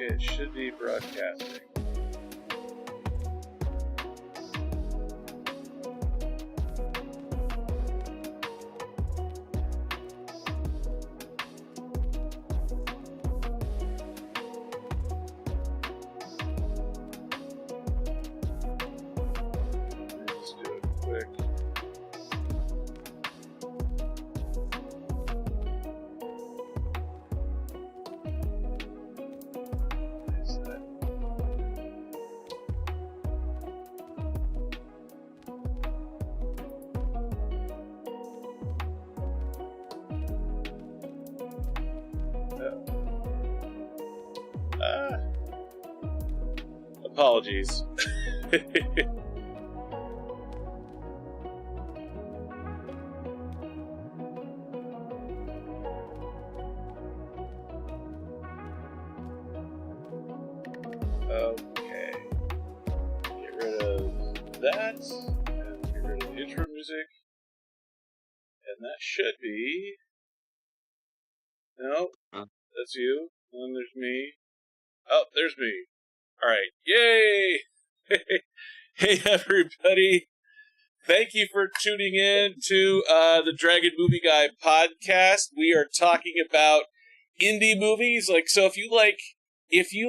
it should be broadcasting. Let's do it quick. Apologies. Okay. Get rid of that, and get rid of the intro music. And that should be... No, that's you. And then there's me. Oh, there's me. Alright, yay! Hey everybody! Thank you for tuning in to the Dragon Movie Guy podcast. We are talking about indie movies. So if you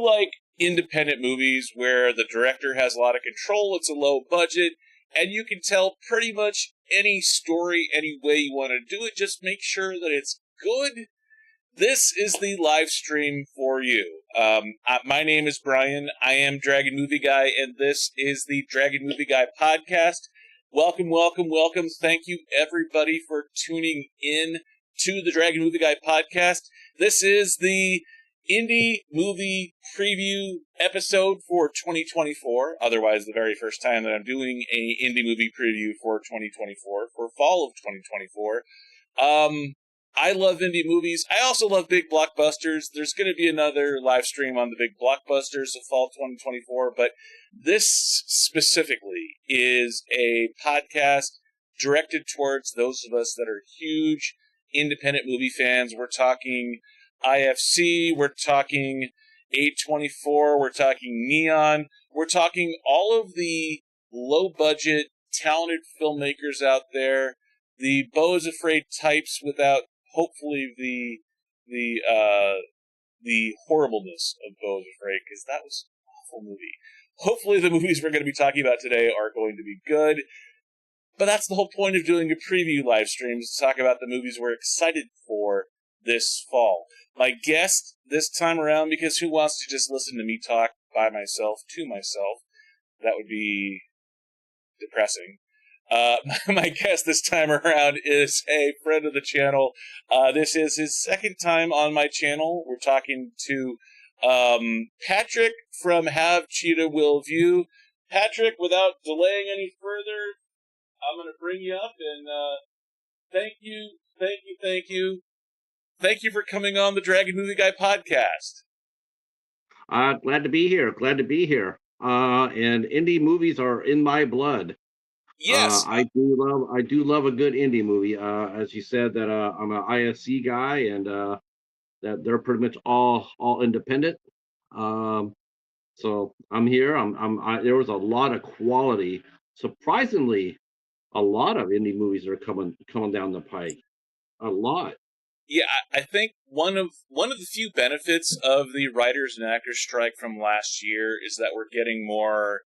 like independent movies where the director has a lot of control, it's a low budget, and you can tell pretty much any story any way you want to do it, just make sure that it's good. This is the live stream for you. My name is Brian. I am Dragon Movie Guy, and this is the Dragon Movie Guy podcast. Welcome, welcome, welcome. Thank you, everybody, for tuning in to the Dragon Movie Guy podcast. This is the indie movie preview episode for 2024. Otherwise, the very first time that I'm doing a indie movie preview for 2024, for fall of 2024. I love indie movies. I also love big blockbusters. There's going to be another live stream on the big blockbusters of fall 2024, but this specifically is a podcast directed towards those of us that are huge independent movie fans. We're talking IFC, we're talking A24, we're talking Neon, we're talking all of the low-budget, talented filmmakers out there, the Beau is Afraid types without hopefully the horribleness of Beau is Afraid, because that was an awful movie. Hopefully the movies we're going to be talking about today are going to be good, but that's the whole point of doing a preview live stream, is to talk about the movies we're excited for this fall. My guest this time around, because who wants to just listen to me talk by myself, to myself? That would be depressing. My guest this time around is a friend of the channel. This is his second time on my channel. We're talking to Patric from Have Cheetah Will View. Patric, without delaying any further, I'm going to bring you up and thank you. Thank you for coming on the Dragon Movie Guy podcast. Glad to be here. And indie movies are in my blood. Yes, I do love a good indie movie. As you said, that I'm an IFC guy, and that they're pretty much all independent. So I'm here. There was a lot of quality. Surprisingly, a lot of indie movies are coming down the pike. A lot. Yeah, I think one of the few benefits of the writers and actors strike from last year is that we're getting more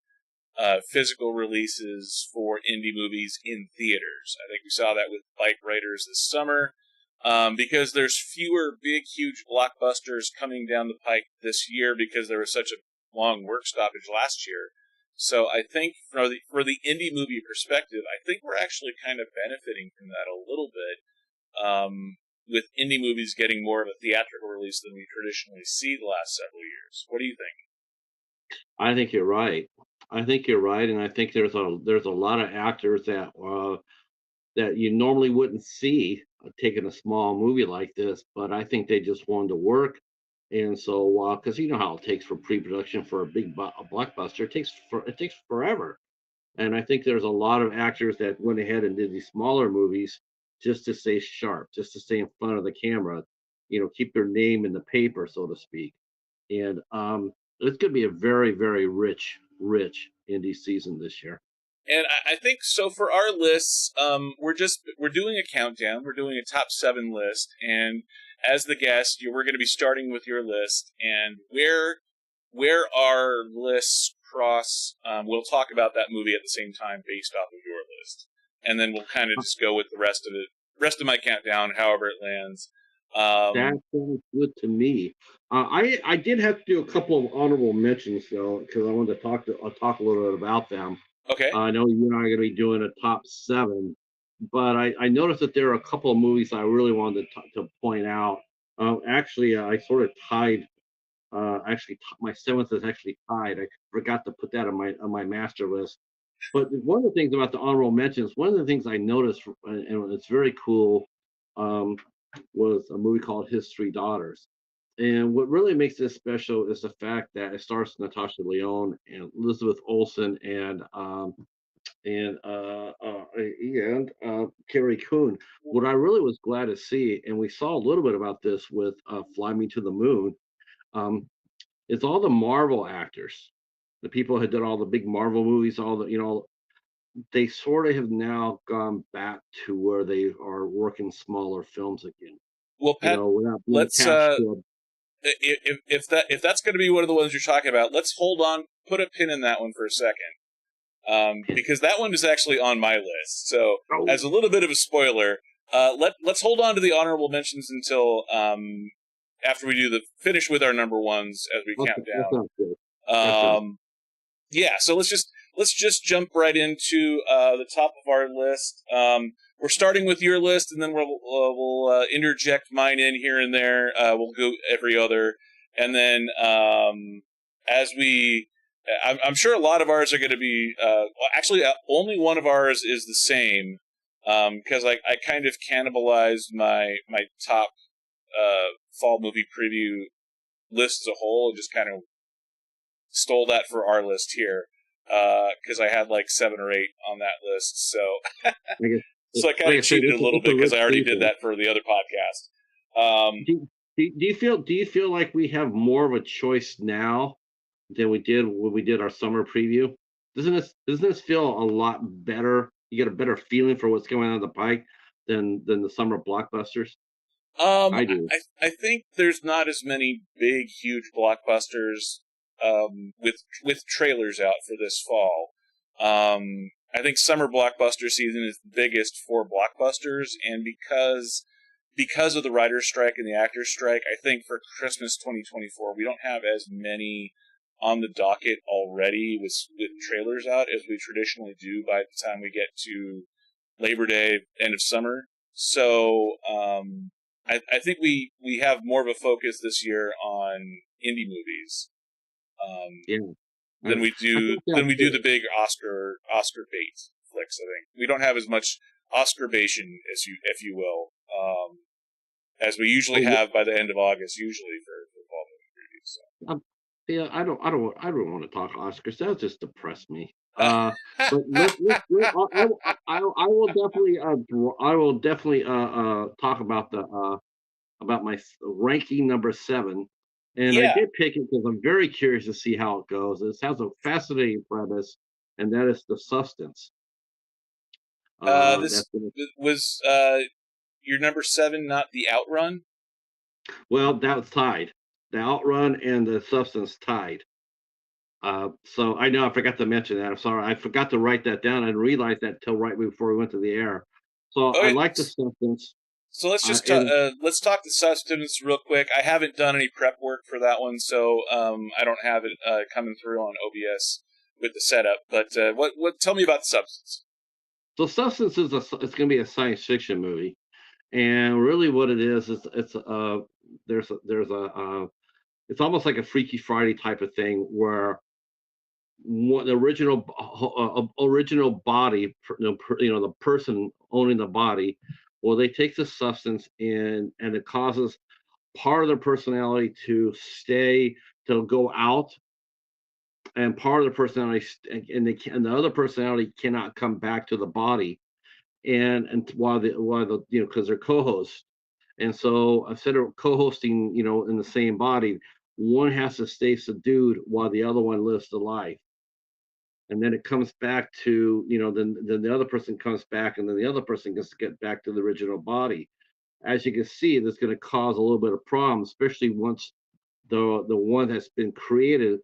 physical releases for indie movies in theaters. I think we saw that with Bike Riders this summer, because there's fewer big, huge blockbusters coming down the pike this year because there was such a long work stoppage last year. So I think for the indie movie perspective, I think we're actually kind of benefiting from that a little bit, with indie movies getting more of a theatrical release than we traditionally see the last several years. What do you think? I think you're right. And I think there's a lot of actors that you normally wouldn't see taking a small movie like this, but I think they just wanted to work. And so, because you know how it takes for pre-production for a big blockbuster, it takes forever. And I think there's a lot of actors that went ahead and did these smaller movies just to stay sharp, just to stay in front of the camera, keep their name in the paper, so to speak. and it's going to be a very, very rich indie season this year. And I think so for our lists, we're doing a countdown. We're doing a top 7 list, and as the guest, we're going to be starting with your list, and where our lists cross, we'll talk about that movie at the same time based off of your list, and then we'll kind of just go with the rest of my countdown, however it lands. That sounds good to me. I did have to do a couple of honorable mentions though, because I wanted to talk a little bit about them. Okay. I know you and I are going to be doing a top 7, but I noticed that there are a couple of movies I really wanted to point out. Actually, I sort of tied. My 7th is actually tied. I forgot to put that on my master list. But one of the things about the honorable mentions, one of the things I noticed, and it's very cool, was a movie called His Three Daughters. And what really makes this special is the fact that it stars Natasha Lyonne and Elizabeth Olsen and Carrie Coon. What I really was glad to see, and we saw a little bit about this with Fly Me to the Moon, it's all the Marvel actors, the people who did all the big Marvel movies, all the they sort of have now gone back to where they are working smaller films again. Well, Pat, without being let's attached to if that's going to be one of the ones you're talking about, let's hold on, put a pin in that one for a second, because that one is actually on my list. So, as a little bit of a spoiler, let's hold on to the honorable mentions until after we finish with our number ones as we count down. Yeah, so let's just jump right into the top of our list. We're starting with your list, and then we'll interject mine in here and there. We'll go every other, and then I'm sure a lot of ours are going to be. Actually, only one of ours is the same, because I kind of cannibalized my top fall movie preview list as a whole, and just kind of stole that for our list here, because I had like 7 or 8 on that list. So, so I kind of cheated a little bit because I already did that for the other podcast. Do you feel like we have more of a choice now than we did when we did our summer preview? Doesn't this feel a lot better? You get a better feeling for what's going on the pike than the summer blockbusters? I do. I think there's not as many big, huge blockbusters with trailers out for this fall. I think summer blockbuster season is the biggest for blockbusters, and because of the writer's strike and the actor's strike, I think for Christmas 2024 we don't have as many on the docket already with trailers out as we traditionally do by the time we get to Labor Day, end of summer. So I think we have more of a focus this year on indie movies. Than we do the big Oscar bait flicks. I think we don't have as much Oscar-bation as if you will, as we usually have by the end of August, usually for fall movie previews. So. Yeah, I don't want to talk Oscars. That'll just depress me. But I will definitely talk about my ranking number 7. And I did pick it because I'm very curious to see how it goes. It has a fascinating premise, and that is The Substance. This was your number 7, not The Outrun? Well, that was tied. The Outrun and The Substance tied. So I know I forgot to mention that. I'm sorry. I forgot to write that down. I didn't realize that until right before we went to the air. So I like The Substance. So let's just let's talk The Substance real quick. I haven't done any prep work for that one, so I don't have it coming through on OBS with the setup. But what? Tell me about The Substance. So Substance is it's going to be a science fiction movie, and really what it is it's almost like a Freaky Friday type of thing where the original body, the person owning the body. Well, they take the substance and it causes part of their personality to go out, and part of the personality and the other personality cannot come back to the body, and while the because they're co-hosts, and so instead of co-hosting in the same body, one has to stay subdued while the other one lives the life. And then it comes back to, then the other person comes back, and then the other person gets to get back to the original body. As you can see, that's going to cause a little bit of problem, especially once the one that's been created,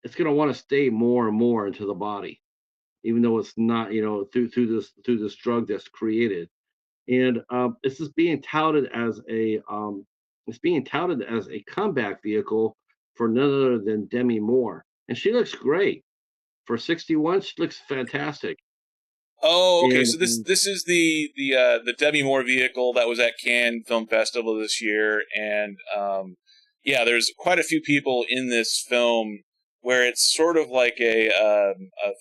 it's going to want to stay more and more into the body, even though it's not, through this drug that's created. And this is being touted as a comeback vehicle for none other than Demi Moore, and she looks great for 61. She looks fantastic. Oh, okay. And So this is the Demi Moore vehicle that was at Cannes Film Festival this year, and yeah, there's quite a few people in this film where it's sort of like a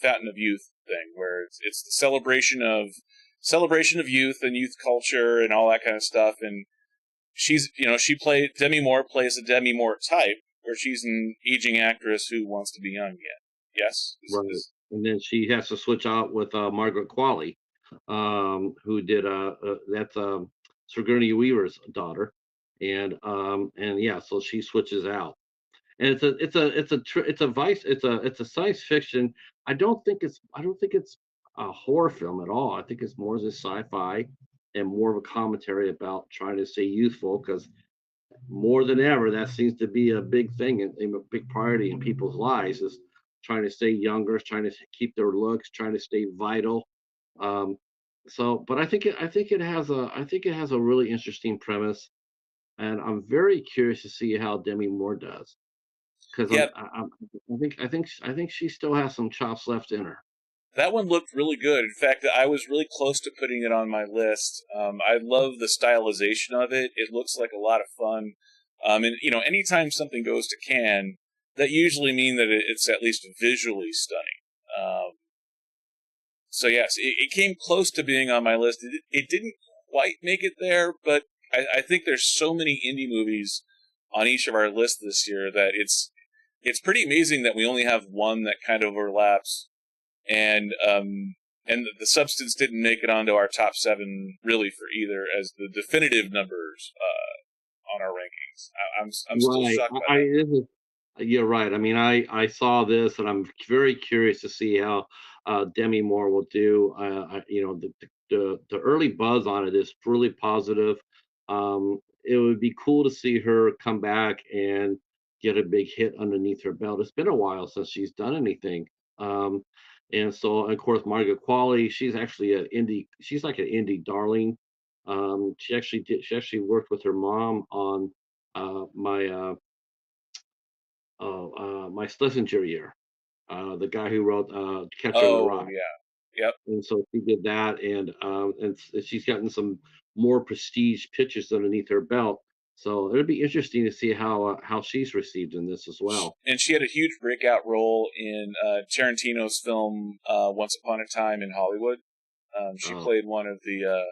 Fountain of Youth thing, where it's the celebration of youth and youth culture and all that kind of stuff. And Demi Moore plays a Demi Moore type, where she's an aging actress who wants to be young again. Yes, right, and then she has to switch out with Margaret Qualley, who did that's Sigourney Weaver's daughter, and yeah, so she switches out. And it's a science fiction. I don't think it's a horror film at all. I think it's more as a sci-fi and more of a commentary about trying to stay youthful, because more than ever that seems to be a big thing and a big priority in people's lives, is trying to stay younger, trying to keep their looks, trying to stay vital. Um, but I think it has a really interesting premise, and I'm very curious to see how Demi Moore does, because yeah. I think she still has some chops left in her. That one looked really good. In fact, I was really close to putting it on my list. I love the stylization of it. It looks like a lot of fun. And anytime something goes to Cannes, that usually means that it's at least visually stunning. So yes, it came close to being on my list. It didn't quite make it there, but I think there's so many indie movies on each of our lists this year that it's pretty amazing that we only have one that kind of overlaps. And the Substance didn't make it onto our top 7 really for either as the definitive numbers on our rankings. I'm still Right. shocked by that. You're right. I mean, I saw this, and I'm very curious to see how Demi Moore will do. The early buzz on it is really positive. It would be cool to see her come back and get a big hit underneath her belt. It's been a while since she's done anything. And so, of course, Margaret Qualley, she's actually an indie. She's like an indie darling. She actually worked with her mom on my Schlesinger year, the guy who wrote Catcher in the Oh Rye. yeah, yep. And so she did that, and she's gotten some more prestige pictures underneath her belt. So it'll be interesting to see how she's received in this as well. And she had a huge breakout role in Tarantino's film Once Upon a Time in Hollywood. She played one of the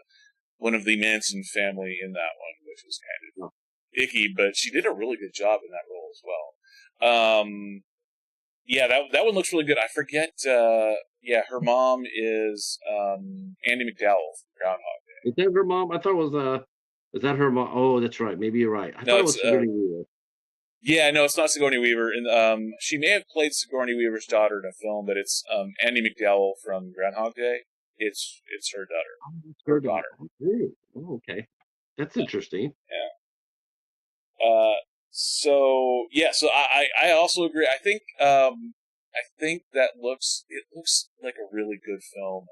Manson family in that one, which was kind of icky, but she did a really good job in that role as well. Yeah, that one looks really good. I forget. Yeah, her mom is Andy McDowell from Groundhog Day. Is that her mom? I thought it was is that her mom? Oh, that's right. Maybe you're right. I No, thought it it's was Sigourney Weaver. yeah, no, it's not Sigourney Weaver, and she may have played Sigourney Weaver's daughter in a film, but it's Andy McDowell from Groundhog Day. It's her daughter, Oh, that's her her daughter. daughter. Oh, really? Oh, okay. That's interesting. Yeah. So yeah, so I also agree. I think that looks like a really good film.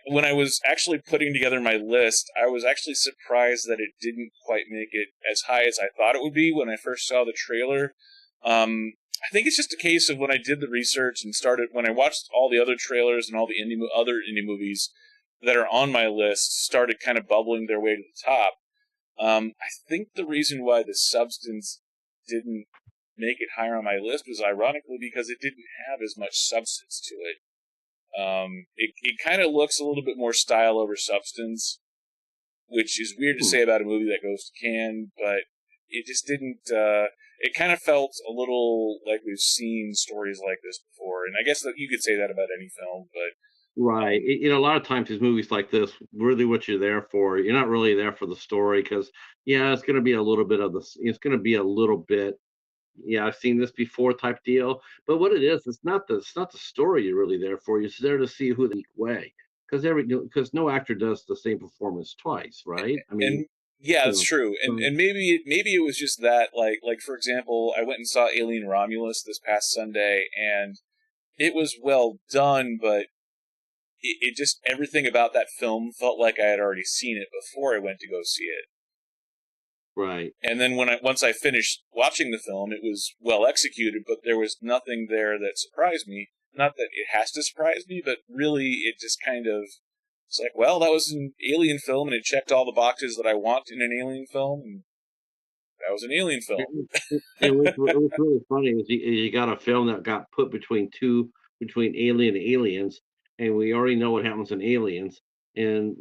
When I was actually putting together my list, I was actually surprised that it didn't quite make it as high as I thought it would be when I first saw the trailer. I think it's just a case of when I did the research and when I watched all the other trailers and all the other indie movies that are on my list started kind of bubbling their way to the top. I think the reason why The Substance didn't make it higher on my list was ironically because it didn't have as much substance to it. It kind of looks a little bit more style over substance, which is weird to say about a movie that goes to Cannes, but it just didn't. It kind of felt a little like we've seen stories like this before, and I guess that you could say that about any film, but Right. A lot of times these movies like this, really what you're there for, you're not really there for the story because, yeah, it's going to be a little bit of it's going to be a little bit, yeah, I've seen this before type deal. But what it is, it's not the story you're really there for. You're there to see who the way because no actor does the same performance twice, right? I mean, And yeah, you that's know, true. so, And maybe it was just that like for example, I went and saw Alien Romulus this past Sunday, and it was well done, but it just everything about that film felt like I had already seen it before I went to go see it. right. And then once I finished watching the film, it was well executed, but there was nothing there that surprised me. Not that it has to surprise me, but really it just kind of it's like, well, that was an alien film, and it checked all the boxes that I want in an alien film, and that was an alien film. It was really funny is you got a film that got put between Alien and Aliens, and we already know what happens in Aliens. And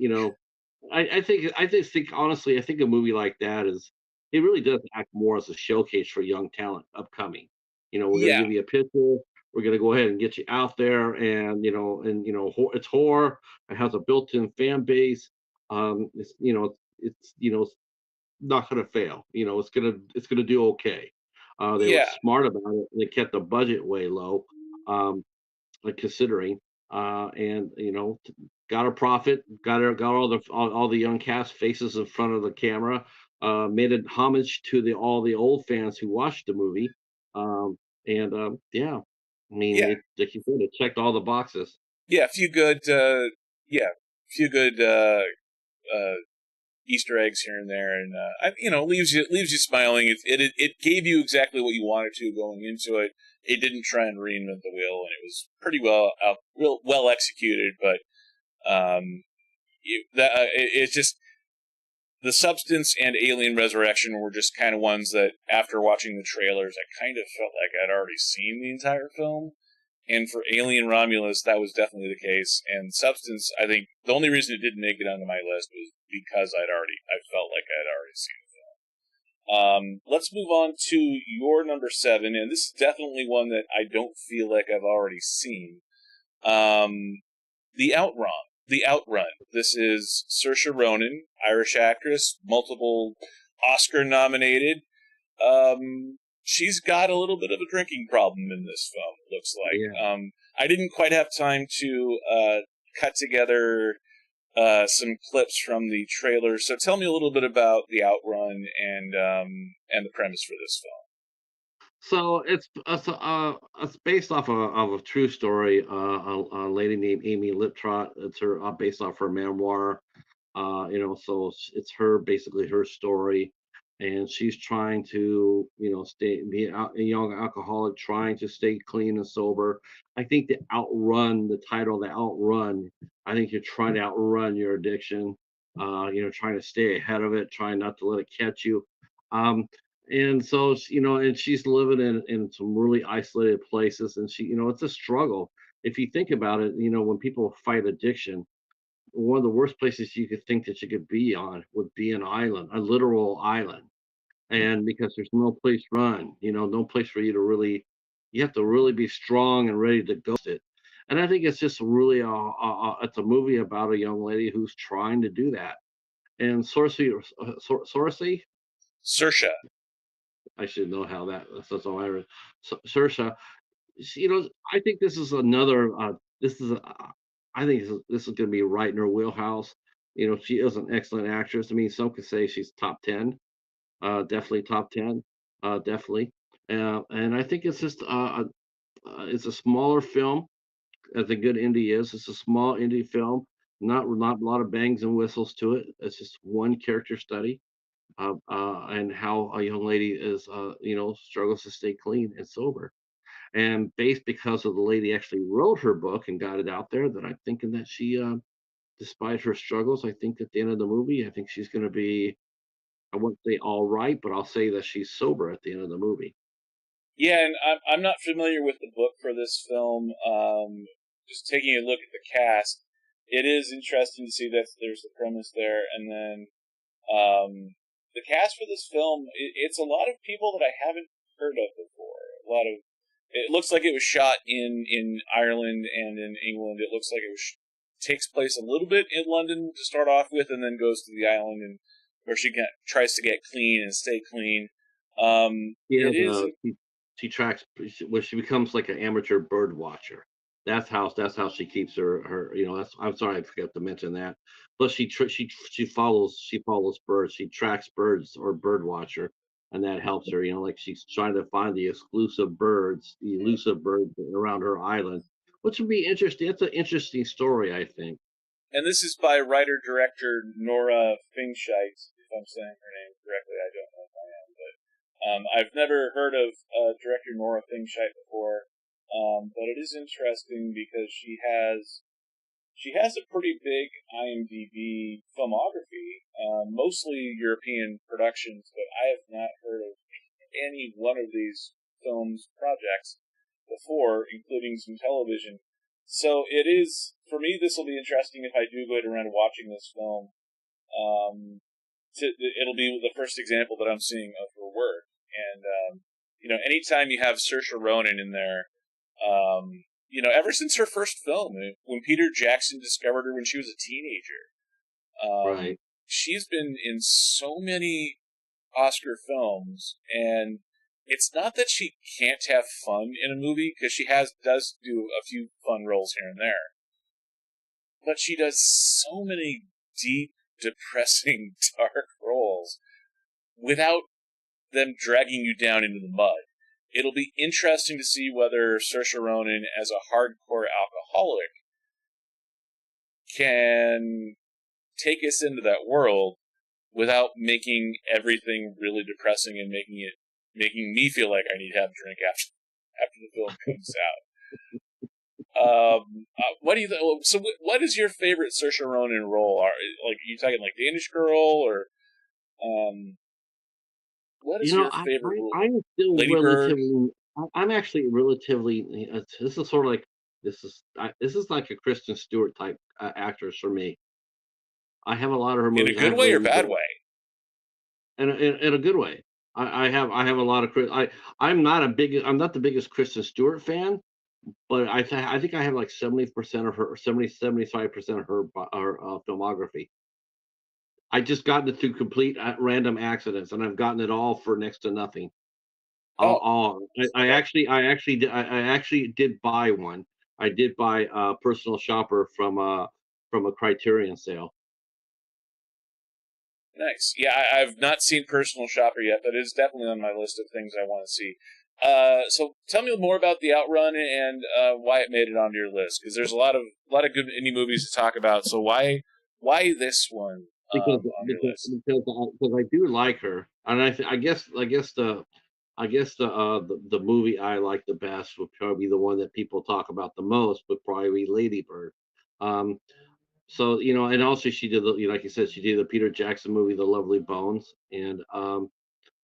I just think honestly, I think a movie like that is it really does act more as a showcase for young talent upcoming. We're going to Yeah, give you a picture. We're going to go ahead and get you out there, and it's horror. It has a built-in fan base. It's not gonna fail. It's gonna do okay. They were yeah, smart about it. They kept the budget way low, like considering, and got a profit, got all the young cast faces in front of the camera, made a homage to the all the old fans who watched the movie, and yeah, I mean, yeah, like you said, it checked all the boxes. yeah. A few good, few good uh, Easter eggs here and there, and leaves you smiling. It gave you exactly what you wanted to going into it. It didn't try and reinvent the wheel, and it was pretty real well executed. But it's just the substance and Alien Resurrection were just kind of ones that after watching the trailers, I kind of felt like I'd already seen the entire film. And for Alien Romulus, that was definitely the case. And Substance, I think the only reason it didn't make it onto my list was because I felt like I had already seen it. Let's move on to your number 7, and this is definitely one that I don't feel like I've already seen. Um, the Outrun. The Outrun. This is Saoirse Ronan, Irish actress, multiple Oscar nominated. She's got a little bit of a drinking problem in this film, it looks Yeah. like. I didn't quite have time to cut together some clips from the trailer, so tell me a little bit about the Outrun and the premise for this film. So it's based off of a true story. A lady named Amy Liptrot. It's her based off her memoir. So it's her basically her story, and she's trying to be a young alcoholic, trying to stay clean and sober. I think the title, the outrun. I think you're trying to outrun your addiction. Trying to stay ahead of it, trying not to let it catch you. Um, and so and she's living in some really isolated places, and it's a struggle. If you think about it, when people fight addiction, one of the worst places you could think that you could be on would be an island, a literal island. And because there's no place to run, no place for you to really, you have to really be strong and ready to go it. And I think it's just really it's a movie about a young lady who's trying to do that. And Sorcy, Saoirse. I should know how that's all I read. Saoirse, I think this is another. This is, I think this is going to be right in her wheelhouse. She is an excellent actress. I mean, some could say she's top 10, definitely top 10, definitely. And I think it's a smaller film, as a good indie is. It's a small indie film, not a lot of bangs and whistles to it. It's just one character study and how a young lady struggles to stay clean and sober. And based because of the lady actually wrote her book and got it out there, that I'm thinking that she, despite her struggles, I think at the end of the movie, I think she's going to be, I won't say all right, but I'll say that she's sober at the end of the movie. Yeah, and I'm not familiar with the book for this film. Just taking a look at the cast, it is interesting to see that there's the premise there, and then the cast for this film. It's a lot of people that I haven't heard of before. A lot of it looks like it was shot in Ireland and in England. It looks like it was takes place a little bit in London to start off with, and then goes to the island and where she tries to get clean and stay clean. It is. She tracks when she becomes like an amateur bird watcher. That's how she keeps her. That's, I'm sorry, I forgot to mention that. But she follows birds. She tracks birds or bird watcher, and that helps her. Like she's trying to find the elusive birds around her island, which would be interesting. It's an interesting story, I think. And this is by writer-director Nora Fingscheidt, if I'm saying her name correctly. I don't know if I am, but I've never heard of director Nora Fingscheidt before, but it is interesting because she has a pretty big IMDb filmography, mostly European productions, but I have not heard of any one of these films projects before, including some television. So it is, for me, this will be interesting if I do go around watching this film. It'll be the first example that I'm seeing of her work. And, anytime you have Saoirse Ronan in there, ever since her first film, when Peter Jackson discovered her when she was a teenager, Right. she's been in so many Oscar films, and it's not that she can't have fun in a movie, because she does do a few fun roles here and there, but she does so many deep, depressing, dark roles without them dragging you down into the mud. It'll be interesting to see whether Saoirse Ronan, as a hardcore alcoholic, can take us into that world without making everything really depressing and making me feel like I need to have a drink after the film comes out. What do you think? So, what is your favorite Saoirse Ronan role? Are you talking like Danish Girl, or what is your favorite role? I'm still Lady Bird? relatively. I'm actually relatively. This is sort of like this is like a Kristen Stewart type actress for me. I have a lot of her In a movies. I good have way or Lady bad Bird, way? in a good way. I have a lot of I'm not the biggest Kristen Stewart fan, but I think I have like 70% of her 75% of her filmography. I just gotten it through complete random accidents, and I've gotten it all for next to nothing. Oh, okay. I actually did buy one. I did buy a personal shopper from a Criterion sale. Nice. Yeah, I've not seen Personal Shopper yet, but it is definitely on my list of things I want to see. So tell me more about the Outrun and why it made it onto your list, because there's a lot of good indie movies to talk about. So why this one Because on your because list? because I do like her, and I guess the movie I like the best would probably be the one that people talk about the most, would probably be Lady Bird. Um, so and also she did like you said, she did the Peter Jackson movie, The Lovely Bones, and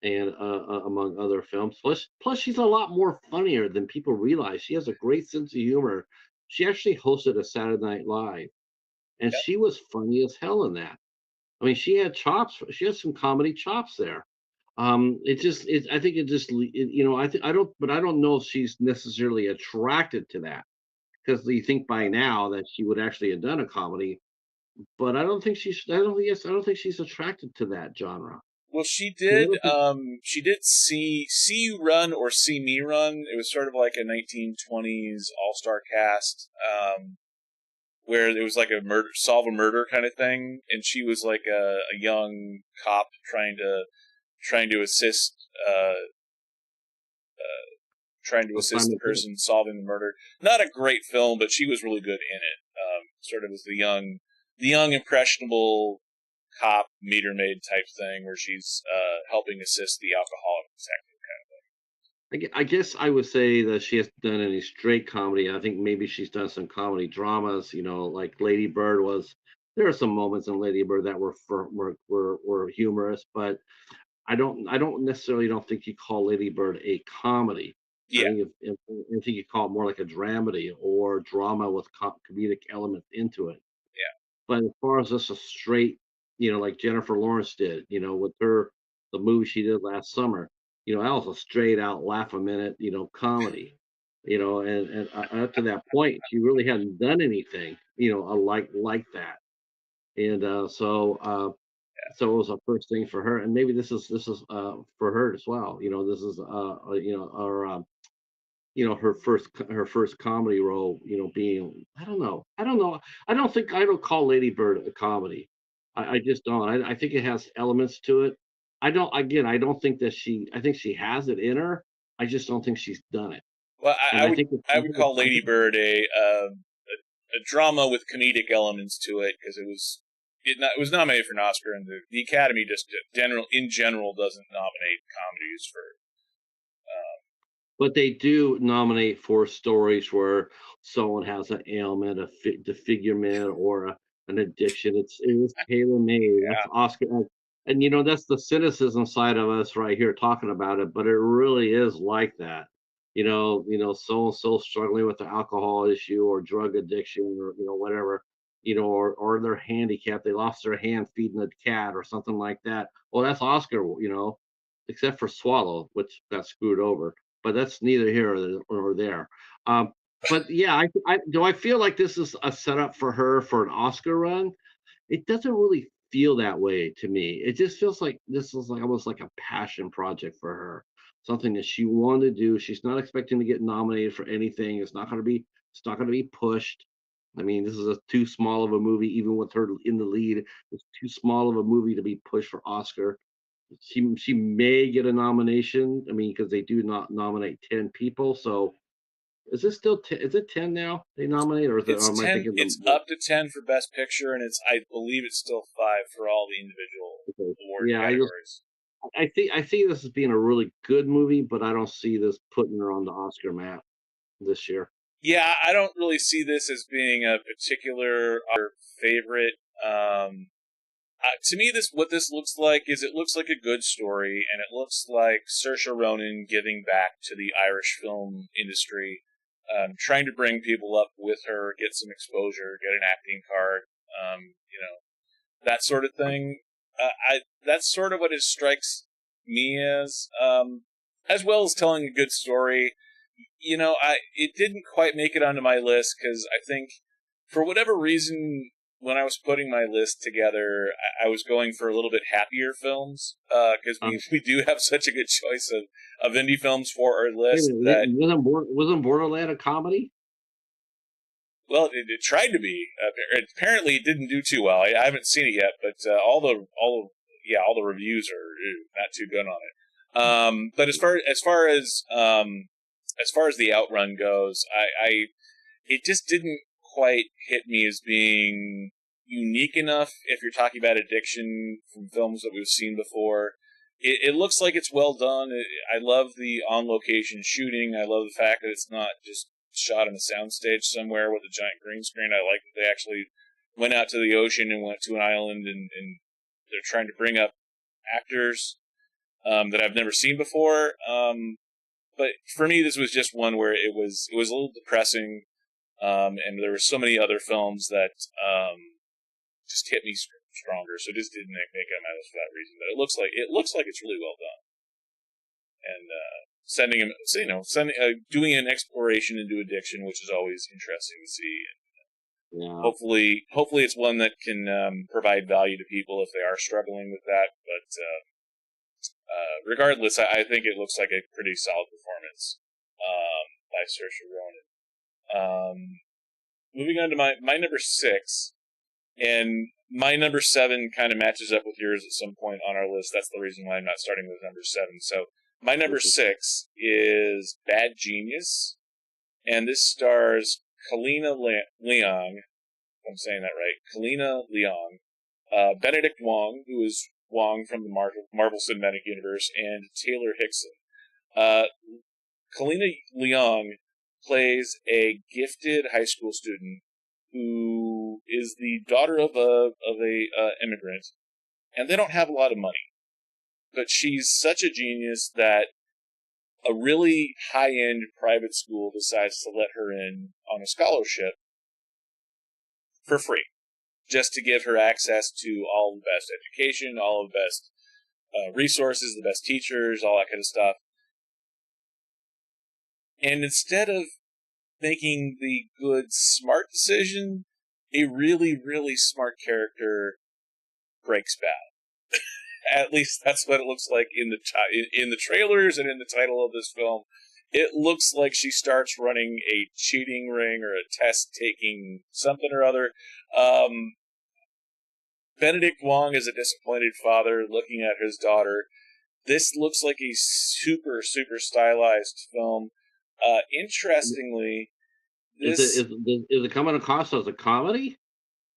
among other films. Plus, she's a lot more funnier than people realize. She has a great sense of humor. She actually hosted a Saturday Night Live, and Yep. she was funny as hell in that. I mean, she had chops. She had some comedy chops there. I think it just, I don't know if she's necessarily attracted to that, because you think by now that she would actually have done a comedy, but I don't think she's attracted to that genre. Well, she 'Cause I did. don't think, She did see you run or see me run. It was sort of like a 1920s all-star cast, where it was like a solve a murder kind of thing, and she was like a young cop trying to assist to find the the person solving the murder. Not a great film, but she was really good in it. Sort of as the young impressionable cop meter maid type thing, where she's helping assist the alcoholic detective kind of thing. I guess I would say that she hasn't done any straight comedy. I think maybe she's done some comedy dramas, like Lady Bird was. There are some moments in Lady Bird that were humorous, but I don't necessarily don't think you call Lady Bird a comedy. I Yeah, think I think you call it more like a dramedy or drama with comedic elements into it. yeah. But as far as just a straight, like Jennifer Lawrence did, with the movie she did last summer, that was a straight out laugh a minute, comedy. and up to that point, she really hadn't done anything, like that. And so it was a first thing for her, and maybe this is for her as well. This is her first comedy role. Being I don't know. I don't call Lady Bird a comedy. I just don't. I think it has elements to it. I don't think that I think she has it in her. I just don't think she's done it. Well, And I would call Lady Bird a drama with comedic elements to it, because it was nominated for an Oscar, and the Academy just in general doesn't nominate comedies for. But they do nominate for stories where someone has an ailment, disfigurement, or an addiction. It was tailor made. That's Yeah, Oscar, and that's the cynicism side of us right here talking about it. But it really is like that. So and so struggling with the alcohol issue or drug addiction or whatever. Or they're handicapped. They lost their hand feeding a cat or something like that. Well, that's Oscar. Except for Swallow, which got screwed over, but that's neither here or there. But yeah, I feel like this is a setup for her for an Oscar run. It doesn't really feel that way to me. It just feels like this is like almost like a passion project for her, something that she wanted to do. She's not expecting to get nominated for anything. It's not going to be pushed. I mean, this is too small of a movie, even with her in the lead. It's too small of a movie to be pushed for Oscar. She may get a nomination. I mean, because they do not nominate 10 people. So is it 10 now they nominate, or it's am I 10. thinking It's up to 10 for Best Picture, and I believe it's still 5 for all the individual okay. award Yeah, categories. I see this as being a really good movie, but I don't see this putting her on the Oscar map this year. Yeah, I don't really see this as being a particular favorite. To me, what this looks like is it looks like a good story, and it looks like Saoirse Ronan giving back to the Irish film industry, trying to bring people up with her, get some exposure, get an acting card, that sort of thing. That's sort of what it strikes me as well as telling a good story. It didn't quite make it onto my list because I think, for whatever reason, when I was putting my list together, I was going for a little bit happier films because we do have such a good choice of indie films for our Wait a list minute, that, wasn't Borderland a comedy? well, it tried to be. Apparently, it didn't do too well. I haven't seen it yet, but all the reviews are not too good on it. But as far as the Outrun goes, it just didn't quite hit me as being unique enough. If you're talking about addiction from films that we've seen before, it looks like it's well done. I love the on-location shooting. I love the fact that it's not just shot on a soundstage somewhere with a giant green screen. I like that they actually went out to the ocean and went to an island, and they're trying to bring up actors that I've never seen before. But for me, this was just one where it was a little depressing, and there were so many other films that just hit me stronger. So it just didn't make it my list for that reason. But it looks like it's really well done, and doing an exploration into addiction, which is always interesting to see. Yeah. Hopefully, it's one that can provide value to people if they are struggling with that. But regardless, I think it looks like a pretty solid performance by Saoirse Ronan. Moving on to my number 6, and my number 7 kind of matches up with yours at some point on our list. That's the reason why I'm not starting with number 7. So my number 6 is Bad Genius, and this stars Kalina Leong. If I'm saying that right, Kalina Leong, Benedict Wong, who is Wong from the Marvel Cinematic Universe, and Taylor Hickson. Kalina Leong plays a gifted high school student who is the daughter of a immigrant, and they don't have a lot of money. But she's such a genius that a really high-end private school decides to let her in on a scholarship for free, just to give her access to all the best education, all of the best resources, the best teachers, all that kind of stuff. And instead of making the good, smart decision, a really, really smart character breaks bad. At least that's what it looks like in the trailers and in the title of this film. It looks like she starts running a cheating ring or a test-taking something or other. Benedict Wong is a disappointed father looking at his daughter. This looks like a super, super stylized film. Interestingly, Is it coming across as a comedy?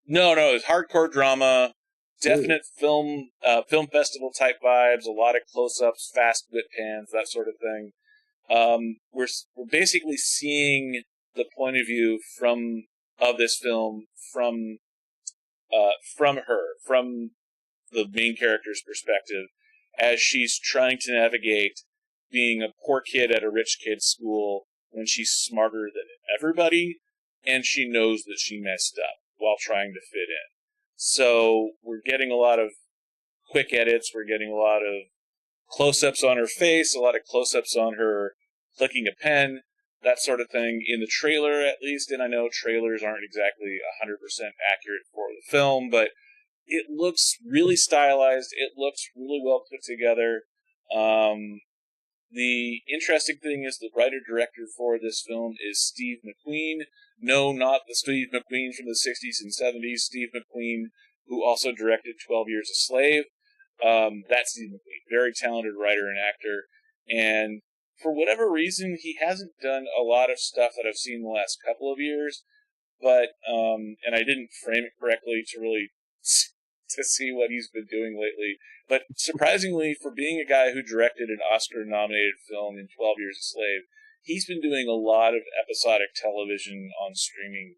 No, it's hardcore drama, definite film festival type vibes, a lot of close-ups, fast whip pans, that sort of thing. We're basically seeing the point of view of this film from the main character's perspective, as she's trying to navigate being a poor kid at a rich kid's school when she's smarter than everybody, and she knows that she messed up while trying to fit in. So we're getting a lot of quick edits, we're getting a lot of close-ups on her face, a lot of close-ups on her clicking a pen, that sort of thing, in the trailer at least, and I know trailers aren't exactly 100% accurate for the film, but it looks really stylized, it looks really well put together. The interesting thing is the writer-director for this film is Steve McQueen. No, not the Steve McQueen from the 60s and 70s, Steve McQueen, who also directed 12 Years a Slave. That's Steve McQueen, very talented writer and actor, and for whatever reason, he hasn't done a lot of stuff that I've seen the last couple of years, but, and I didn't frame it correctly to really to see what he's been doing lately, but surprisingly, for being a guy who directed an Oscar-nominated film in 12 Years a Slave, he's been doing a lot of episodic television on streaming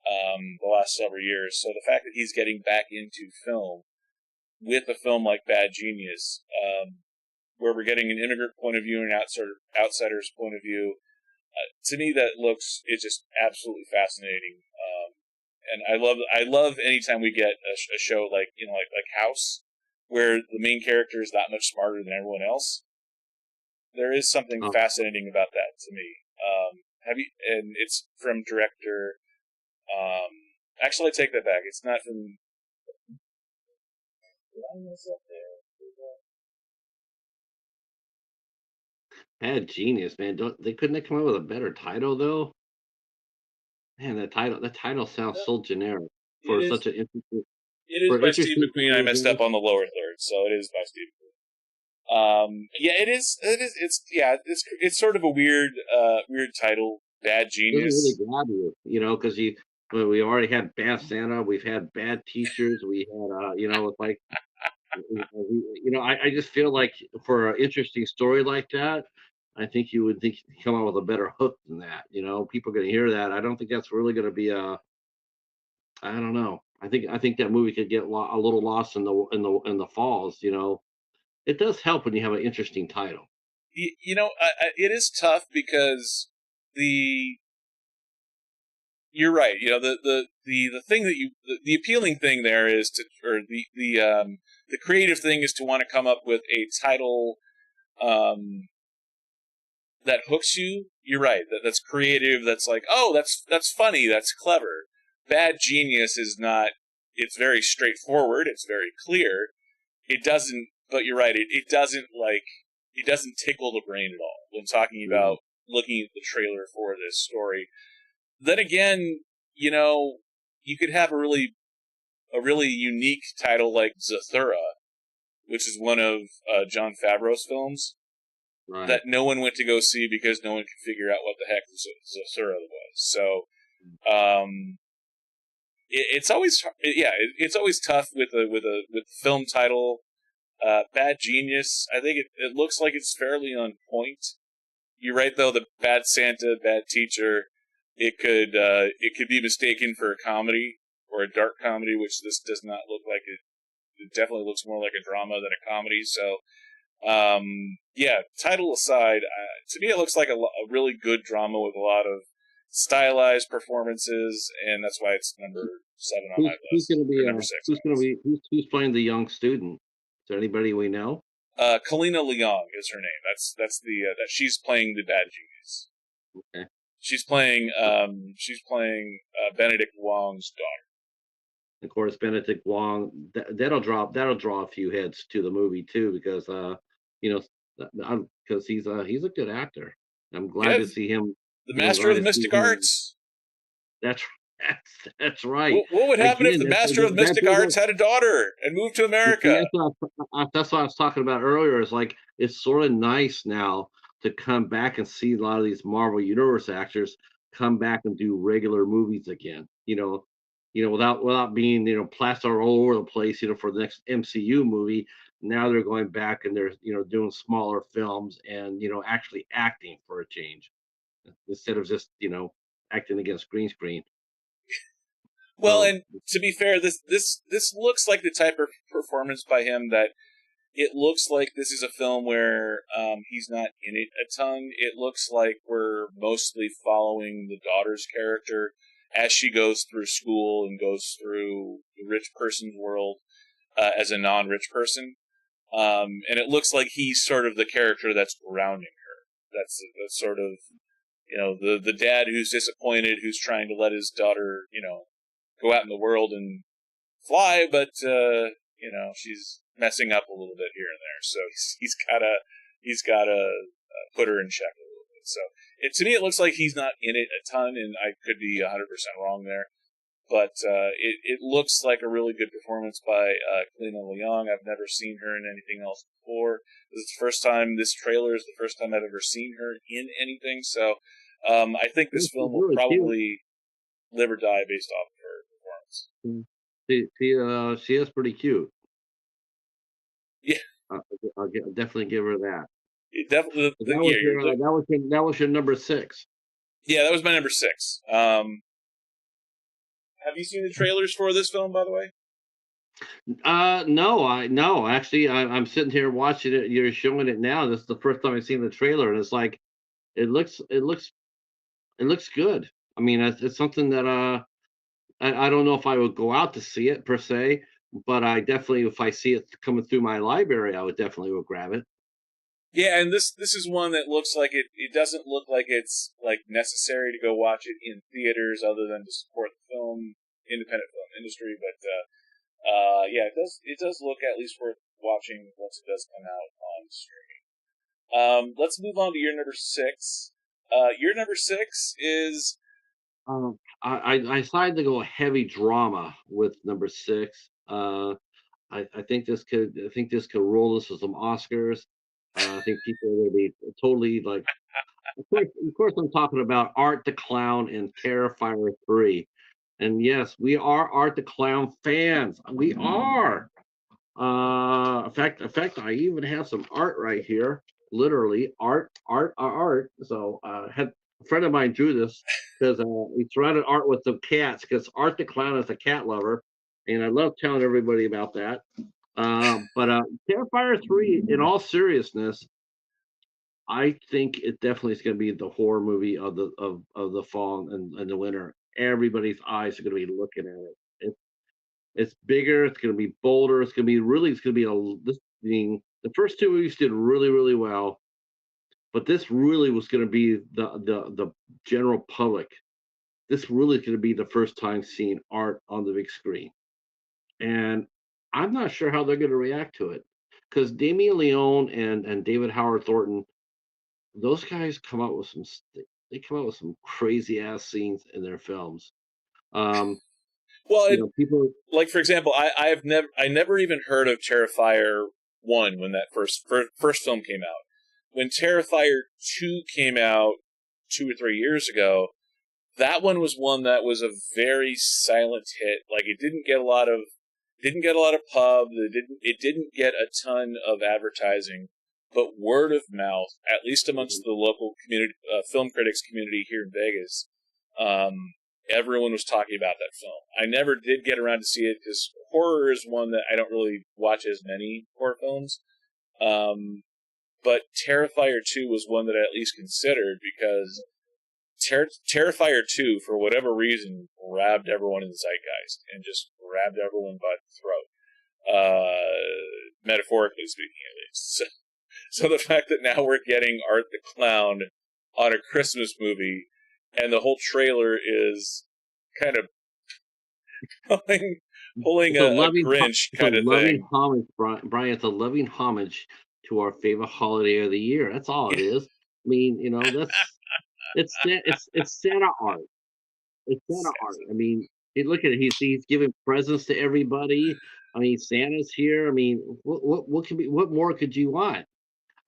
the last several years, so the fact that he's getting back into film with a film like Bad Genius, where we're getting an immigrant point of view and an outsider's point of view, to me is just absolutely fascinating. And I love anytime we get a show like House, where the main character is that much smarter than everyone else. There is something fascinating about that to me. And it's from director. Actually, I take that back. It's not from. Did I mess up there? Bad Genius, man. Couldn't they come up with a better title though? Man, the title sounds so generic for such an interesting. It is by Steve McQueen. I messed up on the lower third, so it is by Steve McQueen. Yeah, it is. It's sort of a weird title, Bad Genius. It doesn't really grab you, because we already had Bad Santa, we've had bad teachers, we had, it's like, I just feel like for an interesting story like that, I think you would come up with a better hook than that. People are going to hear that. I don't think that's really going to be I don't know. I think that movie could get a little lost in the falls. It does help when you have an interesting title. It is tough because you're right. The thing that the appealing thing there is the creative thing is to want to come up with a title that hooks you. You're right. That's creative. That's like, oh, that's funny. That's clever. Bad Genius is not. It's very straightforward. It's very clear. It doesn't. But you're right. It doesn't tickle the brain at all when talking about looking at the trailer for this story. Then again, you could have a really unique title like Zathura, which is one of Jon Favreau's films, right, that no one went to go see because no one could figure out what the heck Zathura was. So, it's always tough with a film title. Bad Genius, I think it looks like it's fairly on point. You're right though. The Bad Santa, Bad Teacher. It could be mistaken for a comedy or a dark comedy, which this does not look like. It definitely looks more like a drama than a comedy. So, title aside, to me it looks like a really good drama with a lot of stylized performances, and that's why it's number 7 on my list. Who's going to be number 6? Who's playing the young student? Is there anybody we know? Kalina Leong is her name. That's she's playing the Bad Genius. Okay. She's playing Benedict Wong's daughter. Of course, Benedict Wong, that'll draw a few heads to the movie too, because you know, because he's a good actor. I'm glad Yeah, to see him. the You know, master glad of the to see mystic him. arts. That's that's right. What would happen if Again, the master of the that mystic brings arts up. had a daughter and moved to America? That's what I was talking about earlier. Is like it's sort of nice now to come back and see a lot of these Marvel Universe actors come back and do regular movies again. Without being plastered all over the place. For the next MCU movie, now they're going back and they're doing smaller films and actually acting for a change instead of just acting against green screen. Well, So and to be fair, this looks like the type of performance by him that it looks like this is a film where he's not in it a ton. It looks like we're mostly following the daughter's character as she goes through school and goes through the rich person's world as a non-rich person. And it looks like he's sort of the character that's grounding her. That's sort of, the dad who's disappointed, who's trying to let his daughter, go out in the world and fly, but, she's messing up a little bit here and there. So he's gotta put her in check a little bit. So to me, it looks like he's not in it a ton, and I could be 100% wrong there. But it looks like a really good performance by Leone. I've never seen her in anything else before. This trailer is the first time I've ever seen her in anything. So I think this film will really probably live or die based off of her performance. she is pretty cute. Yeah, I'll definitely give her that. definitely. That was your number 6. Yeah, that was my number 6. Have you seen the trailers for this film, by the way? No. Actually, I'm sitting here watching it. You're showing it now. This is the first time I've seen the trailer, and it's like, it looks good. I mean, it's something that I don't know if I would go out to see it per se, but I definitely, if I see it coming through my library, I would definitely grab it. Yeah, and this is one that looks like it doesn't look like it's like necessary to go watch it in theaters other than to support the independent film industry, but yeah, it does look at least worth watching once it does come out on streaming. Let's move on to your number 6. Your number 6 is I decided to go heavy drama with number 6. I think this could roll this with some Oscars. I think people are going to be totally like. Of course, I'm talking about Art the Clown and Terrifier 3. And yes, we are Art the Clown fans. We are. In fact, I even have some art right here. Literally, art. So, had a friend of mine drew this because he surrounded art with the cats because Art the Clown is a cat lover, and I love telling everybody about that. But Terrifier 3, in all seriousness, I think it definitely is going to be the horror movie of the fall and the winter. Everybody's eyes are going to be looking at it. It's bigger. It's going to be bolder. It's going to be the first 2 movies did really, really well, but this really was going to be the general public. This really is going to be the first time seeing art on the big screen, and I'm not sure how they're going to react to it because Damian Leone and David Howard Thornton, those guys come out with some crazy ass scenes in their films. well, People like for example, I never even heard of Terrifier 1 when that first film came out. When Terrifier 2 came out 2 or 3 years ago, that one was one that was a very silent hit. Like it didn't get a lot of pub. It didn't get a ton of advertising, but word of mouth, at least amongst the local community, film critics community here in Vegas, everyone was talking about that film. I never did get around to see it because horror is one that I don't really watch as many horror films. But Terrifier 2 was one that I at least considered because Terrifier 2, for whatever reason, grabbed everyone in the zeitgeist and just grabbed everyone by the throat. Metaphorically speaking, at least. So the fact that now we're getting Art the Clown on a Christmas movie, and the whole trailer is kind of pulling a Grinch kind of loving thing. homage, Brian. It's a loving homage to our favorite holiday of the year. That's all it is. I mean, it's Santa art. It's Santa art. I mean, look at it. He's giving presents to everybody. I mean, Santa's here. I mean, what more could you want?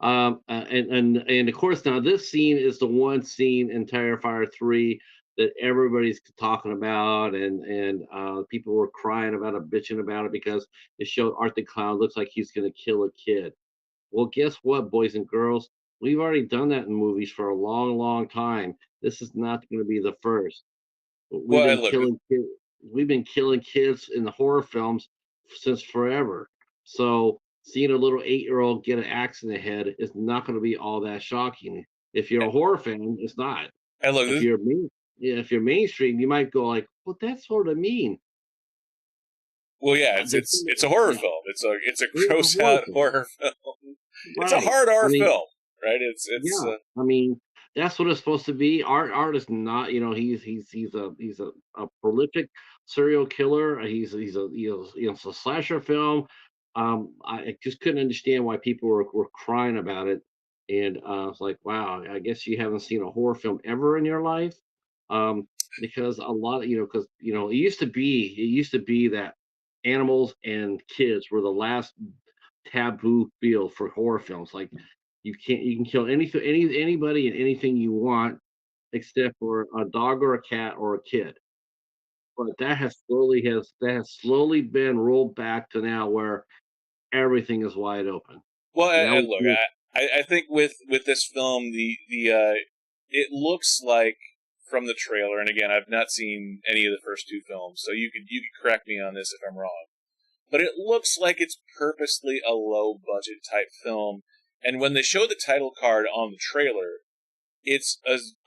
And of course, now this scene is the one scene in Terrifier 3 that everybody's talking about, and people were crying about it, bitching about it because it showed Art the Clown looks like he's going to kill a kid. Well, guess what, boys and girls? We've already done that in movies for a long, long time. This is not going to be the first. We've Well, been look, killing kids. We've been killing kids in the horror films since forever. So seeing a little 8-year-old get an axe in the head is not going to be all that shocking. If you're a horror fan, it's not. and look, If you're if you're mainstream, you might go like, "Well, that's sort of mean." well, yeah, it's a horror film. It's a gross out horror film. It's a Right. hard horror film, right? It's Yeah. I mean, that's what it's supposed to be. Art is not. He's a prolific serial killer. It's a slasher film. I just couldn't understand why people were crying about it, and it's like, wow, I guess you haven't seen a horror film ever in your life, because a lot, because it used to be that animals and kids were the last taboo field for horror films. Like you can kill anybody and anything you want except for a dog or a cat or a kid. But that has slowly been rolled back to now where everything is wide open. well, Now and look, I think with this film, it looks like from the trailer, and again, I've not seen any of the first two films, so you could correct me on this if I'm wrong. But it looks like it's purposely a low budget type film. And when they show the title card on the trailer, it's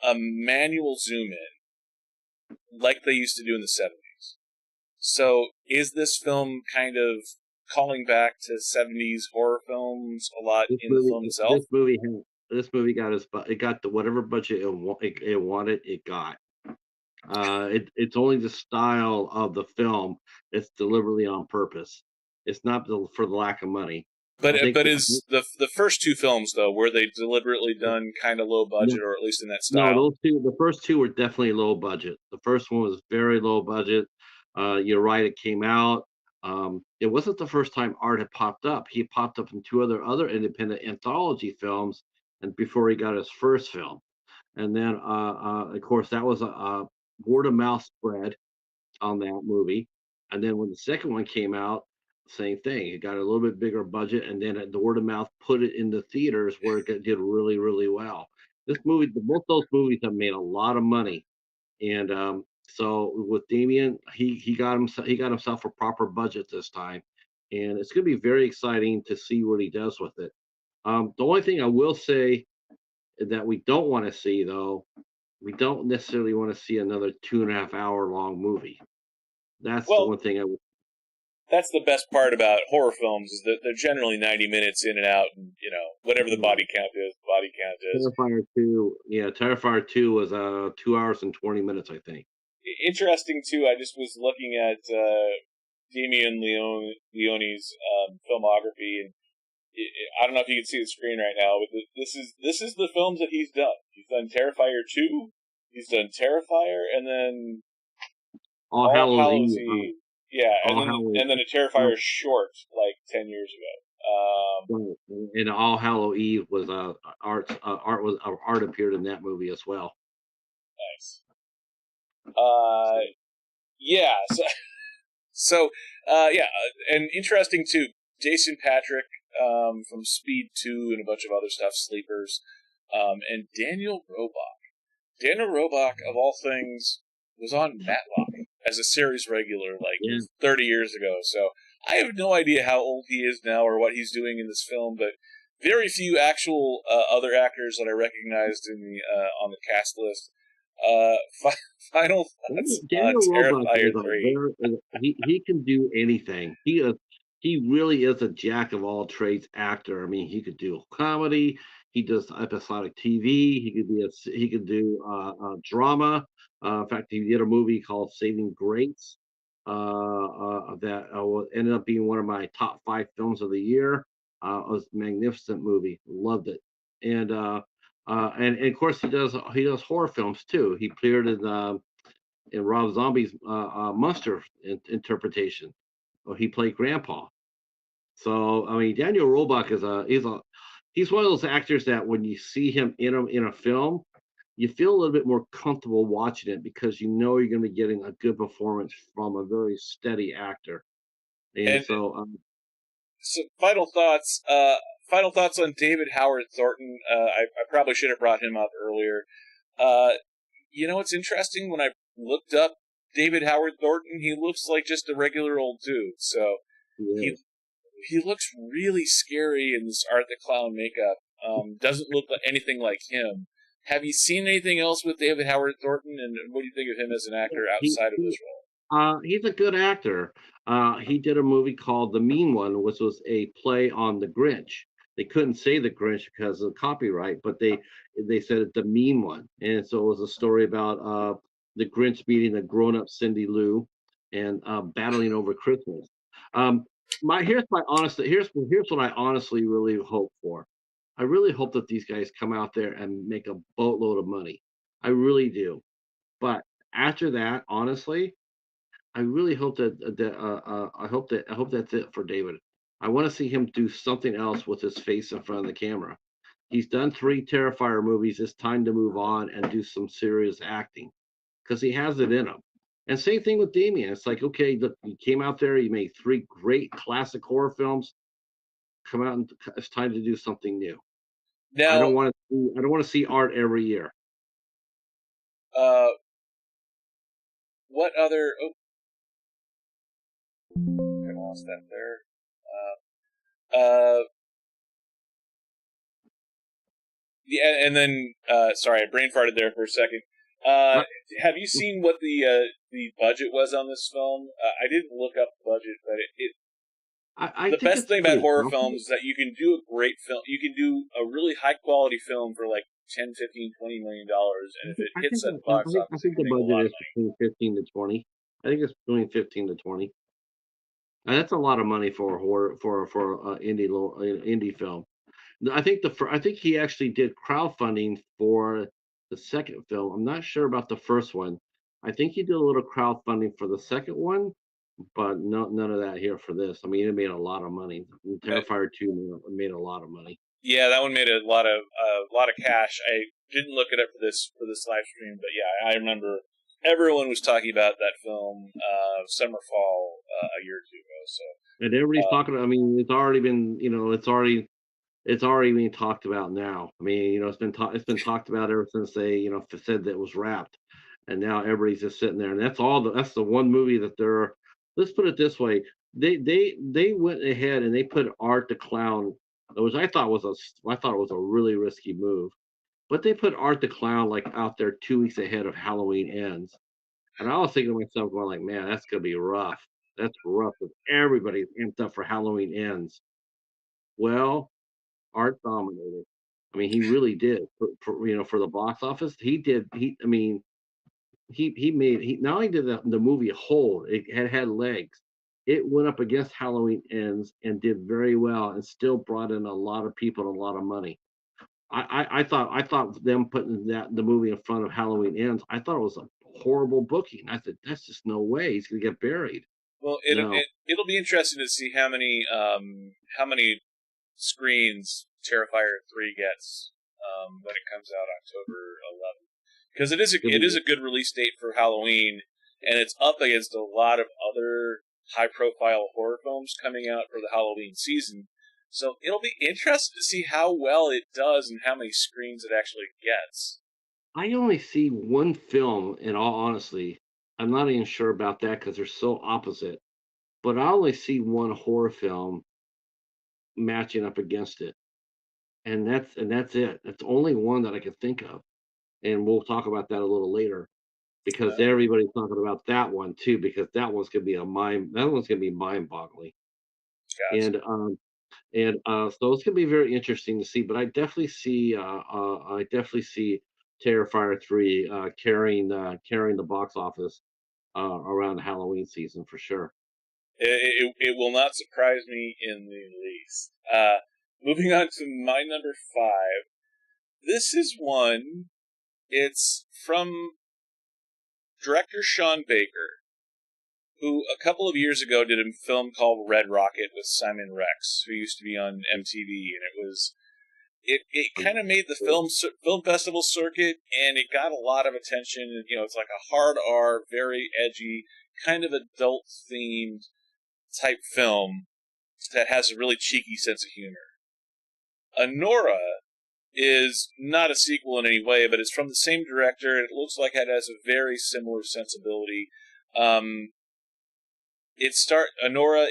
a manual zoom in, like they used to do in the 70s. So is this film kind of calling back to 70s horror films a lot this in the movie, film itself? this movie it got the whatever budget it wanted, it got. It's only the style of the film. It's deliberately on purpose. It's not for the lack of money. I think But is the first two films, though, were they deliberately done kind of low budget, or at least in that no, style? the first two were definitely low budget. The first one was very low budget. You're right, it came out. It wasn't the first time Art had popped up. He popped up in two other independent anthology films, and before he got his first film. And then, of course, that was a word of mouth spread on that movie. And then when the second one came out, same thing. It got a little bit bigger budget, and then the word of mouth put it in the theaters where did really, really well. Both those movies have made a lot of money, and so with Damian, he got himself a proper budget this time, and it's going to be very exciting to see what he does with it. The only thing I will say that we don't want to see, though, we don't necessarily want to see another 2.5 hour long movie. That's the Well, one thing I would. that's the best part about horror films is that they're generally 90 minutes in and out, and whatever the body count is, body count is. Terrifier 2, yeah, Terrifier 2 was 2 hours and 20 minutes, I think. Interesting too. I just was looking at Damian Leone's filmography, and I don't know if you can see the screen right now, but this is the films that he's done. He's done Terrifier 2, he's done Terrifier, and then All Hallows Eve. Yeah, All and then a Terrifier short like 10 years ago. And All Hallow Eve was art appeared in that movie as well. Nice. Yeah. Yeah, and interesting too. Jason Patric from Speed 2 and a bunch of other stuff, Sleepers, and Daniel Roebuck. Daniel Roebuck, of all things, was on Matlock as a series regular 30 years ago. So I have no idea how old he is now or what he's doing in this film, but very few actual other actors that I recognized in the on the cast list. Final thoughts on Terrifier 3. He can do anything. he really is a jack of all trades actor. I mean, he could do comedy, he does episodic TV, he could do drama. In fact, he did a movie called Saving Grace that ended up being one of my top 5 films of the year. It was a magnificent movie, loved it, and and of course he does horror films too. He appeared in Rob Zombie's Monster interpretation. Oh, he played Grandpa. So I mean, Daniel Roebuck he's one of those actors that when you see him in a film, you feel a little bit more comfortable watching it because you know you're going to be getting a good performance from a very steady actor. And And so, so, final thoughts. Final thoughts on David Howard Thornton. I probably should have brought him up earlier. Uh, what's interesting? When I looked up David Howard Thornton, he looks like just a regular old dude. So he yeah, he looks really scary in this Art the Clown makeup. Doesn't look like anything like him. Have you seen anything else with David Howard Thornton, and what do you think of him as an actor he, outside of he this role? he's a good actor. He did a movie called The Mean One, which was a play on the Grinch. They couldn't say the Grinch because of copyright, but they said it the Mean One, and so it was a story about the Grinch meeting a grown-up Cindy Lou and battling over Christmas. Um, here's what I honestly really hope for. I really hope that these guys come out there and make a boatload of money. I really do. But after that, honestly, I really hope I hope that's it for David. I want to see him do something else with his face in front of the camera. He's done 3 Terrifier movies. It's time to move on and do some serious acting because he has it in him. And same thing with Damian. It's like, okay, look, you came out there, you made 3 great classic horror films. Come out and it's time to do something new. Now, I don't want to see art every year. uh, what other? Oh, I lost that there. Yeah, and then sorry, I brain farted there for a second. Uh, Uh, have you seen what the budget was on this film? I didn't look up the budget, but I the think best it's thing about pretty horror healthy. films is that you can do a great film. You can do a really high quality film for like 10, 15, $20 million, and if it hits at the box I office, it think can the make a budget lot of is money. between 15 to 20. I think it's between 15 to 20. And that's a lot of money for a horror for indie film. I think he actually did crowdfunding for the second film. I'm not sure about the first one. I think he did a little crowdfunding for the second one, but none of that here for this. I mean, it made a lot of money. Uh, Terrifier 2 made a lot of money. yeah, that one made a lot of cash. I didn't look it up for this live stream, but yeah, I remember everyone was talking about that film summer fall a year or two ago. So And everybody's uh, talking. I mean, it's already been, it's already being talked about now. I mean, it's been talked about ever since they, said that it was wrapped, and now everybody's just sitting there, and that's the one movie that they're. Let's put it this way: they went ahead and they put Art the Clown, which I thought it was a really risky move, but they put Art the Clown like out there 2 weeks ahead of Halloween Ends, and I was thinking to myself, going like, man, that's gonna be rough. That's rough because everybody's amped up for Halloween Ends. Well, Art dominated. I mean, he really did for the box office. He did. I mean, he not only did the movie hold, it had legs. It went up against Halloween Ends and did very well, and still brought in a lot of people and a lot of money. I thought them putting the movie in front of Halloween Ends. I thought it was a horrible booking. I said that's just no way he's gonna get buried. well, No, it'll be interesting to see how many screens Terrifier 3 gets when it comes out October 11th, because it is a good release date for Halloween, and it's up against a lot of other high profile horror films coming out for the Halloween season. So it'll be interesting to see how well it does and how many screens it actually gets. I only see one film, in all honesty. I'm not even sure about that because they're so opposite. But I only see one horror film matching up against it, and that's it. That's only one that I could think of, and we'll talk about that a little later because Uh, everybody's talking about that one too. Because that one's gonna be mind-boggling. Gotcha. And so it's gonna be very interesting to see. But I definitely see Terrifier 3 carrying the box office around the Halloween season for sure. It will not surprise me in the least. Moving on to my number 5. This is one. It's from director Sean Baker, who a couple of years ago did a film called Red Rocket with Simon Rex, who used to be on MTV, and it kind of made the film festival circuit, and it got a lot of attention. You know, it's like a hard R, very edgy, kind of adult themed type film that has a really cheeky sense of humor. Anora is not a sequel in any way, but it's from the same director, and it looks like it has a very similar sensibility. Anora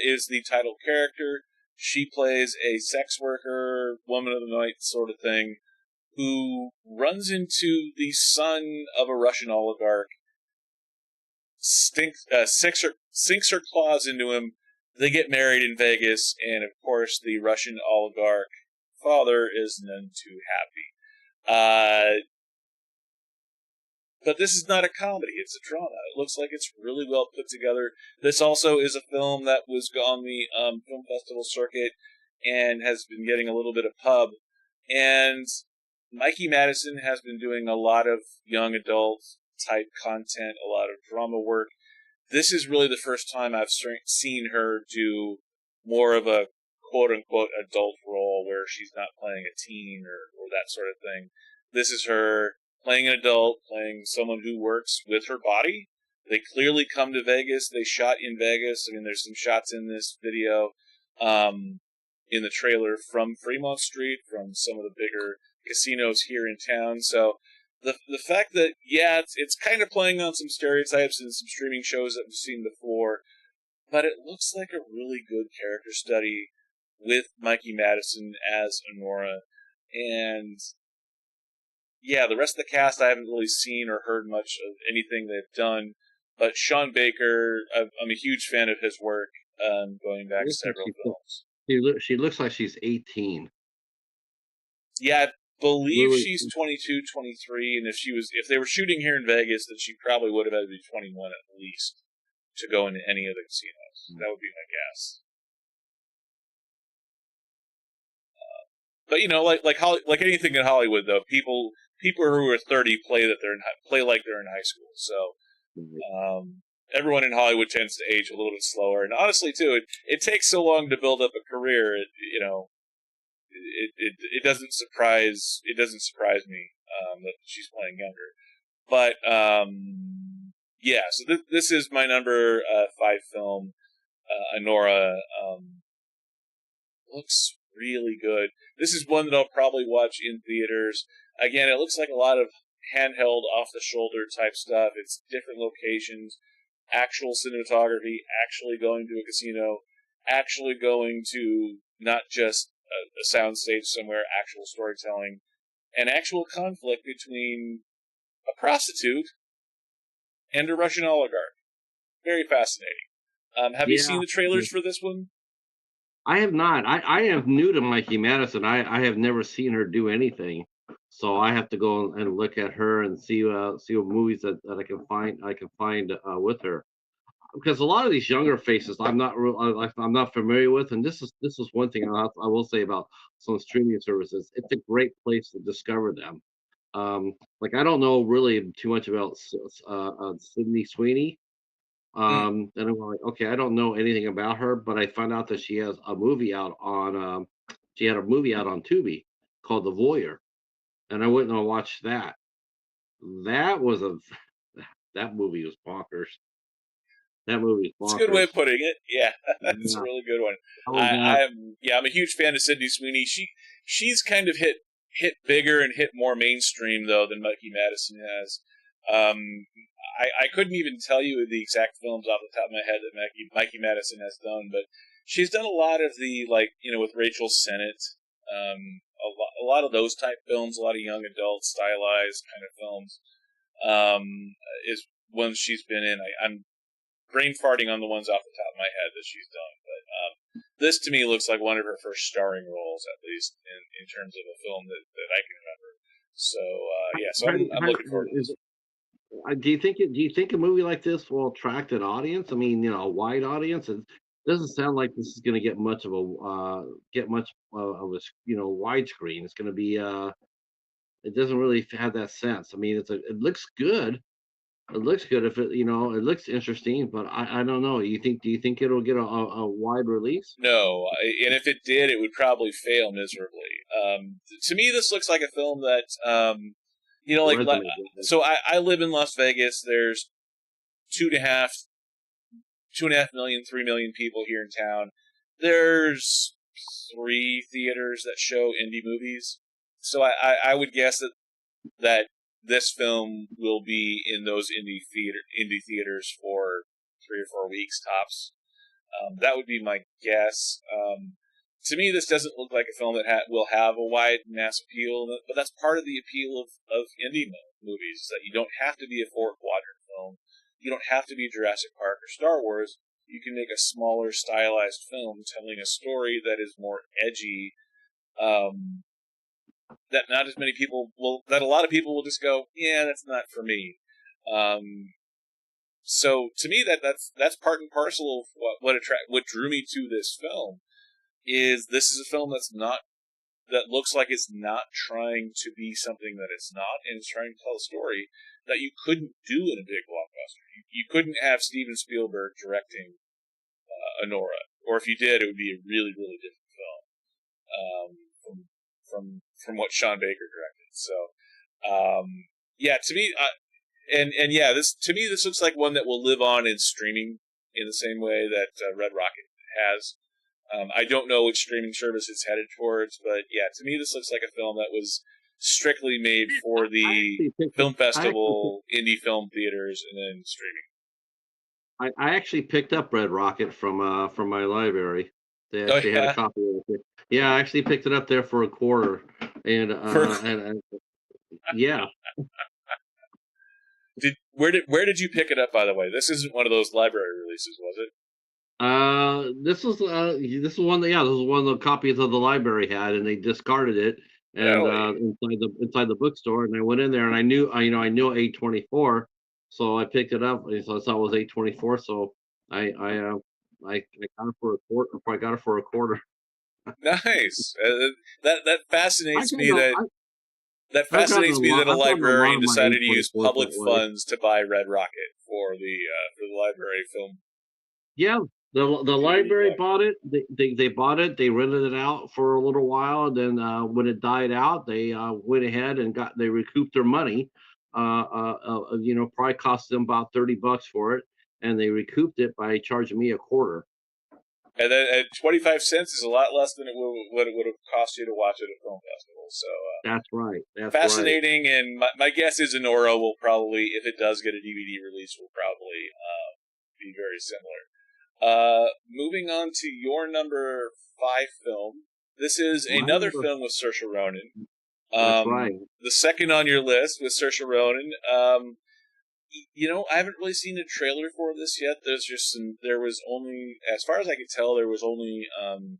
is the title character. She plays a sex worker, woman of the night sort of thing, who runs into the son of a Russian oligarch, sinks her claws into him. They get married in Vegas, and of course, the Russian oligarch father is none too happy. But this is not a comedy, it's a drama. It looks like it's really well put together. This also is a film that was on the film festival circuit and has been getting a little bit of pub. And Mikey Madison has been doing a lot of young adult type content, a lot of drama work. This is really the first time I've seen her do more of a quote-unquote adult role where she's not playing a teen or that sort of thing. This is her playing an adult, playing someone who works with her body. They clearly come to Vegas. They shot in Vegas. I mean, there's some shots in this video, in the trailer from Fremont Street, from some of the bigger casinos here in town. So the fact that, yeah, it's kind of playing on some stereotypes and some streaming shows that we've seen before, but it looks like a really good character study with Mikey Madison as Anora. And yeah, the rest of the cast I haven't really seen or heard much of anything they've done. But Sean Baker, I'm a huge fan of his work, going back several films. She looks like she's 18. Yeah, I believe Really? she's 22, 23, and if they were shooting here in Vegas, then she probably would have had to be 21 at least to go into any of the casinos. That would be my guess. But you know, like anything in Hollywood, though, people who are 30 play like they're in high school. So everyone in Hollywood tends to age a little bit slower, and honestly, too, it takes so long to build up a career. It doesn't surprise me that she's playing younger. But yeah, so this is my number 5 film. Anora looks really good. This is one that I'll probably watch in theaters. Again, it looks like a lot of handheld, off-the-shoulder type stuff. It's different locations, actual cinematography, actually going to a casino, actually going to not just a soundstage somewhere, actual storytelling, and actual conflict between a prostitute and a Russian oligarch. Very fascinating. Have you seen the trailers for this one? I have not. I am new to Mikey Madison. I have never seen her do anything, so I have to go and look at her and see what movies that I can find with her. Because a lot of these younger faces I'm not familiar with, and this is one thing I will say about some streaming services. It's a great place to discover them. Like I don't know really too much about Sydney Sweeney. And I'm like, okay, I don't know anything about her, but I found out that she has a movie out on she had a movie out on Tubi called The Voyeur, and I went and watched that. That was that movie was bonkers. That movie is It's a good way bonkers. of putting it. Yeah, it's a Yeah. really good one. Oh, yeah. I'm a huge fan of Sydney Sweeney. She's kind of hit bigger and hit more mainstream though than Mikey Madison has. I couldn't even tell you the exact films off the top of my head that Mikey Madison has done, but she's done a lot of the, like, with Rachel Sennett, a lot of those type films, a lot of young adult stylized kind of films, is ones she's been in. I'm brain farting on the ones off the top of my head that she's done, but this to me looks like one of her first starring roles, at least in terms of a film that I can remember. So yeah, so I'm looking forward to this. Do you think a movie like this will attract an audience? I mean, a wide audience. It doesn't sound like this is going to get much of a widescreen. It's going to be it doesn't really have that sense. I mean, it looks good. It looks good if it looks interesting, but I don't know. Do you think it'll get a wide release? No, and if it did, it would probably fail miserably. To me, this looks like a film that, so I live in Las Vegas. There's two and a half million, 3 million people here in town. There's 3 theaters that show indie movies. So I would guess that this film will be in those indie theaters for 3 or 4 weeks tops. That would be my guess. To me, this doesn't look like a film that will have a wide mass appeal, but that's part of the appeal of indie movies, is that you don't have to be a 4-quadrant film. You don't have to be Jurassic Park or Star Wars. You can make a smaller, stylized film telling a story that is more edgy, that not as many people that a lot of people will just go, yeah, that's not for me. So to me, that's part and parcel of what drew me to this film. Is this is a film that looks like it's not trying to be something that it's not, and it's trying to tell a story that you couldn't do in a big blockbuster. You couldn't have Steven Spielberg directing Anora, or if you did, it would be a really, really different film from what Sean Baker directed. So, yeah, to me, this looks like one that will live on in streaming in the same way that Red Rocket has. I don't know which streaming service it's headed towards, but yeah, to me, this looks like a film that was strictly made for the film festival, indie film theaters, and then streaming. I actually picked up Red Rocket from my library. They actually had a copy of it. Yeah, I actually picked it up there for a quarter, and yeah. Where did you pick it up, by the way? This isn't one of those library releases, was it? This was one of the copies of the library had, and they discarded it, and inside the bookstore, and I went in there, and I knew A24, so I picked it up, and so I saw it was A24, so I got it for a quarter. I got it for a quarter. Nice. That fascinates me that a librarian decided to use public funds to buy Red Rocket for the library film. Yeah, the library bought it. They bought it. They rented it out for a little while, and then when it died out, they went ahead and they recouped their money. Probably cost them about $30 for it, and they recouped it by charging me a quarter. And then at 25 cents is a lot less than what it would have cost you to watch at a film festival. So that's right. That's fascinating. Right. And my guess is Anora will probably, if it does get a DVD release, will probably be very similar. Moving on to your number 5 film. This is another film with Saoirse Ronan. That's right. The second on your list with Saoirse Ronan. I haven't really seen a trailer for this yet. There was only, as far as I could tell, there was only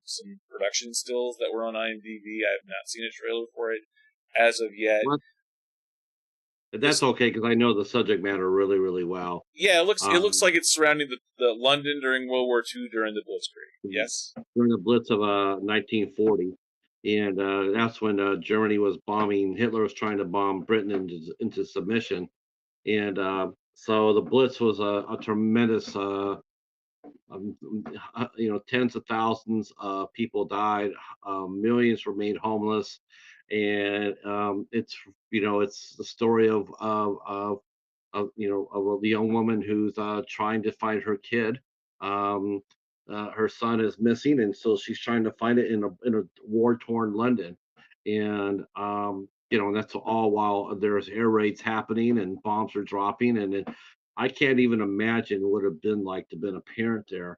some production stills that were on IMDb. I have not seen a trailer for it as of yet. That's okay, because I know the subject matter really, really well. Yeah, it looks like it's surrounding the London during World War II during the Blitzkrieg. Yes, during the Blitz of 1940, and that's when Germany was bombing. Hitler was trying to bomb Britain into submission, and so the Blitz was a tremendous. Tens of thousands of people died, millions were made homeless, and it's the story of a young woman who's trying to find her kid. Her son is missing, and so she's trying to find it in a war-torn London, and that's all while there's air raids happening and bombs are dropping, and I can't even imagine what it would have been like to been a parent there.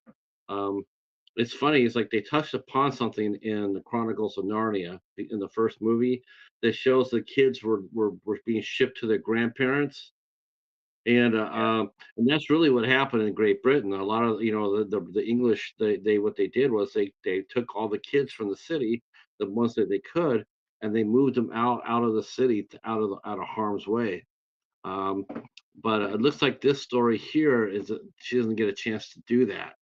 It's funny. It's like they touched upon something in the Chronicles of Narnia in the first movie that shows the kids were being shipped to their grandparents, And that's really what happened in Great Britain. A lot of the English, they what they did was they took all the kids from the city, the ones that they could, and they moved them out of the city, out of harm's way. Um, but it looks like this story here is that she doesn't get a chance to do that.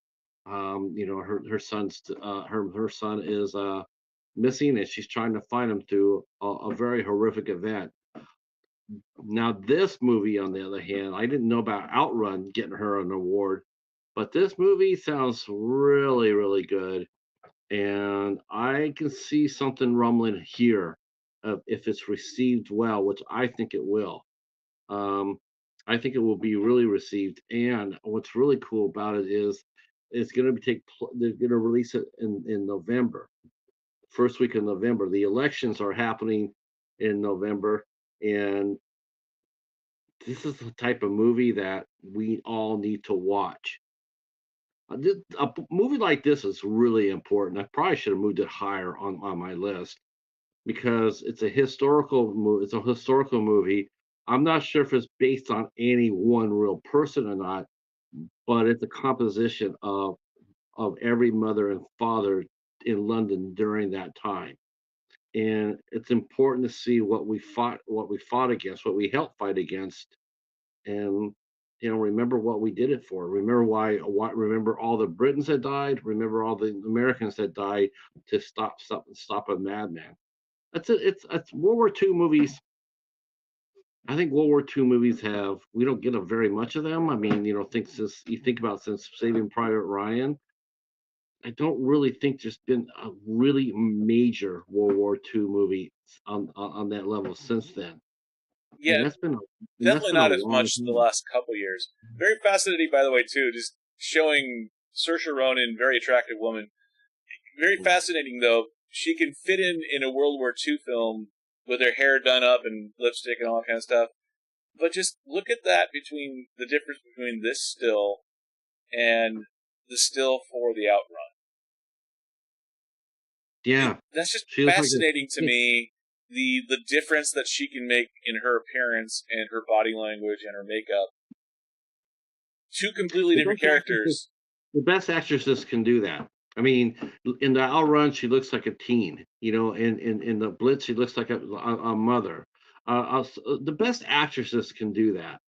Her son is missing, and she's trying to find him through a very horrific event. Now, this movie, on the other hand, I didn't know about Outrun getting her an award, but this movie sounds really, really good, and I can see something rumbling here, if it's received well, which I think it will. Um, I think it will be really received, and what's really cool about it is it's going to they're going to release it in November, first week of November. The elections are happening in November, and this is the type of movie that we all need to watch. Movie like this is really important. I probably should have moved it higher on my list because It's a historical movie. I'm not sure if it's based on any one real person or not, but it's a composition of every mother and father in London during that time. And it's important to see what we fought against, what we helped fight against, and remember what we did it for. Remember all the Britons that died. Remember all the Americans that died to stop a madman. That's it. It's World War II movies. I think World War II movies we don't get a very much of them. I mean, since Saving Private Ryan, I don't really think there's been a really major World War II movie on that level since then. Yeah, And that's definitely been a not as long much the time. last couple years. Very fascinating, by the way, too. Just showing Saoirse Ronan, very attractive woman. Very fascinating, though. She can fit in a World War II film with her hair done up and lipstick and all that kind of stuff. But just look at that between the difference between this still and the still for the Outrun. Yeah, That's just she looks like fascinating to a me. The difference that she can make in her appearance and her body language and her makeup. Two completely the different best actresses. characters. The best actresses can do that. I mean, in the Outrun, she looks like a teen. In the Blitz, she looks like a mother. The best actresses can do that.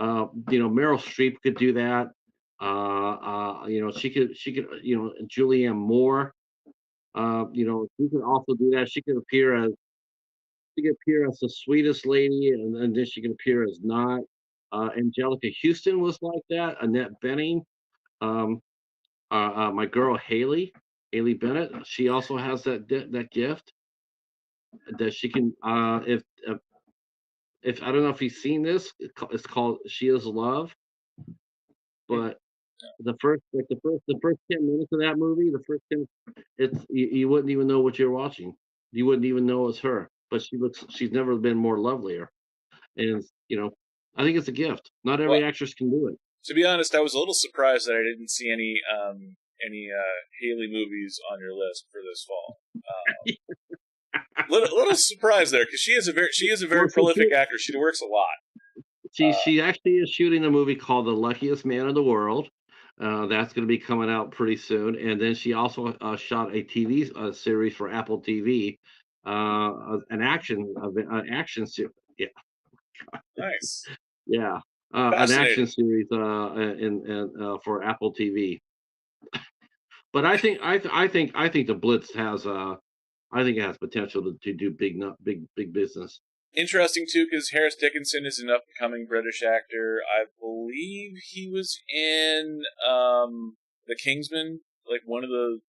Meryl Streep could do that. Julianne Moore. She could also do that. She could appear as the sweetest lady, and then she can appear as not. Angelica Houston was like that. Annette Bening. Um, my girl Haley Bennett. She also has that gift that she can. If I don't know if you've seen this, it's called She Is Love. But the first 10 minutes of that movie, the first 10, you wouldn't even know what you're watching. You wouldn't even know it's her. But she's never been more lovelier. And I think it's a gift. Not Well, every actress can do it. to be honest, I was a little surprised that I didn't see any Haley movies on your list for this fall. Little surprised there because she is a Well, very prolific actor. She works a lot. she actually is shooting a movie called The Luckiest Man in the World. That's going to be coming out pretty soon. And then she also shot a TV series for Apple TV, an action series. Yeah, Nice, yeah, an action fascinating. series for Apple TV. But I think the Blitz I think it has potential to do big business. Interesting too, because Harris Dickinson is an up-and-coming British actor. I believe he was in the Kingsman, like one of the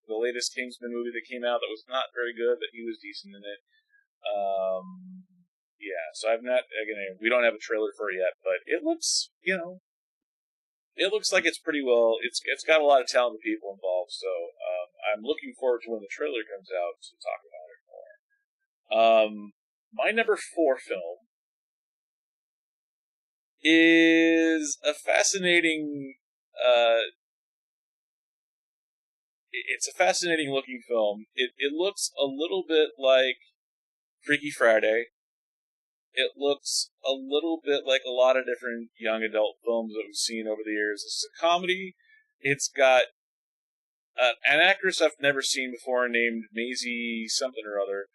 latest Kingsman movie that came out that was not very good, but he was decent in it. Yeah, so I've not again. We don't have a trailer for it yet, but it looks it looks like it's pretty well. It's got a lot of talented people involved, so I'm looking forward to when the trailer comes out to talk about it more. My number 4 film is a fascinating. It's a fascinating looking film. It looks a little bit like Freaky Friday. it looks a little bit like a lot of different young adult films that we've seen over the years. It's a comedy. It's got an actress I've never seen before named Maisie something or other.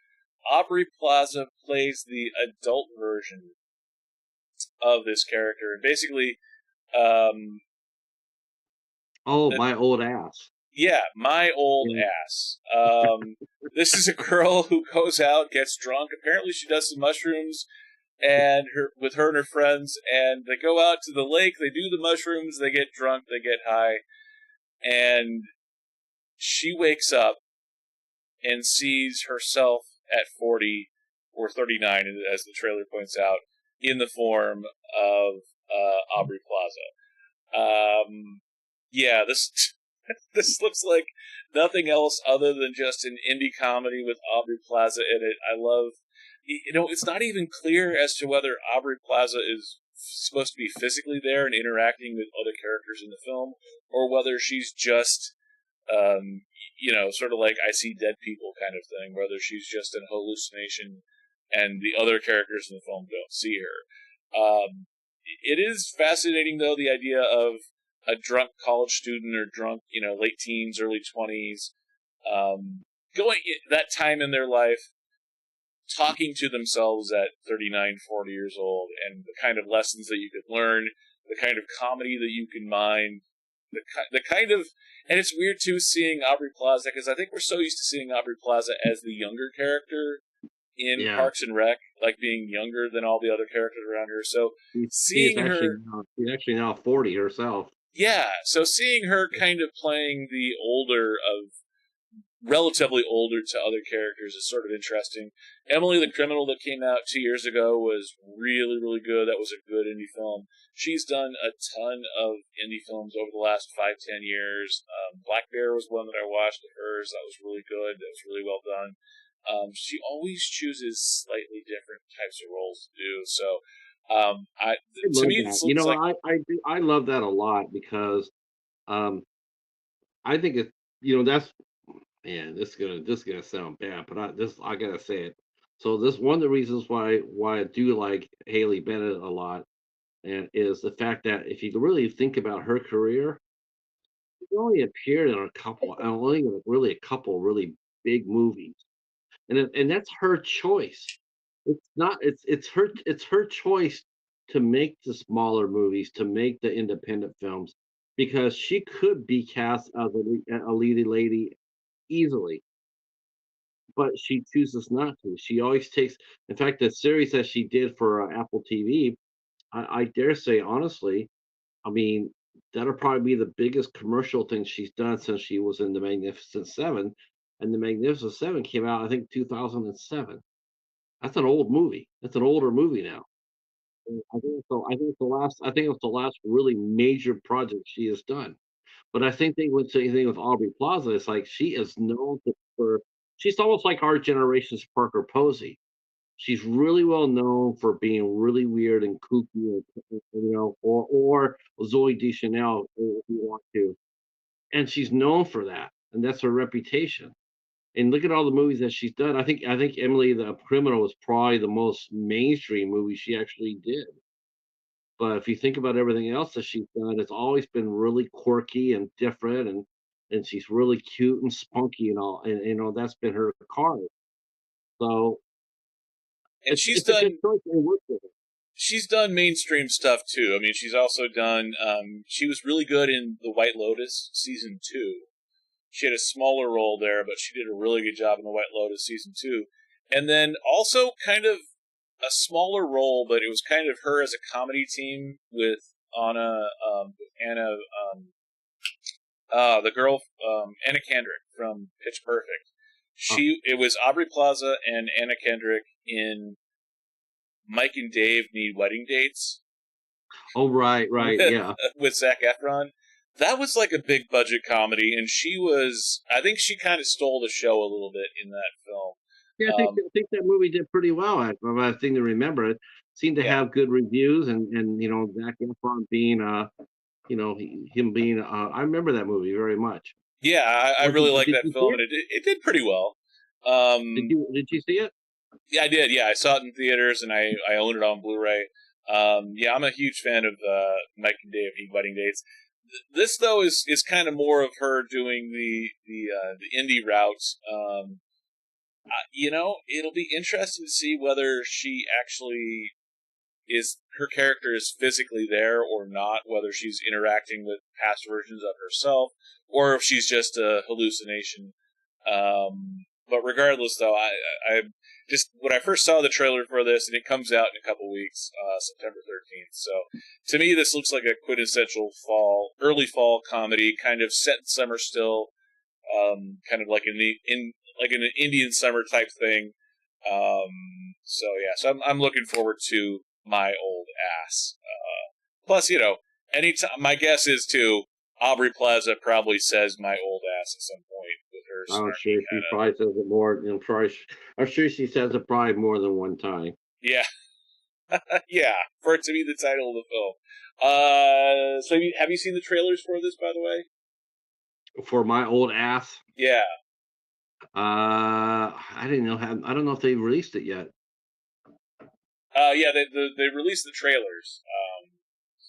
Aubrey Plaza plays the adult version of this character. And basically, my old ass. Yeah, my old ass. This is a girl who goes out, gets drunk. Apparently, she does some mushrooms, and with her and her friends, and they go out to the lake. They do the mushrooms. They get drunk. They get high, and she wakes up and sees herself at 40 or 39, as the trailer points out, in the form of Aubrey Plaza. Yeah, this looks like nothing else other than just an indie comedy with Aubrey Plaza in it. I love, it's not even clear as to whether Aubrey Plaza is supposed to be physically there and interacting with other characters in the film, or whether she's just, sort of like I see dead people kind of thing, whether she's just an hallucination and the other characters in the film don't see her. It is fascinating, though, the idea of a drunk college student or drunk, late teens, early 20s, going that time in their life, talking to themselves at 39, 40 years old, and the kind of lessons that you could learn, the kind of comedy that you can mine, the kind of, and it's weird too seeing Aubrey Plaza, because I think we're so used to seeing Aubrey Plaza as the younger character in Parks and Rec, like being younger than all the other characters around her. So seeing her, she's actually now 40 herself. Yeah, so seeing her kind of playing the relatively older to other characters is sort of interesting. Emily the Criminal that came out 2 years ago was really, really good. That was a good indie film. She's done a ton of indie films over the last 5-10 years. Black Bear was one that I watched of hers. That was really good. That was really well done. She always chooses slightly different types of roles to do. So, to me, I love that a lot because, I think that's, man, this is gonna sound bad, but I gotta say it. So this one of the reasons why I do like Haley Bennett a lot, and is the fact that if you really think about her career, she only appeared in only a couple really big movies. And that's her choice. It's not it's her choice to make the smaller movies, to make the independent films, because she could be cast as a leading lady easily, but she chooses not to. She always takes, in fact, the series that she did for Apple TV, I dare say honestly, I mean, that'll probably be the biggest commercial thing she's done since she was in The Magnificent Seven, and The Magnificent Seven came out, I think, 2007. That's an old movie. That's an older movie now. And I think it's the last really major project she has done. But I think they would say anything with Aubrey Plaza. It's like she is known for. She's almost like our generation's Parker Posey. She's really well known for being really weird and kooky, or Zoe Deschanel, if you want to. And she's known for that, and that's her reputation. And look at all the movies that she's done. I think Emily the Criminal was probably the most mainstream movie she actually did. But if you think about everything else that she's done, it's always been really quirky and different, and she's really cute and spunky and all. And that's been her card. So and it's a good choice to work with her. She's done mainstream stuff too. I mean, she's also done. She was really good in The White Lotus season 2. She had a smaller role there, but she did a really good job in The White Lotus season 2. And then also kind of a smaller role, but it was kind of her as a comedy team with Anna, the girl, Anna Kendrick from Pitch Perfect. It was Aubrey Plaza and Anna Kendrick in Mike and Dave Need Wedding Dates. Oh, right, yeah. With Zac Efron. That was like a big budget comedy, and I think she kind of stole the show a little bit in that film. Yeah, I think that movie did pretty well. I think to remember it seemed to have good reviews, and Zac Efron being him being I remember that movie very much. Yeah, I really like that film, and it did pretty well. Did you see it? Yeah, I did. Yeah, I saw it in theaters, and I own it on Blu-ray. Yeah, I'm a huge fan of Night and Day of Heat Wedding Dates. This though is kind of more of her doing the indie route. It'll be interesting to see whether she actually her character is physically there or not, whether she's interacting with past versions of herself, or if she's just a hallucination. But regardless, though, I just when I first saw the trailer for this, and it comes out in a couple weeks, September 13th. So to me, this looks like a quintessential early fall comedy, kind of set in summer still, kind of like like an Indian summer type thing. So I'm looking forward to My Old Ass. Plus, anytime my guess is too, Aubrey Plaza probably says "my old ass" at some point with her I'm snarky sure she probably says it more. I'm sure she says it probably more than one time. Yeah, yeah, for it to be the title of the film. So have you seen the trailers for this, by the way? For My Old Ass. Yeah. I didn't know. I don't know if they released it yet. Yeah, they released the trailers.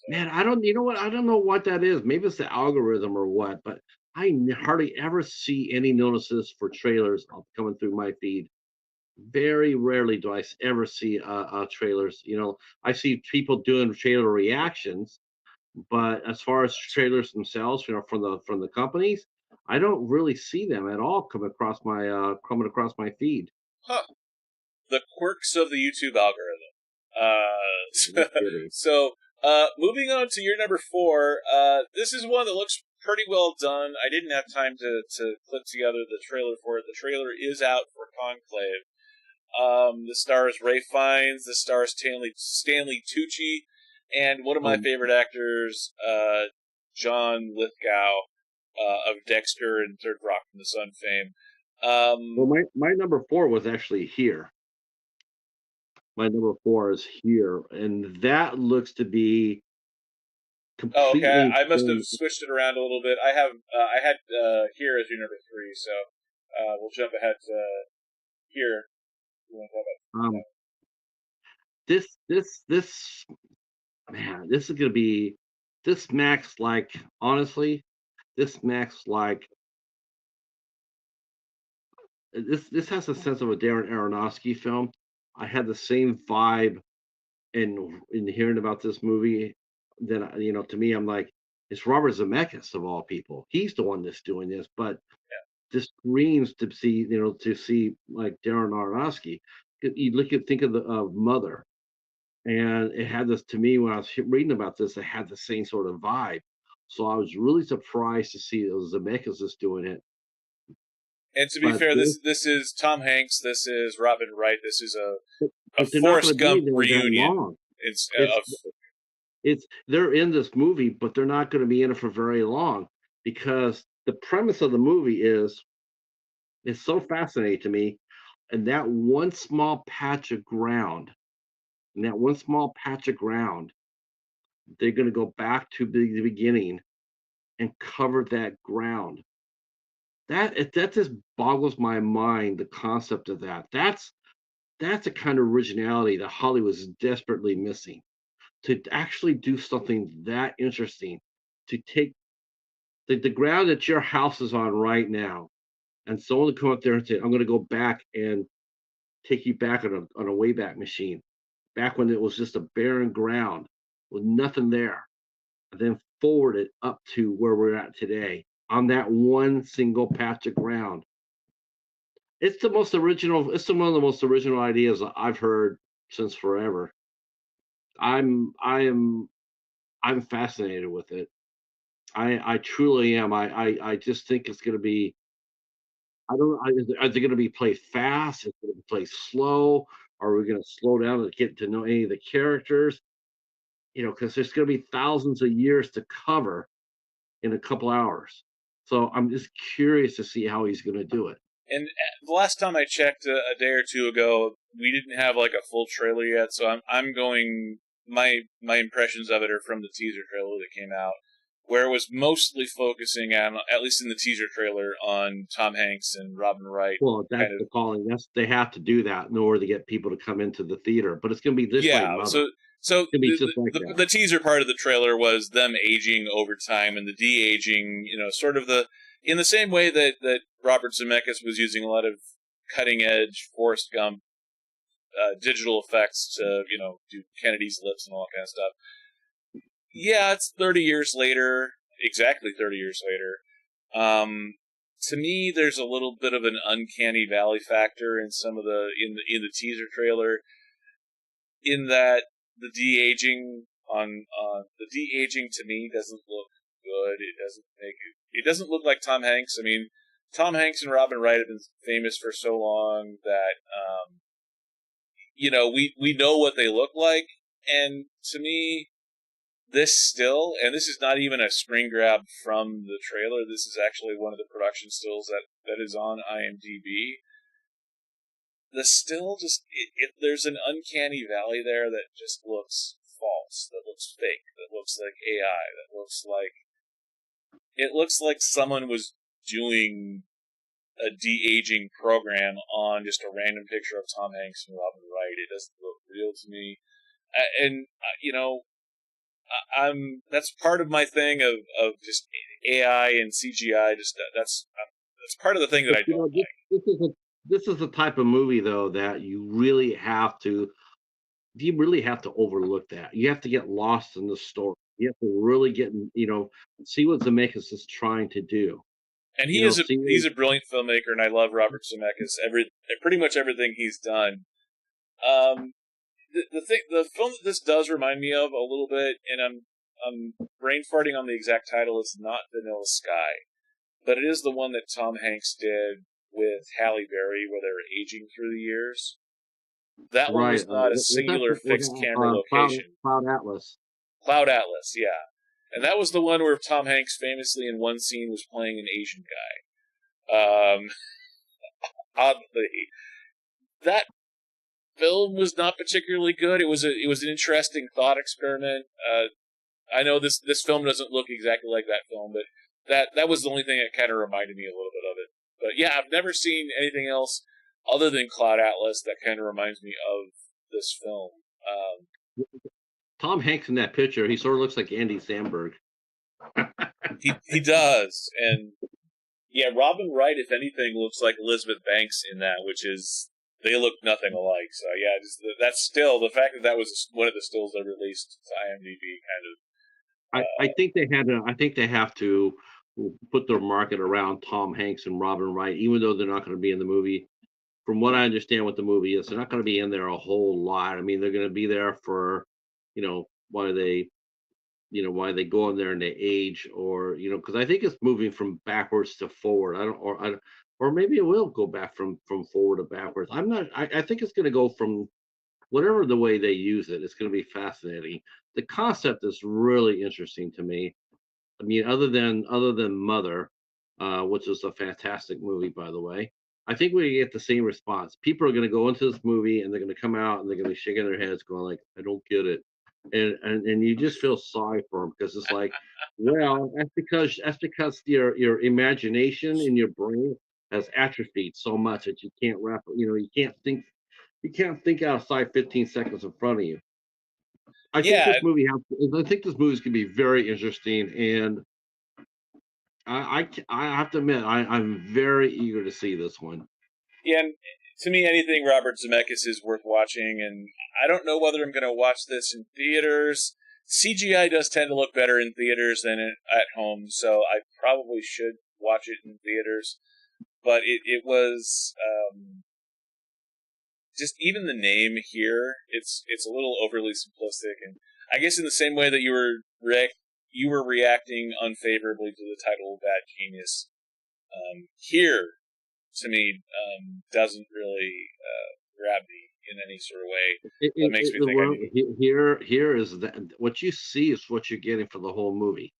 Man, I don't. You know what? I don't know what that is. Maybe it's the algorithm or what. But I hardly ever see any notices for trailers coming through my feed. Very rarely do I ever see trailers. I see people doing trailer reactions, but as far as trailers themselves, from the companies, I don't really see them at all coming across my feed. Huh. The quirks of the YouTube algorithm. No kidding. Moving on to your number 4. This is one that looks pretty well done. I didn't have time to clip together the trailer for it. The trailer is out for Conclave. The stars Ray Fiennes, the stars Stanley Tucci, and one of my favorite actors, John Lithgow, of Dexter and Third Rock from the Sun fame. Well, my number 4 was actually here. My number 4 is here, and that looks to be completely. Oh, okay. I must have switched it around a little bit. I had here as your number 3, so we'll jump ahead to here. This man, this is gonna be this Max like honestly, this Max like this has a sense of a Darren Aronofsky film. I had the same vibe in hearing about this movie. Then to me, I'm like, it's Robert Zemeckis of all people. He's the one that's doing this, but this screams to see like Darren Aronofsky. You think of the Mother, and it had this to me when I was reading about this. It had the same sort of vibe, so I was really surprised to see that Zemeckis is doing it. And to be fair, this is Tom Hanks. This is Robin Wright. This is a they're not Forrest gonna be Gump there that reunion. long. They're in this movie, but they're not going to be in it for very long because the premise of the movie is so fascinating to me, and that one small patch of ground, they're going to go back to the beginning and cover that ground. That just boggles my mind. The concept of that's the kind of originality that Hollywood is desperately missing. To actually do something that interesting, to take the ground that your house is on right now, and someone to come up there and say, "I'm going to go back and take you back on a wayback machine, back when it was just a barren ground with nothing there, and then forward it up to where we're at today on that one single patch of ground." It's the most original. It's one of the most original ideas I've heard since forever. I'm fascinated with it. I truly am. I just think it's going to be. I don't know. Are they going to be played fast? Is it going to be played slow? Are we going to slow down and get to know any of the characters? Because there's going to be thousands of years to cover in a couple hours. So I'm just curious to see how he's going to do it. And the last time I checked a day or two ago, we didn't have like a full trailer yet. So I'm going. My impressions of it are from the teaser trailer that came out. where it was mostly focusing on, at least in the teaser trailer, on Tom Hanks and Robin Wright. Well, that's Kind of, the calling. They have to do that in order to get people to come into the theater. But it's going to be just like yeah. Mother. So It's going to be just like the that. the teaser part of the trailer was them aging over time and the de-aging, sort of in the same way that Robert Zemeckis was using a lot of cutting edge Forrest Gump digital effects to do Kennedy's lips and all that kind of stuff. Yeah, it's 30 years later, exactly 30 years later. To me, there's a little bit of an uncanny valley factor in some of in the teaser trailer, in that the de-aging the de-aging to me doesn't look good. It doesn't look like Tom Hanks. I mean, Tom Hanks and Robin Wright have been famous for so long that we know what they look like, and to me, and this is not even a screen grab from the trailer. This is actually one of the production stills that is on IMDb. The still there's an uncanny valley there that just looks false, that looks fake, that looks like AI, it looks like someone was doing a de-aging program on just a random picture of Tom Hanks and Robin Wright. It doesn't look real to me, and that's part of my thing of just AI and CGI. Just that's part of the thing that I don't like. This is the type of movie though that you really have to overlook that. You have to get lost in the story. You have to really see what Zemeckis is trying to do. And See he's a brilliant filmmaker, and I love Robert Zemeckis. Pretty much everything he's done. The film that this does remind me of a little bit, and I'm brain farting on the exact title. It's not Vanilla Sky, but it is the one that Tom Hanks did with Halle Berry, where they were aging through the years. That one was not a singular fixed camera location. Cloud Atlas. Cloud Atlas, yeah. And that was the one where Tom Hanks famously in one scene was playing an Asian guy. Oddly, that film was not particularly good. It was an interesting thought experiment. I know this film doesn't look exactly like that film, but that was the only thing that kind of reminded me a little bit of it. But yeah, I've never seen anything else other than Cloud Atlas that kind of reminds me of this film. Tom Hanks in that picture, he sort of looks like Andy Samberg. He does, and yeah, Robin Wright, if anything, looks like Elizabeth Banks in that, which is they look nothing alike. So yeah, that's still the fact that was one of the stills they released to IMDb kind of. I think they have to put their market around Tom Hanks and Robin Wright, even though they're not going to be in the movie. From what I understand, what the movie is, they're not going to be in there a whole lot. I mean, they're going to be there for, why they go in there and they age, or because I think it's moving from backwards to forward. Or maybe it will go back from forward to backwards. I'm not. I think it's going to go from whatever the way they use it. It's going to be fascinating. The concept is really interesting to me. I mean, other than Mother, which is a fantastic movie, by the way. I think we get the same response. People are going to go into this movie and they're going to come out and they're going to be shaking their heads, going like, "I don't get it," and you just feel sorry for them because it's like, well, that's because your imagination in your brain has atrophied so much that you can't you can't think outside 15 seconds in front of you. I think this movie is going to be very interesting, and I have to admit, I'm very eager to see this one. Yeah, and to me, anything Robert Zemeckis is worth watching, and I don't know whether I'm going to watch this in theaters. CGI does tend to look better in theaters than at home, so I probably should watch it in theaters. But it was just even the name here, it's a little overly simplistic, and I guess in the same way that you were reacting unfavorably to the title Bad Genius, here, to me, doesn't really grab me in any sort of way. That makes me think here is that what you see is what you're getting for the whole movie.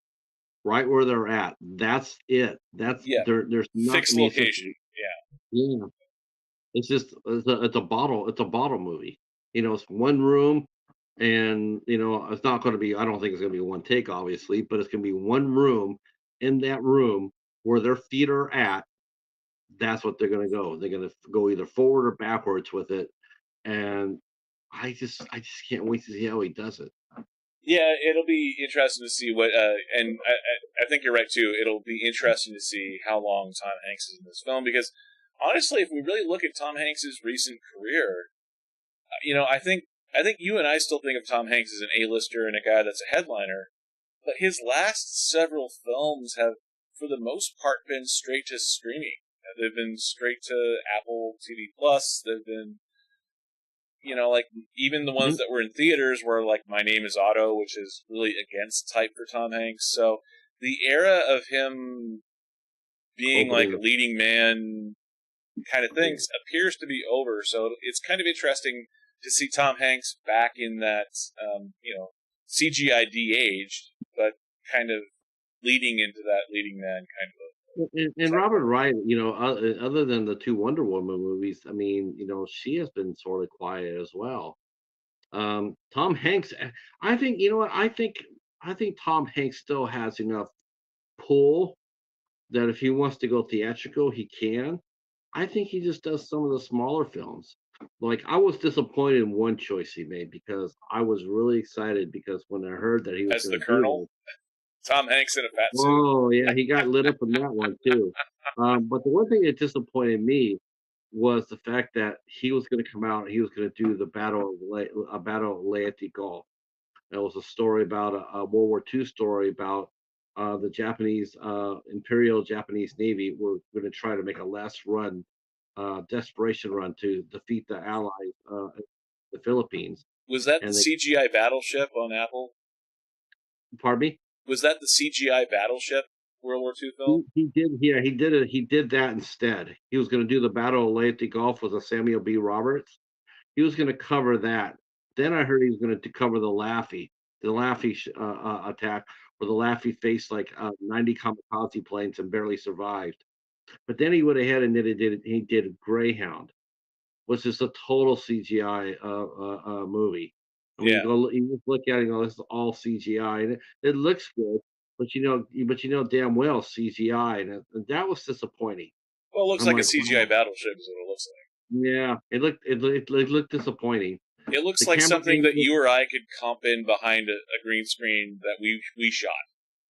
Right where they're at. That's it. There's not fixed location. Yeah. It's just it's a bottle movie. It's one room. And, it's not going to be, I don't think it's going to be one take, obviously, but it's going to be one room. In that room where their feet are at, that's what they're going to go. They're going to go either forward or backwards with it. And I just can't wait to see how he does it. Yeah, it'll be interesting to see what, and I think you're right too. It'll be interesting to see how long Tom Hanks is in this film because, honestly, if we really look at Tom Hanks's recent career, I think you and I still think of Tom Hanks as an A-lister and a guy that's a headliner, but his last several films have, for the most part, been straight to streaming. They've been straight to Apple TV Plus. They've been, like even the ones Mhm. that were in theaters were like My Name Is Otto, which is really against type for Tom Hanks. So the era of him being like Opening a the leading man kind of things appears to be over. So it's kind of interesting to see Tom Hanks back in that, CGI de-aged, but kind of leading into that leading man kind of and Robert cycle. Wright, other than the two Wonder Woman movies, I mean, she has been sort of quiet as well. Tom Hanks, I think, you know what? I think Tom Hanks still has enough pull that if he wants to go theatrical, he can. I think he just does some of the smaller films. Like I was disappointed in one choice he made because I was really excited because when I heard that he was As the going to do Colonel, this, Tom Hanks in a fat suit. oh yeah, he got lit up in that one too. But the one thing that disappointed me was the fact that he was going to come out and he was going to do the a battle of Laeti Gulf. That was a story about a World War II story about the Japanese Imperial Japanese Navy were going to try to make a last run, desperation run to defeat the Allies, the Philippines. Was that the And they, CGI battleship on Apple? pardon me. Was that the CGI battleship World War II film? He did, yeah, he did it. He did that instead. He was going to do the Battle of Leyte Gulf with a Samuel B. Roberts. He was going to cover that. Then I heard he was going to cover the Laffey attack, where the Laffey faced like 90 kamikaze planes and barely survived. But then he went ahead and he did Greyhound, which is a total CGI movie. I mean, Yeah. you just look at it and go, this is all CGI, and it looks good, but damn well CGI, and that was disappointing. Well, it looks I'm like a like, CGI wow, battleship is what it looks like. yeah, it looked disappointing. It looks The like camera something that angles, you or I could comp in behind a green screen that we shot.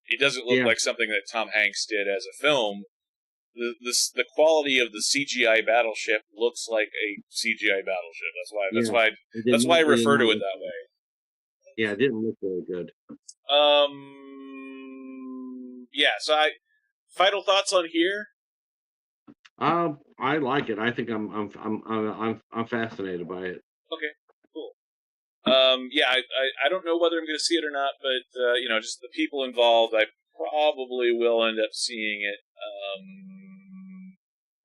It doesn't look yeah, like something that Tom Hanks did as a film. The quality of the CGI battleship looks like a CGI battleship. That's why that's yeah, why it did that's why not, I it did refer not to it look that good. way. Yeah, it didn't look very good. Yeah. So final thoughts on here. I like it. I think I'm fascinated by it. Okay, cool. Yeah, I don't know whether I'm going to see it or not, but just the people involved, I probably will end up seeing it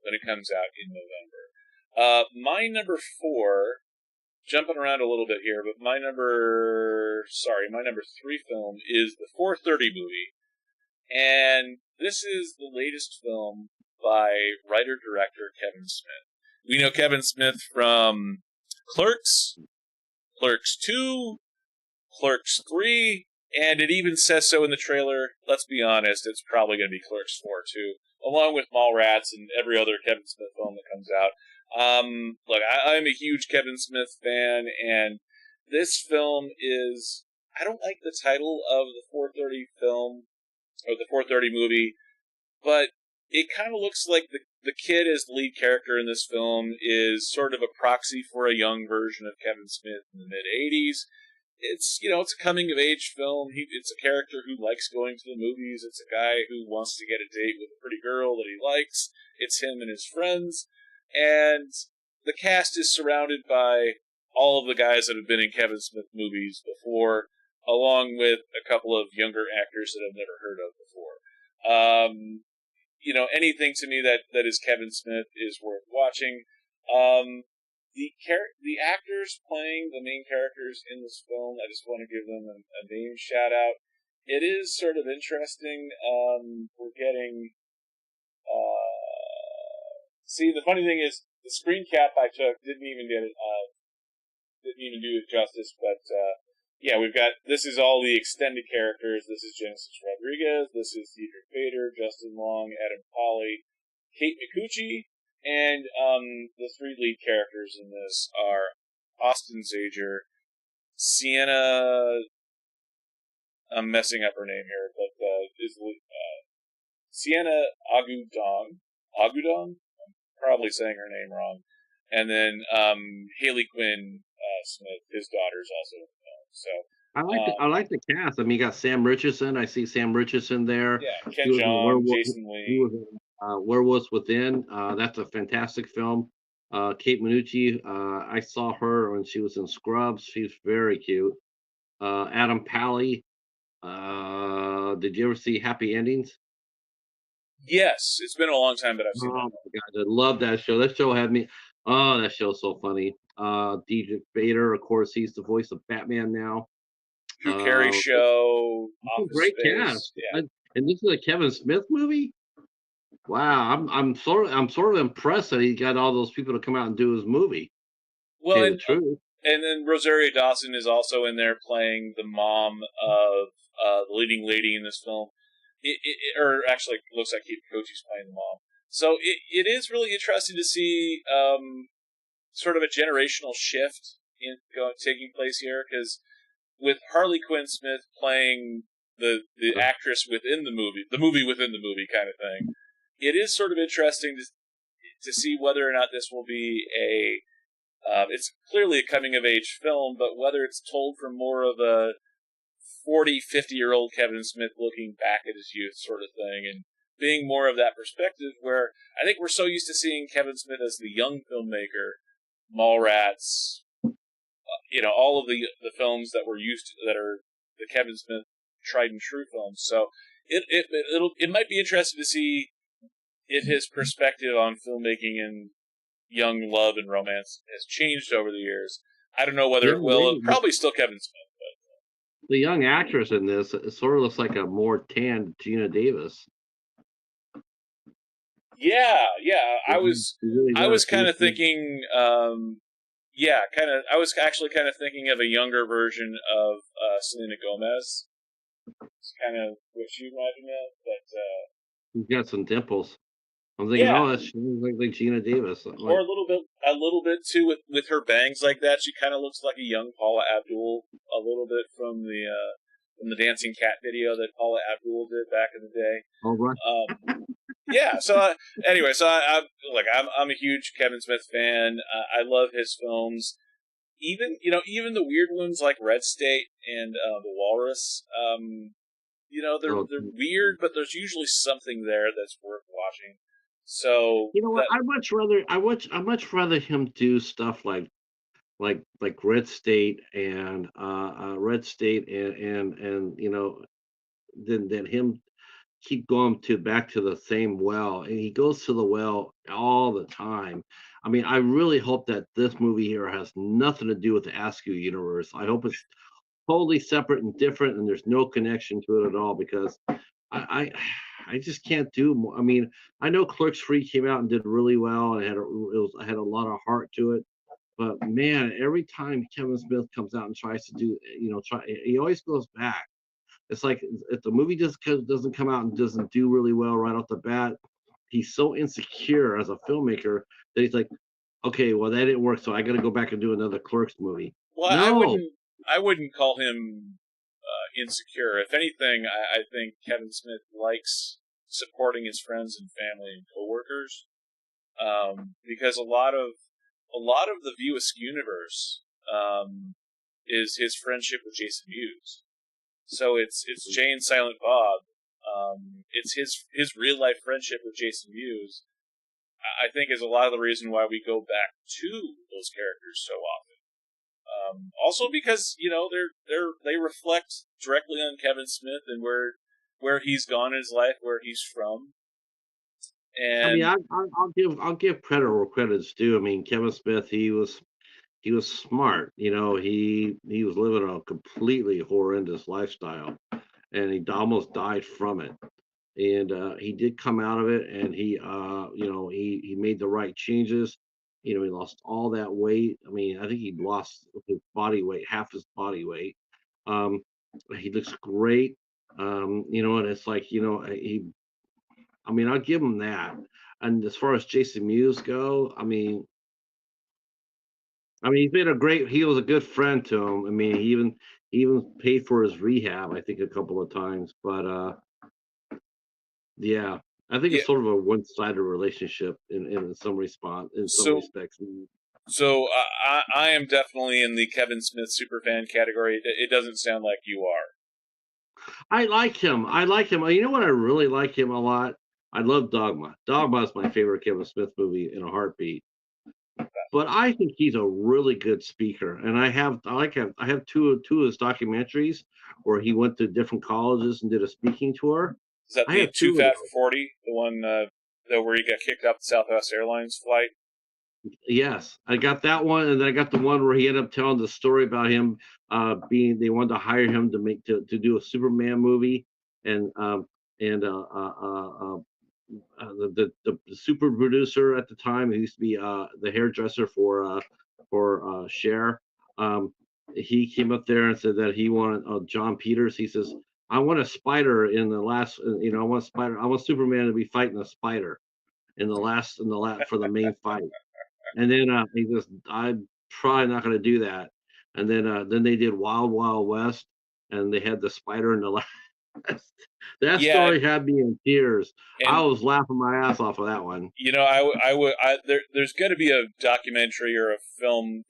when it comes out in November. My number 4, jumping around a little bit here, but my number 3 film is the 4:30 movie, and this is the latest film by writer-director Kevin Smith. We know Kevin Smith from Clerks, Clerks 2, Clerks 3, and it even says so in the trailer. Let's be honest, it's probably going to be Clerks 4 too, along with Mallrats and every other Kevin Smith film that comes out. Look, I'm a huge Kevin Smith fan, and this film is. I don't like the title of the 4:30 film, or the 4:30 movie, but it kind of looks like the kid as the lead character in this film is sort of a proxy for a young version of Kevin Smith in the mid '80s. It's a coming of age film. It's a character who likes going to the movies. It's a guy who wants to get a date with a pretty girl that he likes. It's him and his friends, and the cast is surrounded by all of the guys that have been in Kevin Smith movies before, along with a couple of younger actors that I've never heard of before. Anything to me that is Kevin Smith is worth watching. The actors playing the main characters in this film, I just want to give them a name shout out. It is sort of interesting. We're getting. See, the funny thing is, the screen cap I took didn't even do it justice, but yeah, this is all the extended characters. This is Genesis Rodriguez. This is Cedric Bader, Justin Long, Adam Qualley, Kate Micucci, and the three lead characters in this are Austin Zager, Sienna. I'm messing up her name here, but is Sienna Agudong. I'm probably saying her name wrong. And then Haley Quinn Smith, his daughter, is also in the film. So I like the cast. I mean, you got Sam Richardson. I see Sam Richardson there. yeah, He Ken was in Jeong, Werewolf. Jason He Lee. was in Werewolves Within. That's a fantastic film. Kate Minucci. I saw her when she was in Scrubs. She's very cute. Adam Pally. Did you ever see Happy Endings? Yes, it's been a long time that I've Oh seen my that. god, I love that show. That show had me. Oh, that show's so funny. DJ Bader, of course, he's the voice of Batman now. Drew Carey Uh, Show, Office Great Space. cast. Yeah. And this is a Kevin Smith movie. Wow, I'm sort of impressed that he got all those people to come out and do his movie. Well, Tell you the truth. and then Rosario Dawson is also in there playing the mom of the leading lady in this film. Or actually, it looks like Kate Micucci's playing the mom. So it is really interesting to see sort of a generational shift taking place here, because with Harley Quinn Smith playing the actress within the movie within the movie kind of thing, it is sort of interesting to see whether or not this will be it's clearly a coming-of-age film, but whether it's told from more of a 40, 50-year-old Kevin Smith looking back at his youth sort of thing, and being more of that perspective, where I think we're so used to seeing Kevin Smith as the young filmmaker, Mallrats, all of the films that we're used to, that are the Kevin Smith tried and true films. So it might be interesting to see if his perspective on filmmaking and young love and romance has changed over the years. I don't know whether it will. Probably still Kevin Smith. The young actress in this, it sort of looks like a more tanned Gina Davis. Yeah. I was kind of thinking. I was actually kind of thinking of a younger version of Selena Gomez. It's kind of what you imagine of, but she's got some dimples. I'm thinking, oh, that's like Gina Davis, or a little bit too with her bangs like that. She kind of looks like a young Paula Abdul, a little bit from the Dancing Cat video that Paula Abdul did back in the day. Oh, right. Yeah. So anyway, I'm a huge Kevin Smith fan. I love his films. Even the weird ones like Red State and The Walrus. They're weird, but there's usually something there that's worth watching. So you know what? I'd much rather him do stuff like Red State and than him keep going back to the same well, and he goes to the well all the time. I mean, I really hope that this movie here has nothing to do with the Askew universe. I hope it's totally separate and different, and there's no connection to it at all, because I just can't do more. I mean, I know Clerks 3 came out and did really well and had a lot of heart to it. But man, every time Kevin Smith comes out and tries to do, he always goes back. It's like if the movie just doesn't come out and doesn't do really well right off the bat, he's so insecure as a filmmaker that he's like, okay, well that didn't work, so I got to go back and do another Clerks movie. Well, no. I wouldn't call him insecure. If anything, I think Kevin Smith likes supporting his friends and family and coworkers, because a lot of the View Askew universe is his friendship with Jason Mewes. So it's Jay and Silent Bob. It's his real life friendship with Jason Mewes. I think is a lot of the reason why we go back to those characters so often. Also because they reflect directly on Kevin Smith and where he's gone in his life, where he's from. And I mean, I'll give credit where credit's due. I mean, Kevin Smith, he was smart. He was living a completely horrendous lifestyle, and he almost died from it. And he did come out of it, and he made the right changes. He lost all that weight. I mean, I think he lost his body weight, half his body weight. He looks great. And it's like, I mean, I'll give him that. And as far as Jason Mewes go, he's been a great. He was a good friend to him. I mean, he even paid for his rehab, I think, a couple of times. But yeah, I think Yeah. it's sort of a one-sided relationship in some So respects. so I am definitely in the Kevin Smith superfan category. It doesn't sound like you are. I like him. I like him. You know what? I really like him a lot. I love Dogma. Dogma is my favorite Kevin Smith movie in a heartbeat. But I think he's a really good speaker, and I have two of his documentaries where he went to different colleges and did a speaking tour. Is that I the have Too two of Fat for those. 40? The one where he got kicked off the Southwest Airlines flight? Yes, I got that one, and then I got the one where he ended up telling the story about him being they wanted to hire him to do a Superman movie, and and the super producer at the time, who used to be the hairdresser for Cher. He came up there and said that he wanted John Peters. He says, "I want a spider in the last. I want a spider. I want Superman to be fighting a spider in the last for the main fight." And then he goes, "I'm probably not going to do that." And then they did Wild Wild West, and they had the spider in the last. That Yeah, story had me in tears. I and was laughing my ass off of that one. there's got to be a documentary or a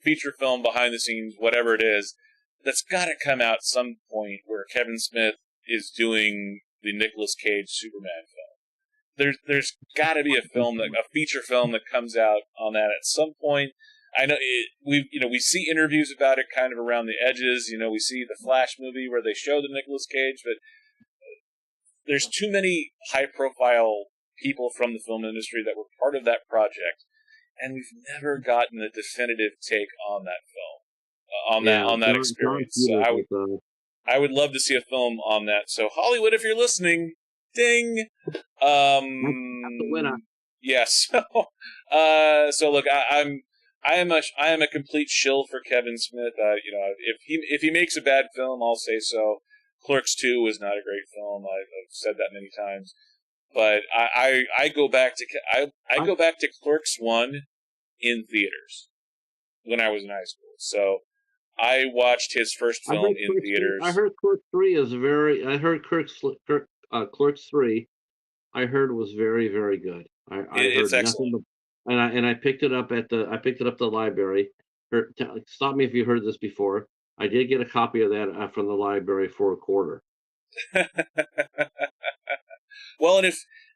feature film behind the scenes, whatever it is, that's got to come out some point where Kevin Smith is doing the Nicolas Cage Superman film. There's got to be a feature film that comes out on that at some point. I know we see interviews about it kind of around the edges. We see the Flash movie where they show the Nicolas Cage, but there's too many high-profile people from the film industry that were part of that project, and we've never gotten a definitive take on that film, Yeah, on that John experience. So Peters was I would love to see a film on that. So Hollywood, if you're listening, ding. that's the winner. Yes. So look, I am a complete shill for Kevin Smith. If he makes a bad film, I'll say so. Clerks 2 was not a great film. I've said that many times, but I go back to I I, go back to Clerks 1 in theaters when I was in high school. So I watched his first I film heard in Clerks. I theaters. heard Clerks 3 is very. I heard Clerks 3. I heard was very very good. I It's heard excellent. nothing but, and I picked it up at the library. Stop me if you heard this before. I did get a copy of that from the library for a quarter. Well, and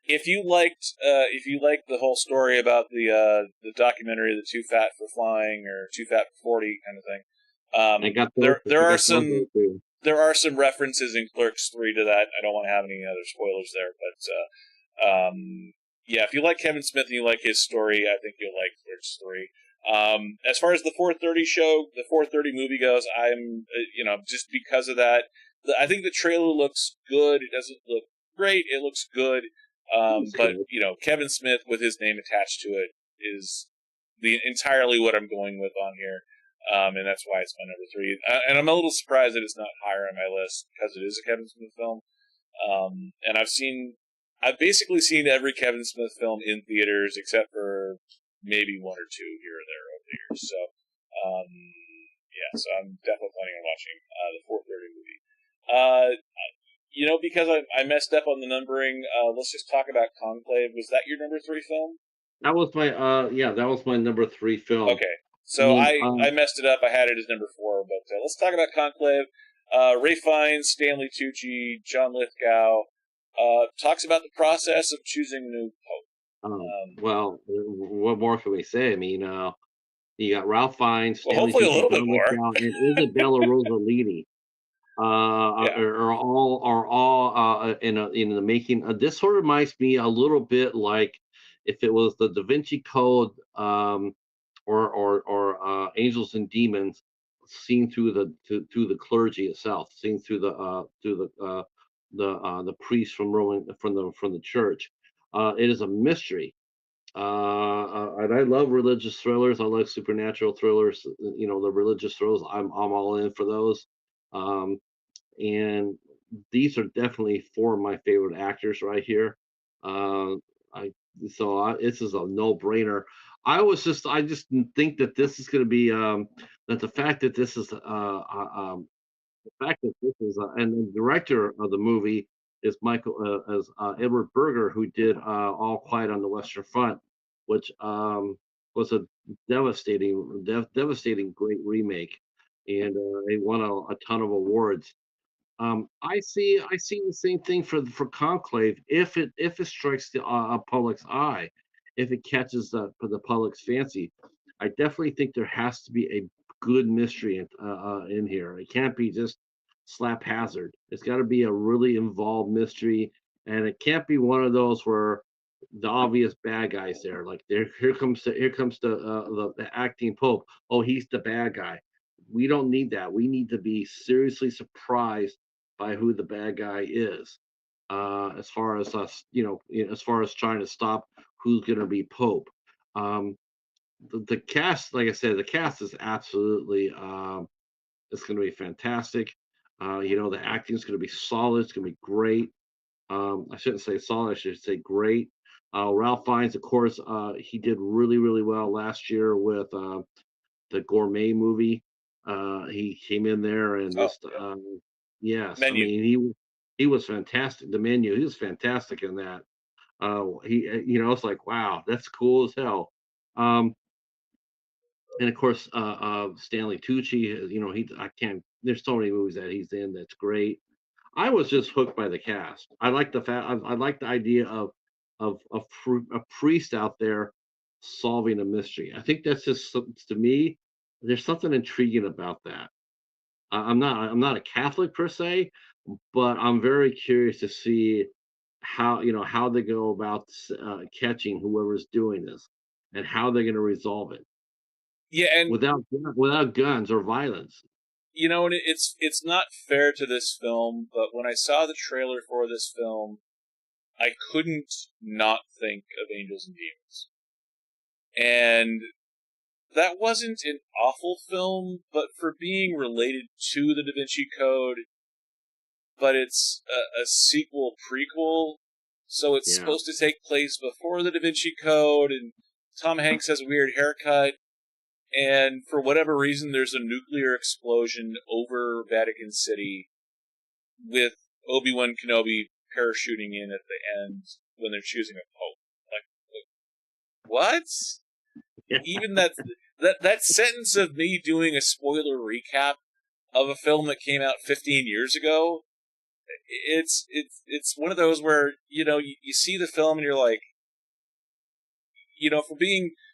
if you liked the whole story about the documentary, the Too Fat for Flying or Too Fat for 40 kind of thing, I got those. I got those there too. there are some references in Clerks 3 to that. I don't want to have any other spoilers there, but yeah, if you like Kevin Smith and you like his story, I think you'll like Clerks 3. As far as the 4:30 show, the 4:30 movie goes, I'm just because of that, I think the trailer looks good. It doesn't look great. It looks good. That's But good. Kevin Smith with his name attached to it is the entirely what I'm going with on here. And that's why it's my number 3. And I'm a little surprised that it's not higher on my list because it is a Kevin Smith film. And I've basically seen every Kevin Smith film in theaters except for maybe one or two here or there over the years. So, um, yeah, so I'm definitely planning on watching the 4:30 movie. Because I messed up on the numbering, let's just talk about Conclave. Was that your number 3 film? That was my number 3 film. Okay, I so mean, I messed it up. I had it as number 4, but let's talk about Conclave. Ray Fiennes, Stanley Tucci, John Lithgow talks about the process of choosing a new pope. well, what more can we say? I mean, you got Ralph Fiennes, Well, Stanley hopefully a Tucci, little bit John more. Lithgow, and Isabella Rossellini. Yeah. Are all in the making. This sort of reminds me a little bit like if it was the Da Vinci Code, or Angels and Demons, seen through the clergy itself, seen through the priest from Roman from the church. It is a mystery. And I love religious thrillers. I like supernatural thrillers. The religious thrillers. I'm all in for those. and these are definitely four of my favorite actors right here. Uh, I this is a no-brainer. I just think that this is going to be that the fact that this is the fact that this is and the director of the movie is Michael as Edward Berger, who did All Quiet on the Western Front, which was a devastating great remake, and it won a ton of awards. I see the same thing for Conclave. If it strikes the public's eye, if it catches the public's fancy, I definitely think there has to be a good mystery in here. It can't be just slap hazard. It's got to be a really involved mystery, and it can't be one of those where the obvious bad guys there. Like there, here comes the acting pope. Oh, he's the bad guy. We don't need that. We need to be seriously surprised by who the bad guy is. As far as us, as far as trying to stop who's going to be Pope. Um, the cast, like I said, the cast is absolutely, it's going to be fantastic. The acting is going to be solid. It's going to be great. I shouldn't say solid. I should say great. Ralph Fiennes, of course, he did really, really well last year with the Gourmet movie. He came in there and Oh, just, yeah. yes, I Menu. mean he was fantastic. The Menu, he was fantastic in that. It's like wow, that's cool as hell. Um, and of course, Stanley Tucci, he I can't. There's so many movies that he's in that's great. I was just hooked by the cast. I like the fact. I like the idea of a priest out there solving a mystery. I think that's just to me. There's something intriguing about that. I'm not a Catholic per se, but I'm very curious to see how they go about catching whoever's doing this and how they're going to resolve it Yeah, and without guns or violence. and it's not fair to this film, but when I saw the trailer for this film, I couldn't not think of Angels and Demons. And that wasn't an awful film, but for being related to the Da Vinci Code, but it's a sequel prequel, so it's Yeah, supposed to take place before the Da Vinci Code, and Tom Hanks has a weird haircut, and for whatever reason, there's a nuclear explosion over Vatican City with Obi-Wan Kenobi parachuting in at the end when they're choosing a pope. Like, what? yeah, Even that sentence of me doing a spoiler recap of a film that came out 15 years ago, it's one of those where you see the film and you're like,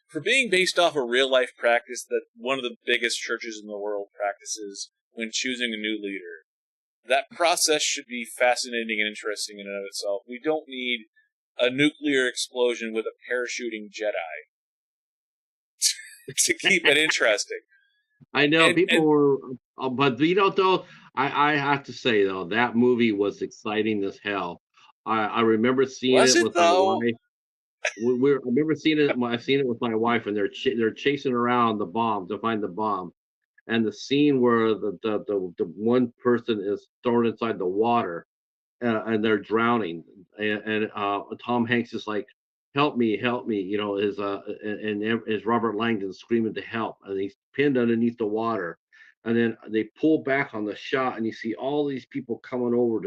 for being based off a real life practice that one of the biggest churches in the world practices when choosing a new leader. That process should be fascinating and interesting in and of itself. We don't need a nuclear explosion with a parachuting Jedi to keep it interesting. I know people And were, but though I have to say though that movie was exciting as hell. I remember seeing was it it with my though? wife. I remember seeing it. I've seen it with my wife, and they're chasing around the bomb to find the bomb, and the scene where the one person is thrown inside the water, and they're drowning, and Tom Hanks is like, help me," is Robert Langdon screaming to help, and he's pinned underneath the water, and then they pull back on the shot, and you see all these people come over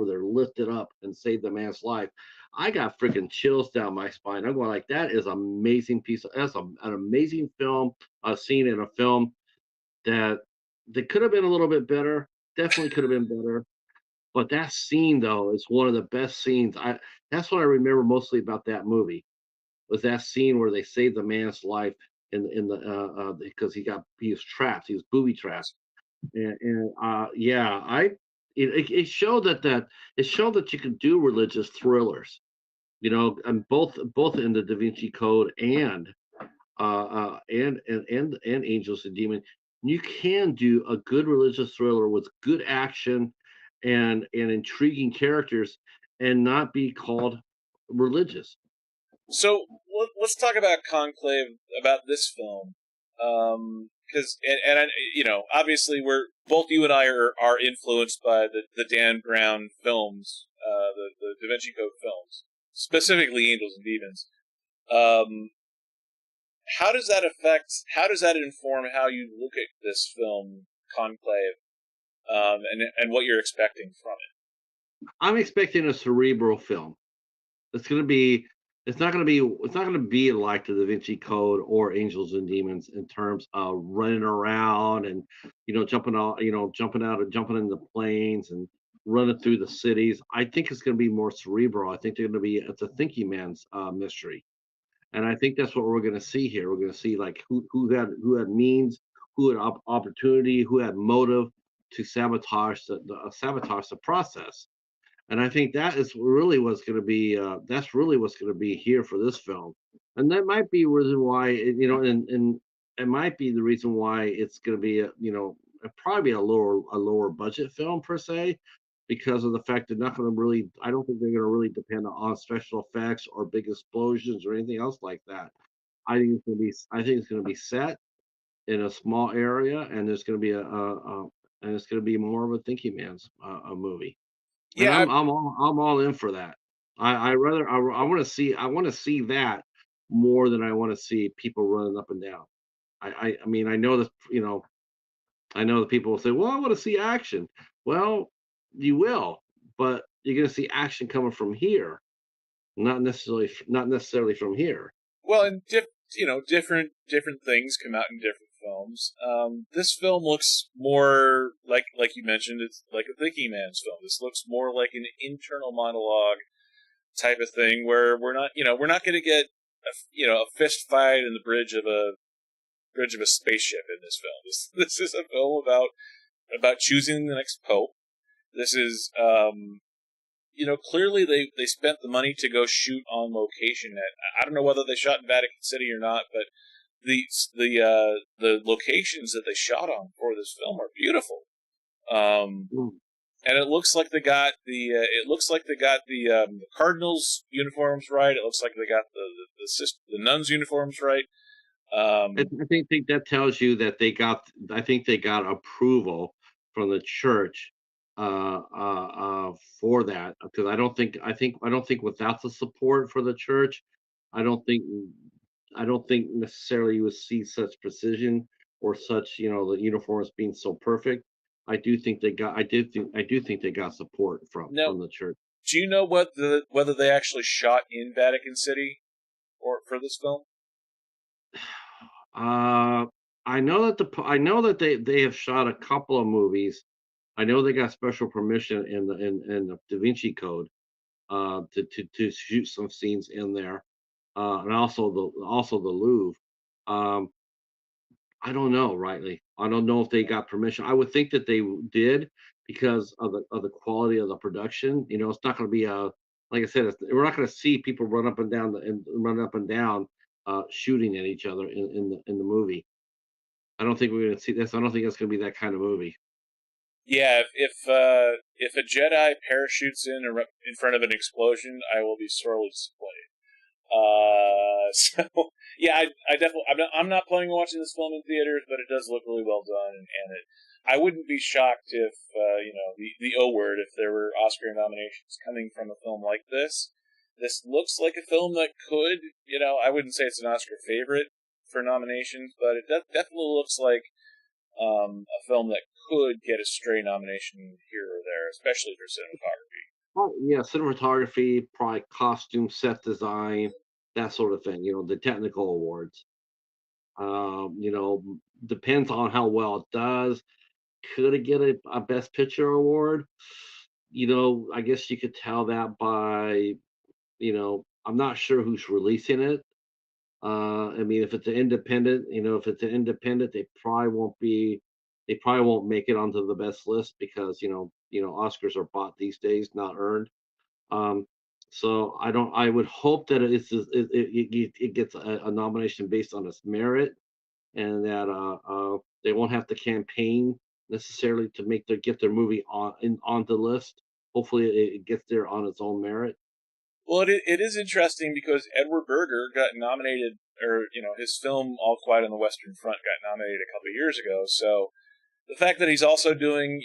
there, lift it up, and save the man's life. I got freaking chills down my spine. I'm going like, that is amazing an amazing film, a scene in a film that could have been a little bit better. Definitely could have been better. But that scene though is one of the best scenes. That's what I remember mostly about that movie was that scene where they saved the man's life in the because he was trapped. He was booby trapped. And yeah, it showed it showed that you could do religious thrillers. And both in the Da Vinci Code and Angels and Demons, you can do a good religious thriller with good action and intriguing characters and not be called religious. So let's talk about Conclave, about this film, because obviously both you and I are influenced by the Dan Brown films, the Da Vinci Code films, specifically Angels and Demons. How does that inform how you look at this film, Conclave, and what you're expecting from it? I'm expecting a cerebral film. It's going to be. It's not going to be. It's not going to be like the Da Vinci Code or Angels and Demons in terms of running around and jumping out, and jumping in the planes and running through the cities. I think it's going to be more cerebral. I think they're going to be. It's a thinking man's mystery, and I think that's what we're going to see here. We're going to see like who had means, who had opportunity, who had motive to sabotage the process. And I think that is really what's going to be. That's really what's going to be here for this film, and that might be the reason why and it might be the reason why it's going to be probably a lower budget film per se, because of the fact they're not going to really. I don't think they're going to really depend on special effects or big explosions or anything else like that. I think it's going to be. I think it's going to be set in a small area, and there's going to be and it's going to be more of a thinking man's a movie. And Yeah, I'm all in for that. I want to see that more than I want to see people running up and down. I mean I know that I know that people will say, well, I want to see action. Well, you will, but you're going to see action coming from here, not necessarily from here. well, and different things come out in different films. This film looks more like you mentioned, it's like a thinking man's film. This looks more like an internal monologue type of thing where we're not going to get a fist fight in the bridge of a spaceship in this film. This is a film about choosing the next pope. This is clearly they spent the money to go shoot on location. I don't know whether they shot in Vatican City or not, but the locations that they shot on for this film are beautiful. And it looks like they got the Cardinals uniforms right. It looks like they got the nuns uniforms right. I think that tells you that they got. I think they got approval from the church for that, because I don't think without the support for the church, I don't think I don't think necessarily you would see such precision or such the uniforms being so perfect. I do think they got support Now, from the church. do you know whether they actually shot in Vatican City or for this film? Uh, I know that they have shot a couple of movies. I know they got special permission in the Da Vinci Code to shoot some scenes in there, and also the Louvre. Um, I don't know, rightly. I don't know if they got permission. I would think that they did because of the quality of the production. It's not going to be a like I said. We're not going to see people run up and down and run up and down, shooting at each other in the movie. I don't think we're going to see this. I don't think it's going to be that kind of movie. Yeah, if a Jedi parachutes in front of an explosion, I will be sorely disappointed. So yeah, I definitely I'm not planning on watching this film in theaters, but it does look really well done, and I wouldn't be shocked if the O word, if there were Oscar nominations coming from a film like this. This looks like a film that could, I wouldn't say it's an Oscar favorite for nominations, but it definitely looks like a film that could get a stray nomination here or there, especially for cinematography. Oh yeah, cinematography, probably costume, set design, that sort of thing. The technical awards. Depends on how well it does. Could it get a Best Picture award? I guess you could tell that by, I'm not sure who's releasing it. I mean, if it's an independent, they probably won't make it onto the best list because, Oscars are bought these days, not earned. Um, so I would hope that it gets a nomination based on its merit, and that they won't have to campaign necessarily to get their movie on the list. Hopefully, it gets there on its own merit. Well, it is interesting because Edward Berger got nominated or his film All Quiet on the Western Front got nominated a couple of years ago. So the fact that he's also doing,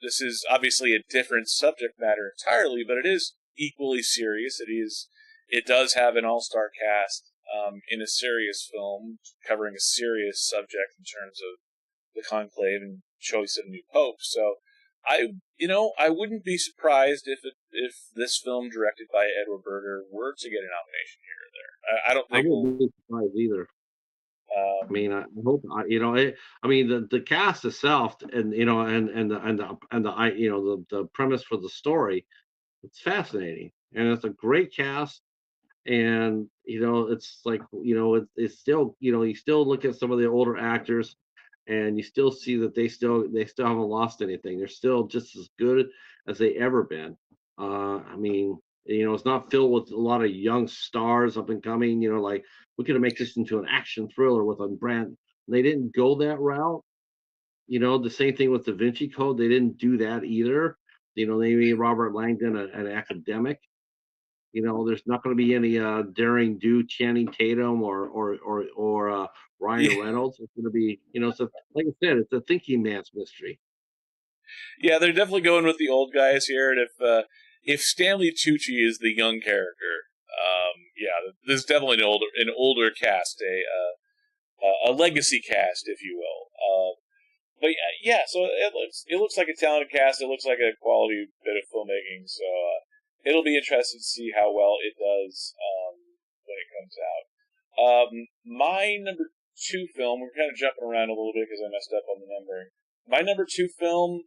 this is obviously a different subject matter entirely, but it is equally serious. It does have an all-star cast in a serious film covering a serious subject in terms of the Conclave and choice of new pope. So I wouldn't be surprised if this film directed by Edward Berger were to get a nomination here or there. I don't I think wouldn't be surprised either. I mean, I hope I mean, the cast itself, and the premise for the story, it's fascinating, and it's a great cast. And it's like it's still you still look at some of the older actors, and you still see that they still haven't lost anything. They're still just as good as they ever been. I mean, it's not filled with a lot of young stars up and coming. Like, we could have made this into an action thriller with a brand. They didn't go that route. The same thing with Da Vinci Code. They didn't do that either. They made Robert Langdon an academic. There's not going to be any daring do Channing Tatum or Ryan Reynolds. It's going to be, so like I said, it's a thinking man's mystery. Yeah, they're definitely going with the old guys here, and if Stanley Tucci is the young character, there's definitely an older cast, a legacy cast, if you will. But so it looks like a talented cast. It looks like a quality bit of filmmaking. So it'll be interesting to see how well it does when it comes out. My number 2 film, we're kind of jumping around a little bit because I messed up on the numbering. My number 2 film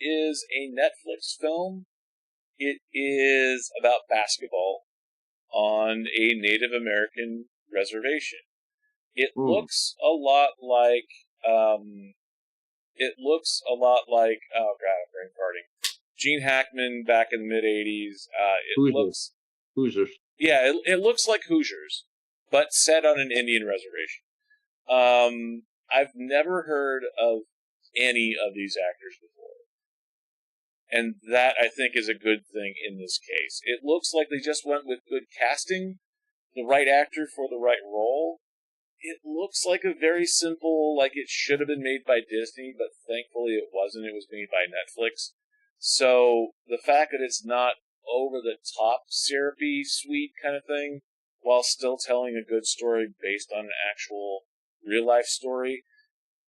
is a Netflix film. It is about basketball on a Native American reservation. It looks a lot like oh god, I'm brain farting. Gene Hackman back in the mid '80s. Hoosiers. Yeah, it looks like Hoosiers, but set on an Indian reservation. I've never heard of any of these actors before, and that, I think, is a good thing in this case. It looks like they just went with good casting, the right actor for the right role. It looks like a very simple, like it should have been made by Disney, but thankfully it wasn't. It was made by Netflix. So the fact that it's not over-the-top, syrupy, sweet kind of thing, while still telling a good story based on an actual real-life story.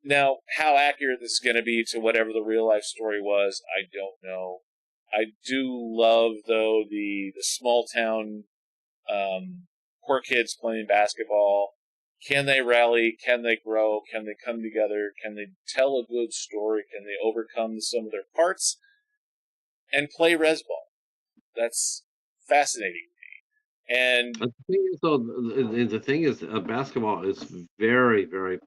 Now, how accurate this is going to be to whatever the real-life story was, I don't know. I do love, though, the small-town poor kids playing basketball. Can they rally? Can they grow? Can they come together? Can they tell a good story? Can they overcome some of their parts and play res ball? That's fascinating to me. And the thing is, basketball is very, very.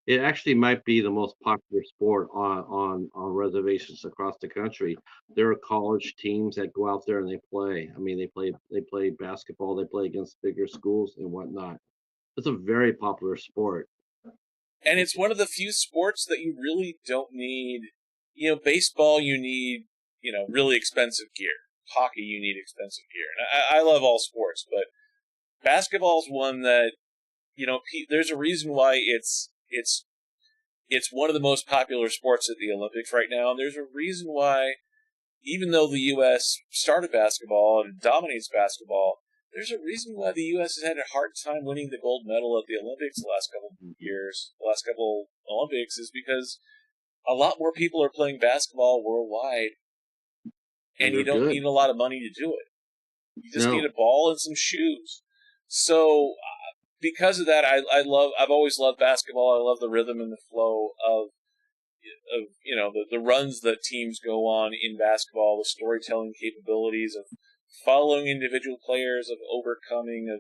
It actually might be the most popular sport on reservations across the country. There are college teams that go out there and they play. I mean, they play basketball. They play against bigger schools and whatnot. It's a very popular sport. And it's one of the few sports that you really don't need. Baseball, you need, really expensive gear. Hockey, you need expensive gear. And I love all sports, but basketball's one that, there's a reason why it's one of the most popular sports at the Olympics right now. And there's a reason why, even though the U.S. started basketball and dominates basketball, there's a reason why the U.S. has had a hard time winning the gold medal at the Olympics the last couple of years. The last couple Olympics is because a lot more people are playing basketball worldwide, and you don't need a lot of money to do it. You just need a ball and some shoes. So, because of that, I've always loved basketball. I love the rhythm and the flow of the runs that teams go on in basketball, the storytelling capabilities of following individual players, of overcoming.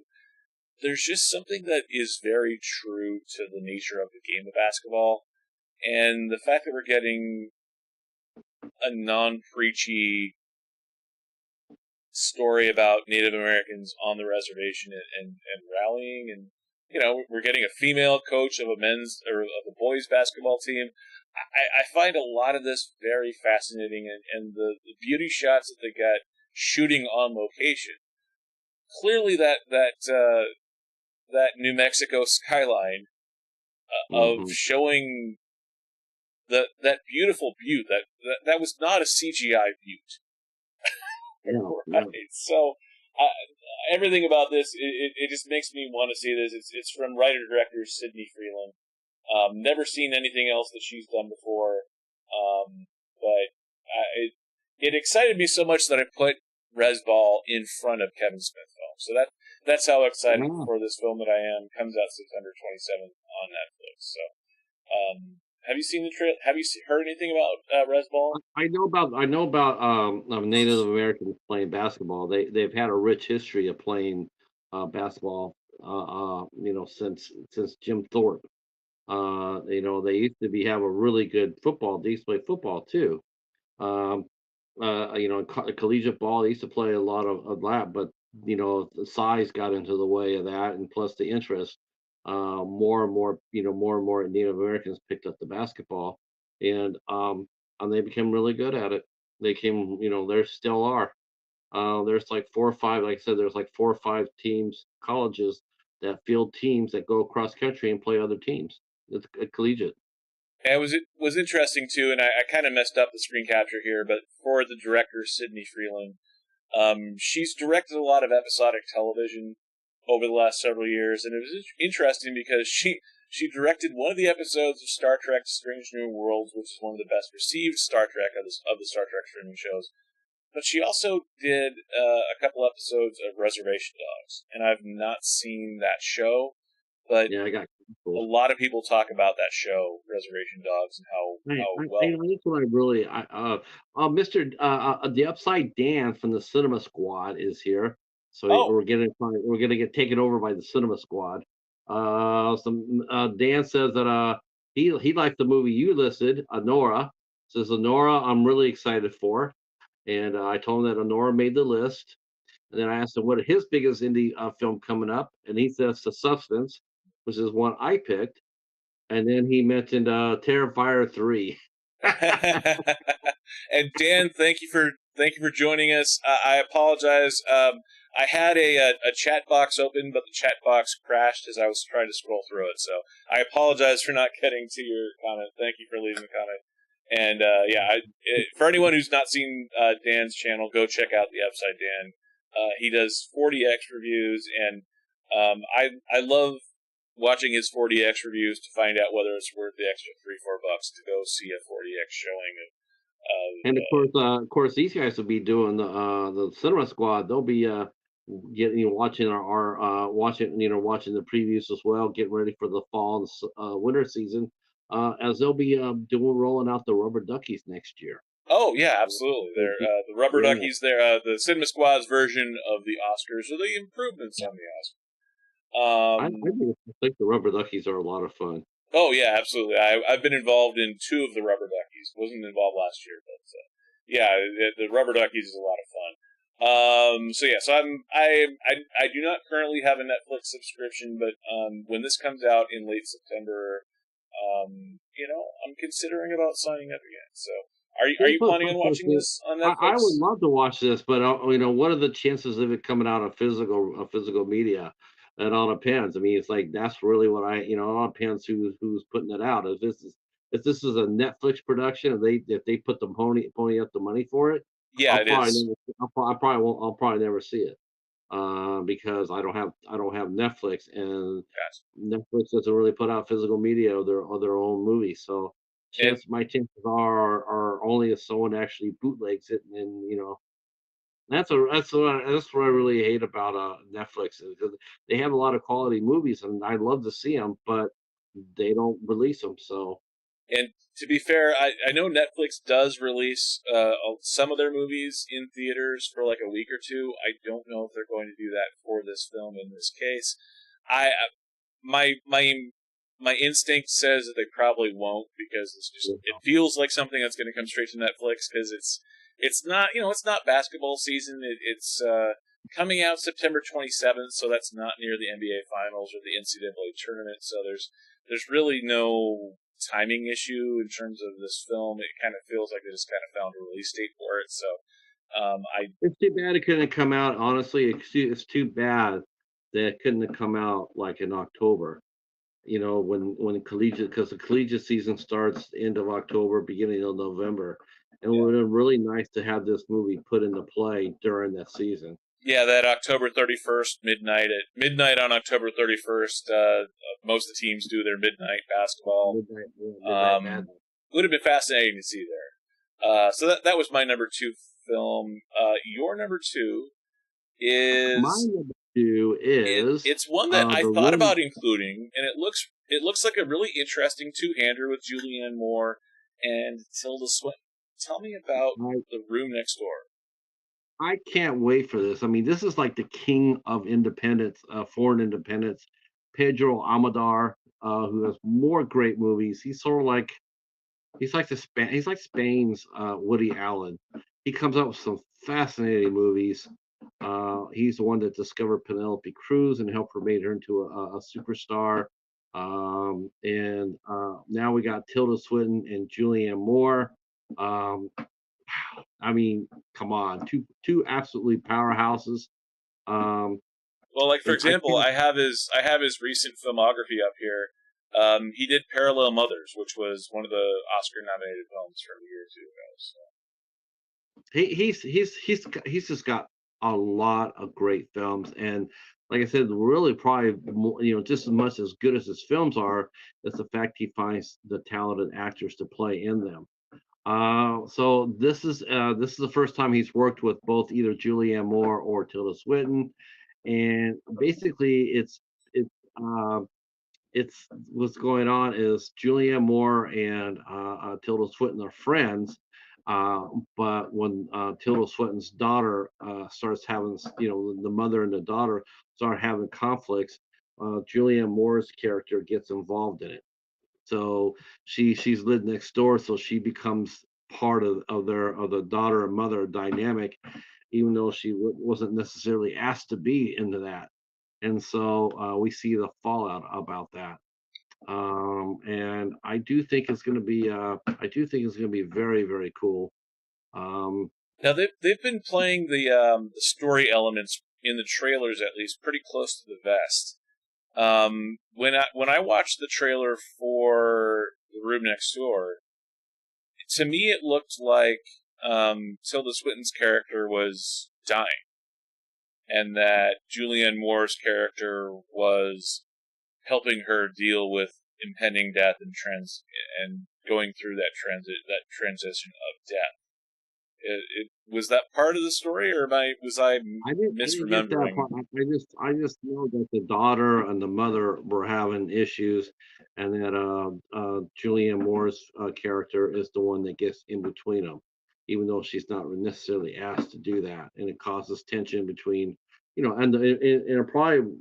There's just something that is very true to the nature of the game of basketball, and the fact that we're getting a non-preachy story about Native Americans on the reservation and rallying, and we're getting a female coach of a men's or of a boys basketball team. I find a lot of this very fascinating, and the beauty shots that they got shooting on location. Clearly, that that New Mexico skyline of showing that beautiful butte that was not a CGI butte. Right. So everything about this, it just makes me want to see this. It's from writer-director Sidney Freeland. Never seen anything else that she's done before, but it excited me so much that I put Resball in front of Kevin Smith films. So that's how excited for this film that I am. Comes out September 27th on Netflix. So, have you seen the trailer? Have you heard anything about Resball? I know about Native Americans playing basketball. They've had a rich history of playing basketball. Since Jim Thorpe. They used to have a really good football. They used to play football too. Collegiate ball, they used to play a lot of that, but the size got into the way of that, and plus the interest. More and more Native Americans picked up the basketball, and they became really good at it. They came, there still are. There's like 4 or 5, like I said, there's like 4 or 5 teams, colleges that field teams that go across country and play other teams. It's collegiate. And it was interesting too, and I kind of messed up the screen capture here, but for the director Sidney Freeland, she's directed a lot of episodic television over the last several years, and it was interesting because she directed one of the episodes of Star Trek: Strange New Worlds, which is one of the best received Star Trek of the Star Trek streaming shows. But she also did a couple episodes of Reservation Dogs, and I've not seen that show. But yeah, I got a lot of people talk about that show, Reservation Dogs, and how well. That's what I really. The Upside Dan from the Cinema Squad is here, so we're gonna get taken over by the Cinema Squad. Dan says that he liked the movie you listed, Anora. Says Anora, I'm really excited for, and I told him that Anora made the list. And then I asked him what his biggest indie film coming up, and he says The Substance, which is one I picked. And then he mentioned Terrifier 3. And Dan, thank you for joining us. I apologize. I had a chat box open, but the chat box crashed as I was trying to scroll through it. So I apologize for not getting to your comment. Thank you for leaving the comment. And for anyone who's not seen Dan's channel, go check out the Upside Dan. He does 4DX reviews, and I love watching his 4DX reviews to find out whether it's worth the extra $3-4 to go see a 4DX showing of. And of course, these guys will be doing the Cinema Squad. They'll be watching watching the previews as well, getting ready for the fall and winter season. As they'll be rolling out the Rubber Duckies next year. Oh yeah, absolutely. They're the Rubber Duckies. They're the Cinema Squad's version of the Oscars, or the improvements on the Oscars. I think the Rubber Duckies are a lot of fun. Oh yeah, absolutely. I've been involved in 2 of the Rubber Duckies. Wasn't involved last year, but the Rubber Duckies is a lot of fun. So I do not currently have a Netflix subscription, but when this comes out in late September, I'm considering about signing up again. So. Are you planning on watching this on Netflix? I would love to watch this, but what are the chances of it coming out of physical media? It all depends. I mean, it's like that's really what it all depends who's putting it out. If this is a Netflix production, if they put the pony up the money for it, yeah, I'll probably never see it because I don't have Netflix, and Netflix doesn't really put out physical media of their own movies, so. My chances are only if someone actually bootlegs it, and that's what I really hate about Netflix, because they have a lot of quality movies, and I love to see them, but they don't release them. So, and to be fair, I know Netflix does release some of their movies in theaters for like a week or two. I don't know if they're going to do that for this film in this case. My instinct says that they probably won't, because it feels like something that's going to come straight to Netflix, because it's not it's not basketball season. It's coming out September 27th, so that's not near the NBA Finals or the NCAA tournament. So there's really no timing issue in terms of this film. It kind of feels like they just kind of found a release date for it. So it's too bad it couldn't come out. Honestly, it's too bad that couldn't have come out like in October. When collegiate, because the collegiate season starts end of October, beginning of November, and it Yeah. would have been really nice to have this movie put into play during that season. Yeah, that October 31st midnight at midnight on October 31st. Most of the teams do their midnight basketball. Midnight Madness. Would have been fascinating to see there. So that was my number 2 film. Your number 2 My is number two is it's one that I the thought room. about including, and it looks like a really interesting two-hander with Julianne Moore and Tilda Swinton. Tell me about The Room Next Door. I can't wait for this. I mean, this is like the king of independence, foreign independence. Pedro Almodovar, who has more great movies. He's sort of like he's like Spain's Woody Allen. He comes up with some fascinating movies. He's the one that discovered Penelope Cruz and helped her make her into a superstar. And now we got Tilda Swinton and Julianne Moore. Um, I mean, come on, two absolutely powerhouses. Um, Well, like for and I example, can't. I have his recent filmography up here. He did Parallel Mothers, which was one of the Oscar-nominated films from a year or two ago. So. He's just got a lot of great films, and like I said, really probably more, just as much as good as his films are, is the fact he finds the talented actors to play in them. So this is the first time he's worked with both either Julianne Moore or Tilda Swinton, and basically uh, it's what's going on is Julianne Moore and Tilda Swinton are friends, but when Tilda Swinton's daughter starts having, the mother and the daughter start having conflicts, Julianne Moore's character gets involved in it. So she's lived next door, so she becomes part of the daughter and mother dynamic, even though she wasn't necessarily asked to be into that. And so we see the fallout about that. And I do think it's going to be very, very cool. Um, Now they've been playing the story elements in the trailers at least pretty close to the vest. When I watched the trailer for The Room Next Door, to me it looked like Tilda Swinton's character was dying, and that Julianne Moore's character was helping her deal with impending death and going through that transition of death. Was that part of the story, or was I I didn't get that misremembering? part. I just know that the daughter and the mother were having issues, and that Julianne Moore's character is the one that gets in between them, even though she's not necessarily asked to do that, and it causes tension between, and it probably,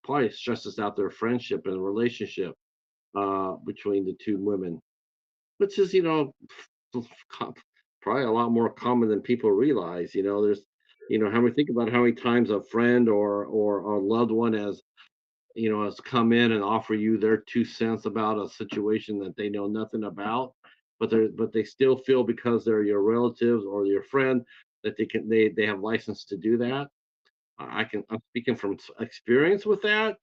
probably stresses out their friendship and relationship between the two women, which is, co- probably a lot more common than people realize. There's, how we think about how many times a friend or a loved one has come in and offer you their 2 cents about a situation that they know nothing about, but they still feel because they're your relatives or your friend that they have license to do that. I'm speaking from experience with that.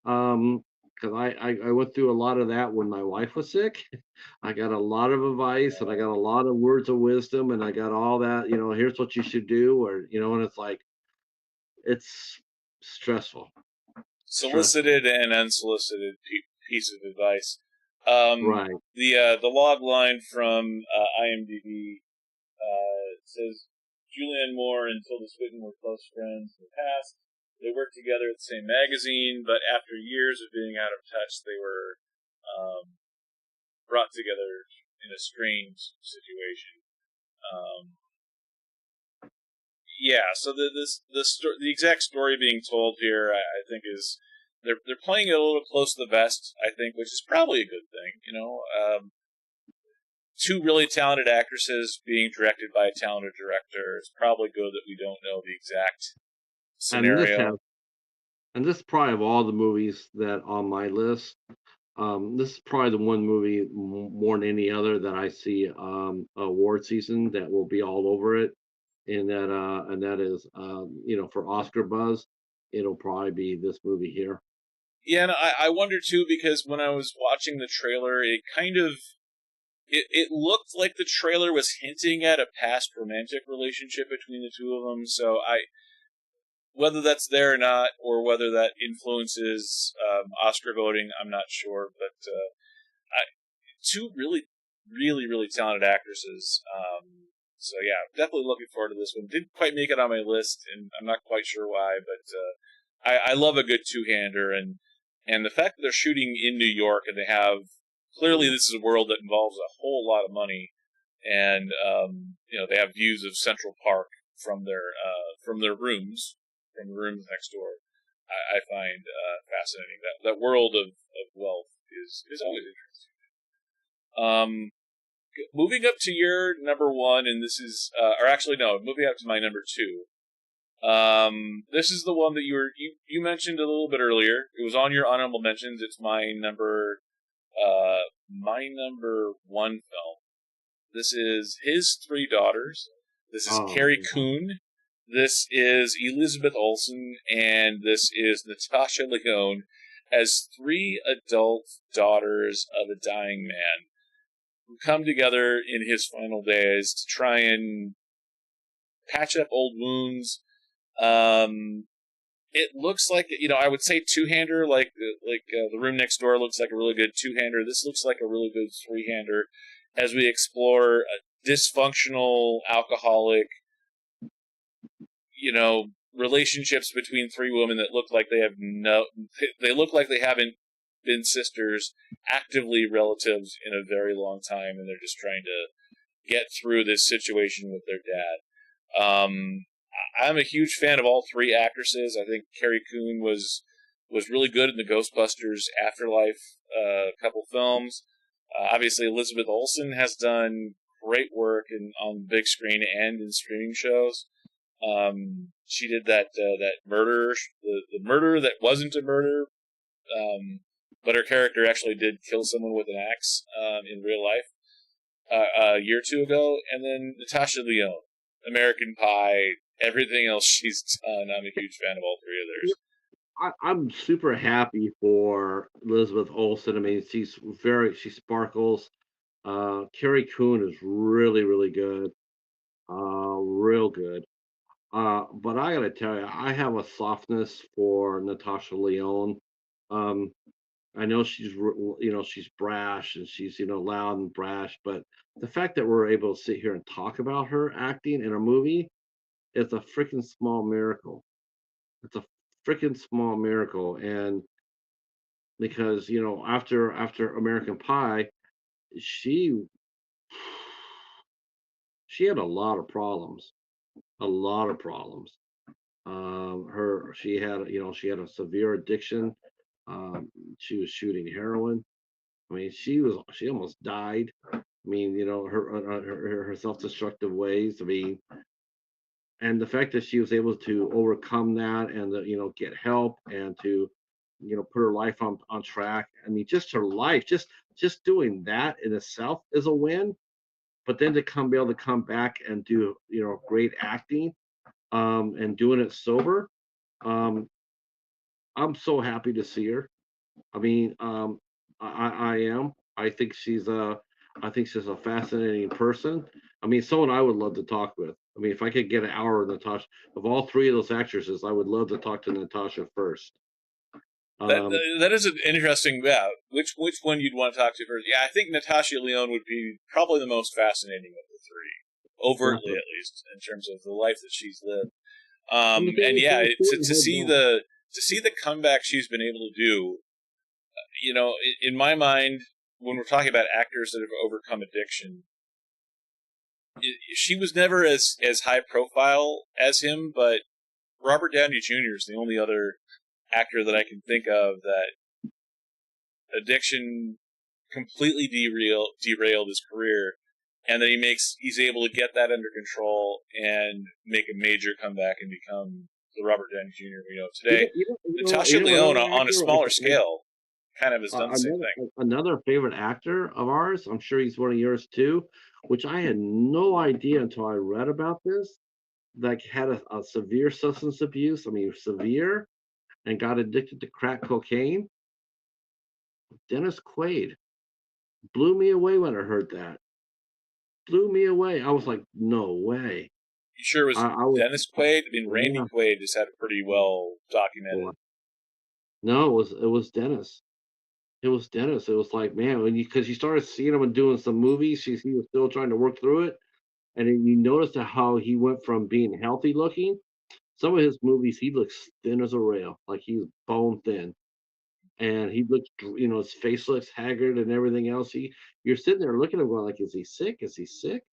Because I went through a lot of that when my wife was sick. I got a lot of advice and I got a lot of words of wisdom and I got all that, here's what you should do, or and it's like it's stressful. Stressful. Solicited and unsolicited piece of advice. Right. The log line from IMDb says Julianne Moore and Tilda Swinton were close friends in the past. They worked together at the same magazine, but after years of being out of touch, they were um, brought together in a strange situation. Um, yeah, so the exact story being told here, I think is they're playing it a little close to the vest, I think, which is probably a good thing. Two really talented actresses being directed by a talented director. It's probably good that we don't know the exact And scenario. this is probably of all the movies that on my list, this is probably the one movie more than any other that I see award season that will be all over it, and that is for Oscar buzz. it'll probably be this movie here. Yeah, and I wonder too, because when I was watching the trailer, it kind of it looked like the trailer was hinting at a past romantic relationship between the two of them. So whether that's there or not, or whether that influences Oscar voting, I'm not sure. But two really, really, really talented actresses. So yeah, definitely looking forward to this one. Didn't quite make it on my list, and I'm not quite sure why, but I love a good two-hander, and the fact that they're shooting in New York and they have clearly this is a world that involves a whole lot of money, and they have views of Central Park from their rooms, from the rooms next door. I find fascinating. That world of wealth is always interesting. Moving up to your number one, and this is, or actually no, moving up to my number two. This is the one that you mentioned a little bit earlier. It was on your honorable mentions. It's my number one film. This is His Three Daughters. This is Carrie Coon. This is Elizabeth Olsen, and this is Natasha Leone as three adult daughters of a dying man who come together in his final days to try and patch up old wounds. It looks like, I would say two-hander, like The Room Next Door looks like a really good two-hander. This looks like a really good three-hander as we explore a dysfunctional, alcoholic, relationships between three women that look like they look like they haven't been sisters, actively relatives in a very long time, and they're just trying to get through this situation with their dad. I'm a huge fan of all three actresses. I think Carrie Coon was really good in the Ghostbusters Afterlife couple films. Obviously, Elizabeth Olsen has done great work on the big screen and in streaming shows. She did that murder, the murder that wasn't a murder, but her character actually did kill someone with an axe in real life a year or two ago. And then Natasha Leone, American Pie, everything else she's done. I'm a huge fan of all three of theirs. I'm super happy for Elizabeth Olsen. I mean, she sparkles. Carrie Coon is really, really good. Real good. But I gotta tell you, I have a softness for Natasha Leone. I know she's brash and she's, loud and brash, but the fact that we're able to sit here and talk about her acting in a movie is a freaking small miracle. It's a freaking small miracle. And because, after American Pie, she she had a lot of problems, a lot of problems. She had a severe addiction. She was shooting heroin. I mean, she almost died. I mean, her self-destructive ways. I mean, and the fact that she was able to overcome that and get help and to put her life on track. I mean, just her life, just doing that in itself is a win. But then to be able to come back and do great acting, and doing it sober, I'm so happy to see her. I mean, I am. I think she's a fascinating person. I mean, someone I would love to talk with. I mean, if I could get an hour with Natasha, of all three of those actresses, I would love to talk to Natasha first. That is an interesting. Yeah, which one you'd want to talk to first? Yeah, I think Natasha Leone would be probably the most fascinating of the three, overtly at least, in terms of the life that she's lived. And yeah, to see the comeback she's been able to do, in my mind, when we're talking about actors that have overcome addiction, she was never as high profile as him, but Robert Downey Jr. is the only other actor that I can think of that addiction completely derailed his career, and then he's able to get that under control and make a major comeback and become the Robert Downey Jr. we know today. Natasha Leone, on a smaller scale, kind of has done the same thing. Another favorite actor of ours, I'm sure he's one of yours too, which I had no idea until I read about this, like had a severe substance abuse. I mean, severe. and got addicted to crack cocaine? Dennis Quaid. Blew me away when I heard that. Blew me away. I was like, no way. You sure it was I was, Dennis Quaid? I mean, Randy yeah. Quaid just had it pretty well documented. No, it was Dennis. It was Dennis. It was like, man, when because you started seeing him doing some movies, he was still trying to work through it, and then you noticed how he went from being healthy looking. Some of his movies, he looks thin as a rail, like he's bone thin, and he looks, his face looks haggard and everything else. You're sitting there looking at him going like, is he sick? Is he sick?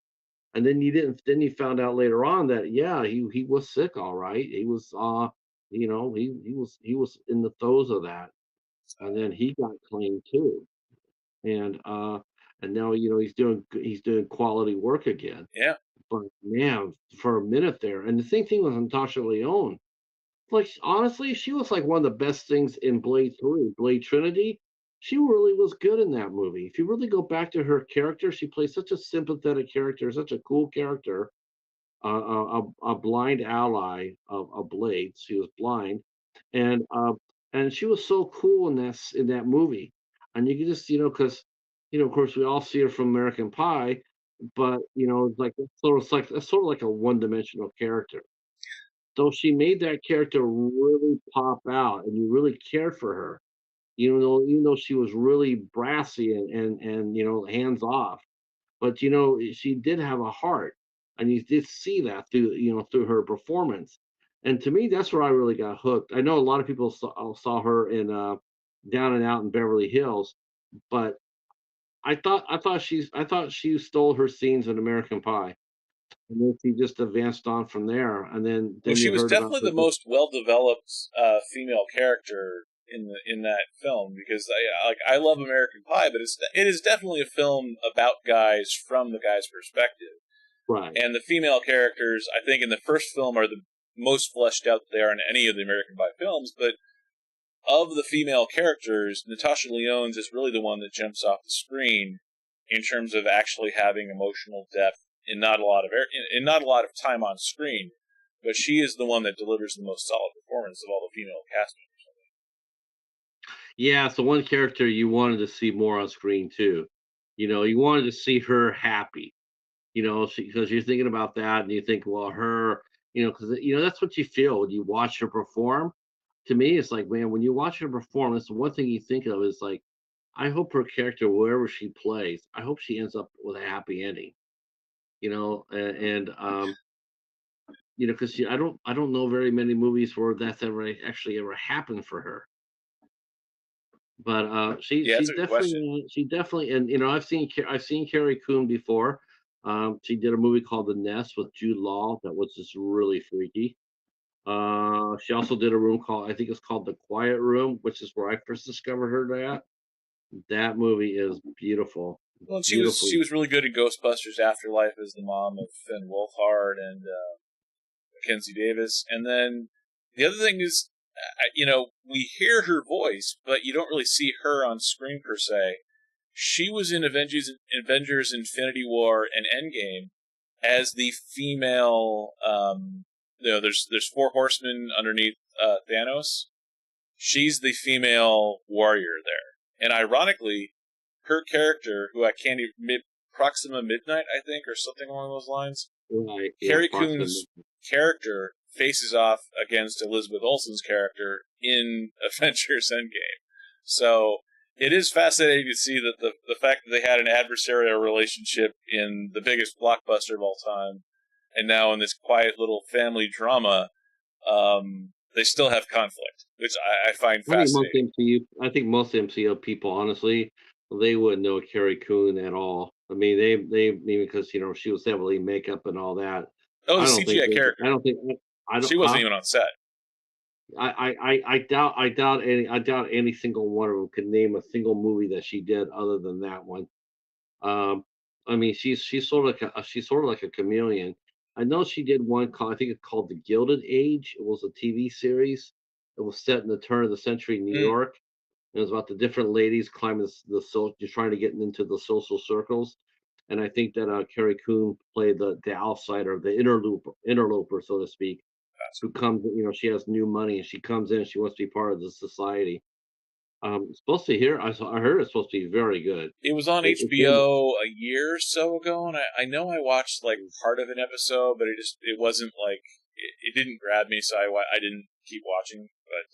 And then you didn't. Then you found out later on that yeah, he was sick, all right. He was, he was in the throes of that, and then he got clean too, and now he's doing quality work again. Yeah. But man, for a minute there, and the same thing with Natasha Leone. Like, honestly, she was like one of the best things in Blade 3, Blade Trinity. She really was good in that movie. If you really go back to her character, she plays such a sympathetic character, such a cool character, a blind ally of Blade. She was blind, and she was so cool in that movie. And you can just, because of course, we all see her from American Pie, but it's like that's sort of like a one-dimensional character. So she made that character really pop out, and you really cared for her, even though she was really brassy and hands off. But she did have a heart, and you did see that through her performance. And to me, that's where I really got hooked. I know a lot of people saw her in Down and Out in Beverly Hills, but I thought she stole her scenes in American Pie, and then she just advanced on from there. And then Well, then she you was heard about definitely her. the most well-developed female character in that film because I love American Pie, but it is definitely a film about guys from the guy's perspective. Right. And the female characters, I think, in the first film are the most fleshed out that they are in any of the American Pie films. But of the female characters, Natasha Lyonne's is really the one that jumps off the screen in terms of actually having emotional depth in not a lot of in not a lot of time on screen. But she is the one that delivers the most solid performance of all the female cast members. Yeah, so one character you wanted to see more on screen too. You wanted to see her happy. Because you're thinking about that, and you think, well, her, because that's what you feel when you watch her perform. To me, it's like, man, when you watch her perform, that's the one thing you think of is like, I hope her character, wherever she plays, I hope she ends up with a happy ending. Because I don't know very many movies where that's ever happened for her. But she Yeah, she that's a good question. definitely, and I've seen Carrie Coon before. She did a movie called The Nest with Jude Law that was just really freaky. She also did a room called, I think it's called The Quiet Room, which is where I first discovered her. That movie is beautiful, Well, and she beautifully. was really good in Ghostbusters Afterlife as the mom of Finn Wolfhard and Mackenzie Davis. And then the other thing is, we hear her voice, but you don't really see her on screen per se. She was in Avengers Infinity War and Endgame as the female. There's four horsemen underneath Thanos. She's the female warrior there, and ironically, her character, who I can't even Proxima Midnight, I think, or something along those lines. Right, yeah, Carrie approximately. Coon's character faces off against Elizabeth Olsen's character in Avengers Endgame. So it is fascinating to see that the fact that they had an adversarial relationship in the biggest blockbuster of all time, and now in this quiet little family drama, they still have conflict, which I find I think most fascinating. MCU people, honestly, they wouldn't know Carrie Coon at all. I mean, they because she was heavily makeup and all that. Oh, the I don't think CGI they, I character. don't think I don't She wasn't huh? even on set. I doubt any single one of them could name a single movie that she did other than that one. Um, I mean, she's sort of like a chameleon. I know she did one called, I think it's called The Gilded Age. It was a TV series. It was set in the turn of the century New Mm. York. It was about the different ladies climbing just trying to get into the social circles. And I think that Carrie Coon played the outsider, the interloper, so to speak. who comes, she has new money and she comes in and she wants to be part of the society. Supposed to hear. I heard it's supposed to be very good. It was on It's in, HBO a year or so ago, and I know I watched like part of an episode, but it wasn't like it didn't grab me, so I didn't keep watching. But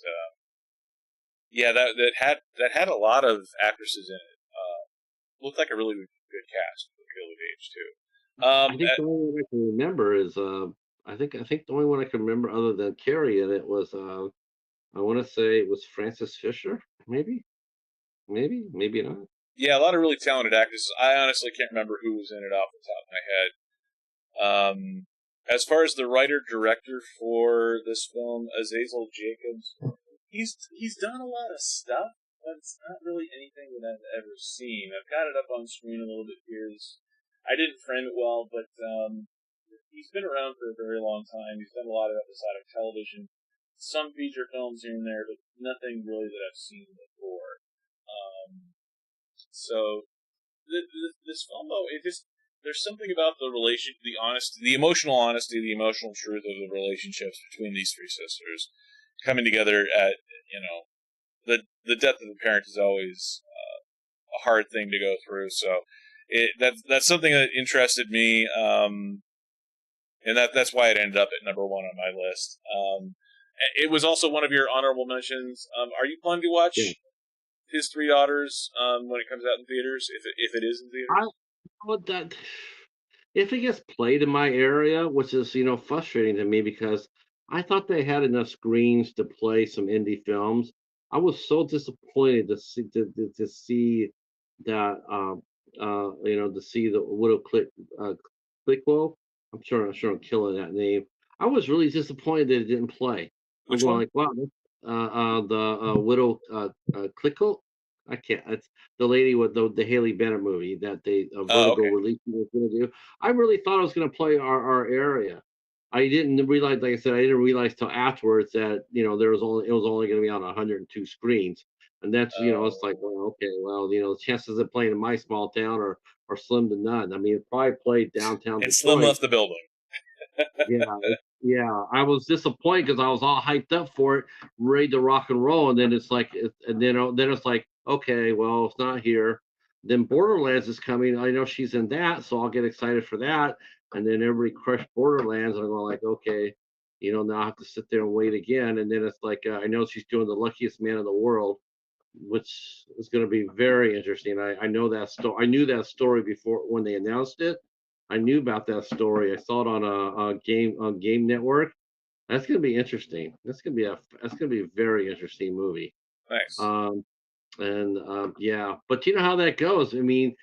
yeah, that had a lot of actresses in it. Looked like a really good cast for Gilded Age too. I think the only one I can remember is I think the only one I can remember other than Carrie in it was I want to say it was Frances Fisher, maybe not. Yeah, a lot of really talented actors. I honestly can't remember who was in it off the top of my head. As far as the writer-director for this film, Azazel Jacobs, he's done a lot of stuff, but it's not really anything that I've ever seen. I've got it up on screen a little bit here. I didn't frame it well, but he's been around for a very long time. He's done a lot of episodic television, some feature films here and there, but nothing really that I've seen before. So this film, though, there's something about the honesty, the emotional honesty, the emotional truth of the relationships between these three sisters coming together at the death of the parent is always a hard thing to go through. So that's something that interested me, and that's why it ended up at number one on my list. It was also one of your honorable mentions. Are you planning to watch His Three Daughters when it comes out in theaters, if it is in theaters? If it gets played in my area, which is frustrating to me because I thought they had enough screens to play some indie films. I was so disappointed to see that to see the Widow Clickwell. I'm sure I'm killing that name. I was really disappointed that it didn't play. Which I'm one? like, wow, the Widow Clickwell. I can't. It's the lady with the Haley Bennett movie that they Vertigo Okay. release was going to do. I really thought it was going to play our area. I didn't realize, like I said, I didn't realize till afterwards that it was only going to be on 102 screens, and that's it's like, well, okay, well, the chances of playing in my small town are slim to none. I mean, it probably played downtown And Slim Detroit. left the building. Yeah, I was disappointed because I was all hyped up for it, ready to rock and roll, and then it's like, then it's like, okay, well, it's not here. Then Borderlands is coming. I know she's in that, so I'll get excited for that. And then everybody crushed Borderlands, and I'm going like, okay, now I have to sit there and wait again. And then it's like, I know she's doing The Luckiest Man in the World, which is going to be very interesting. I know that story. I knew that story before when they announced it. I knew about that story. I saw it on a Game Network. That's going to be interesting. That's going to be a very interesting movie. Nice. Yeah, but you know how that goes. I mean,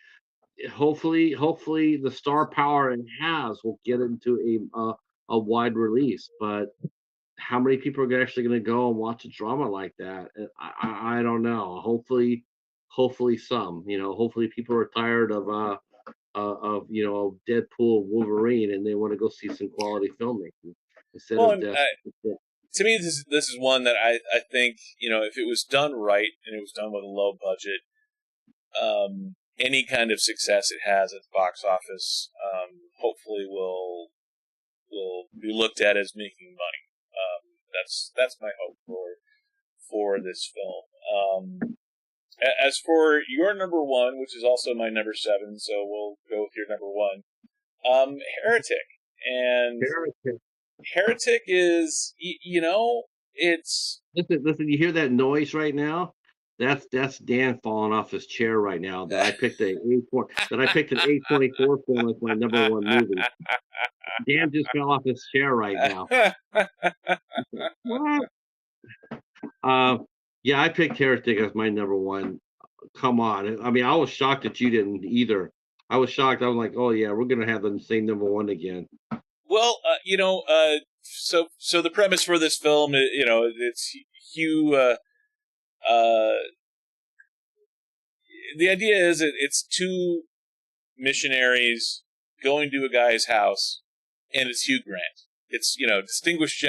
hopefully the star power it has will get into a wide release. But how many people are actually going to go and watch a drama like that? I don't know. Hopefully some. Hopefully people are tired of Deadpool, Wolverine, and they want to go see some quality filmmaking instead Well, of and, death. to me, this is one that I think, if it was done right and it was done with a low budget, any kind of success it has at the box office, hopefully will be looked at as making money. That's my hope for this film. As for your number one, which is also my number 7, so we'll go with your number 1, Heretic. And Heretic is, it's... Listen, you hear that noise right now? That's Dan falling off his chair right now. That I picked an A24 film as my number 1 movie. Dan just fell off his chair right now. What? Yeah, I picked Heretic as my number 1. Come on. I mean, I was shocked that you didn't either. I was shocked. I was like, oh yeah, we're gonna have the same number 1 again. Well, so the premise for this film, it's Hugh. The idea is it's 2 missionaries going to a guy's house, and it's Hugh Grant. It's distinguished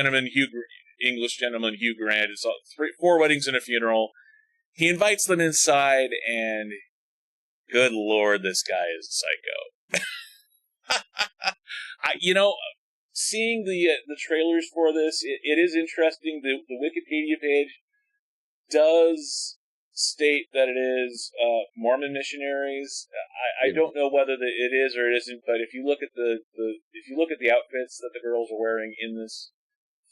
English gentleman Hugh Grant. It's 4 weddings and a funeral. He invites them inside, and good Lord, this guy is a psycho. seeing the trailers for this, it is interesting. The Wikipedia page does state that it is Mormon missionaries. I don't know whether it is or it isn't, but if you look at the outfits that the girls are wearing in this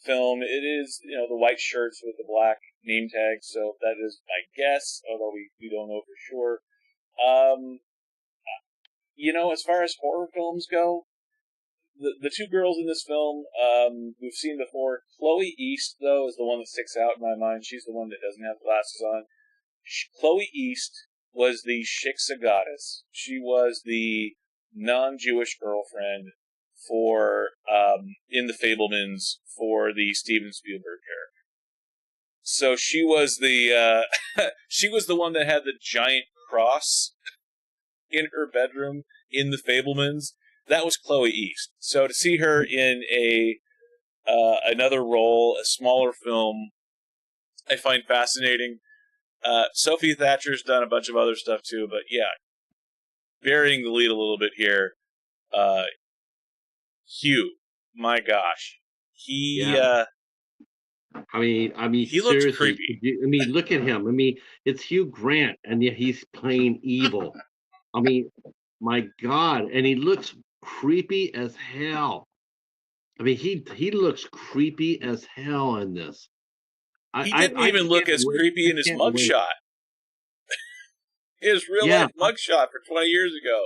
film, it is the white shirts with the black name tags. So that is my guess, although we don't know for sure. As far as horror films go, the two girls in this film we've seen before. Chloe East, though, is the one that sticks out in my mind. She's the one that doesn't have glasses on. Chloe East was the Shiksa goddess. She was the non-Jewish girlfriend for in the Fabelmans for the Steven Spielberg character. So she was the she was the one that had the giant cross in her bedroom in the Fabelmans. That was Chloe East. So to see her in another role, a smaller film, I find fascinating. Sophie Thatcher's done a bunch of other stuff too, but yeah, burying the lead a little bit here. Hugh, my gosh, he I mean, he looks seriously. creepy. Look at him. It's Hugh Grant, and yet he's playing evil. My God, and he looks creepy as hell. He looks creepy as hell in this. He didn't even look as creepy in his mugshot. His real life mugshot for 20 years ago.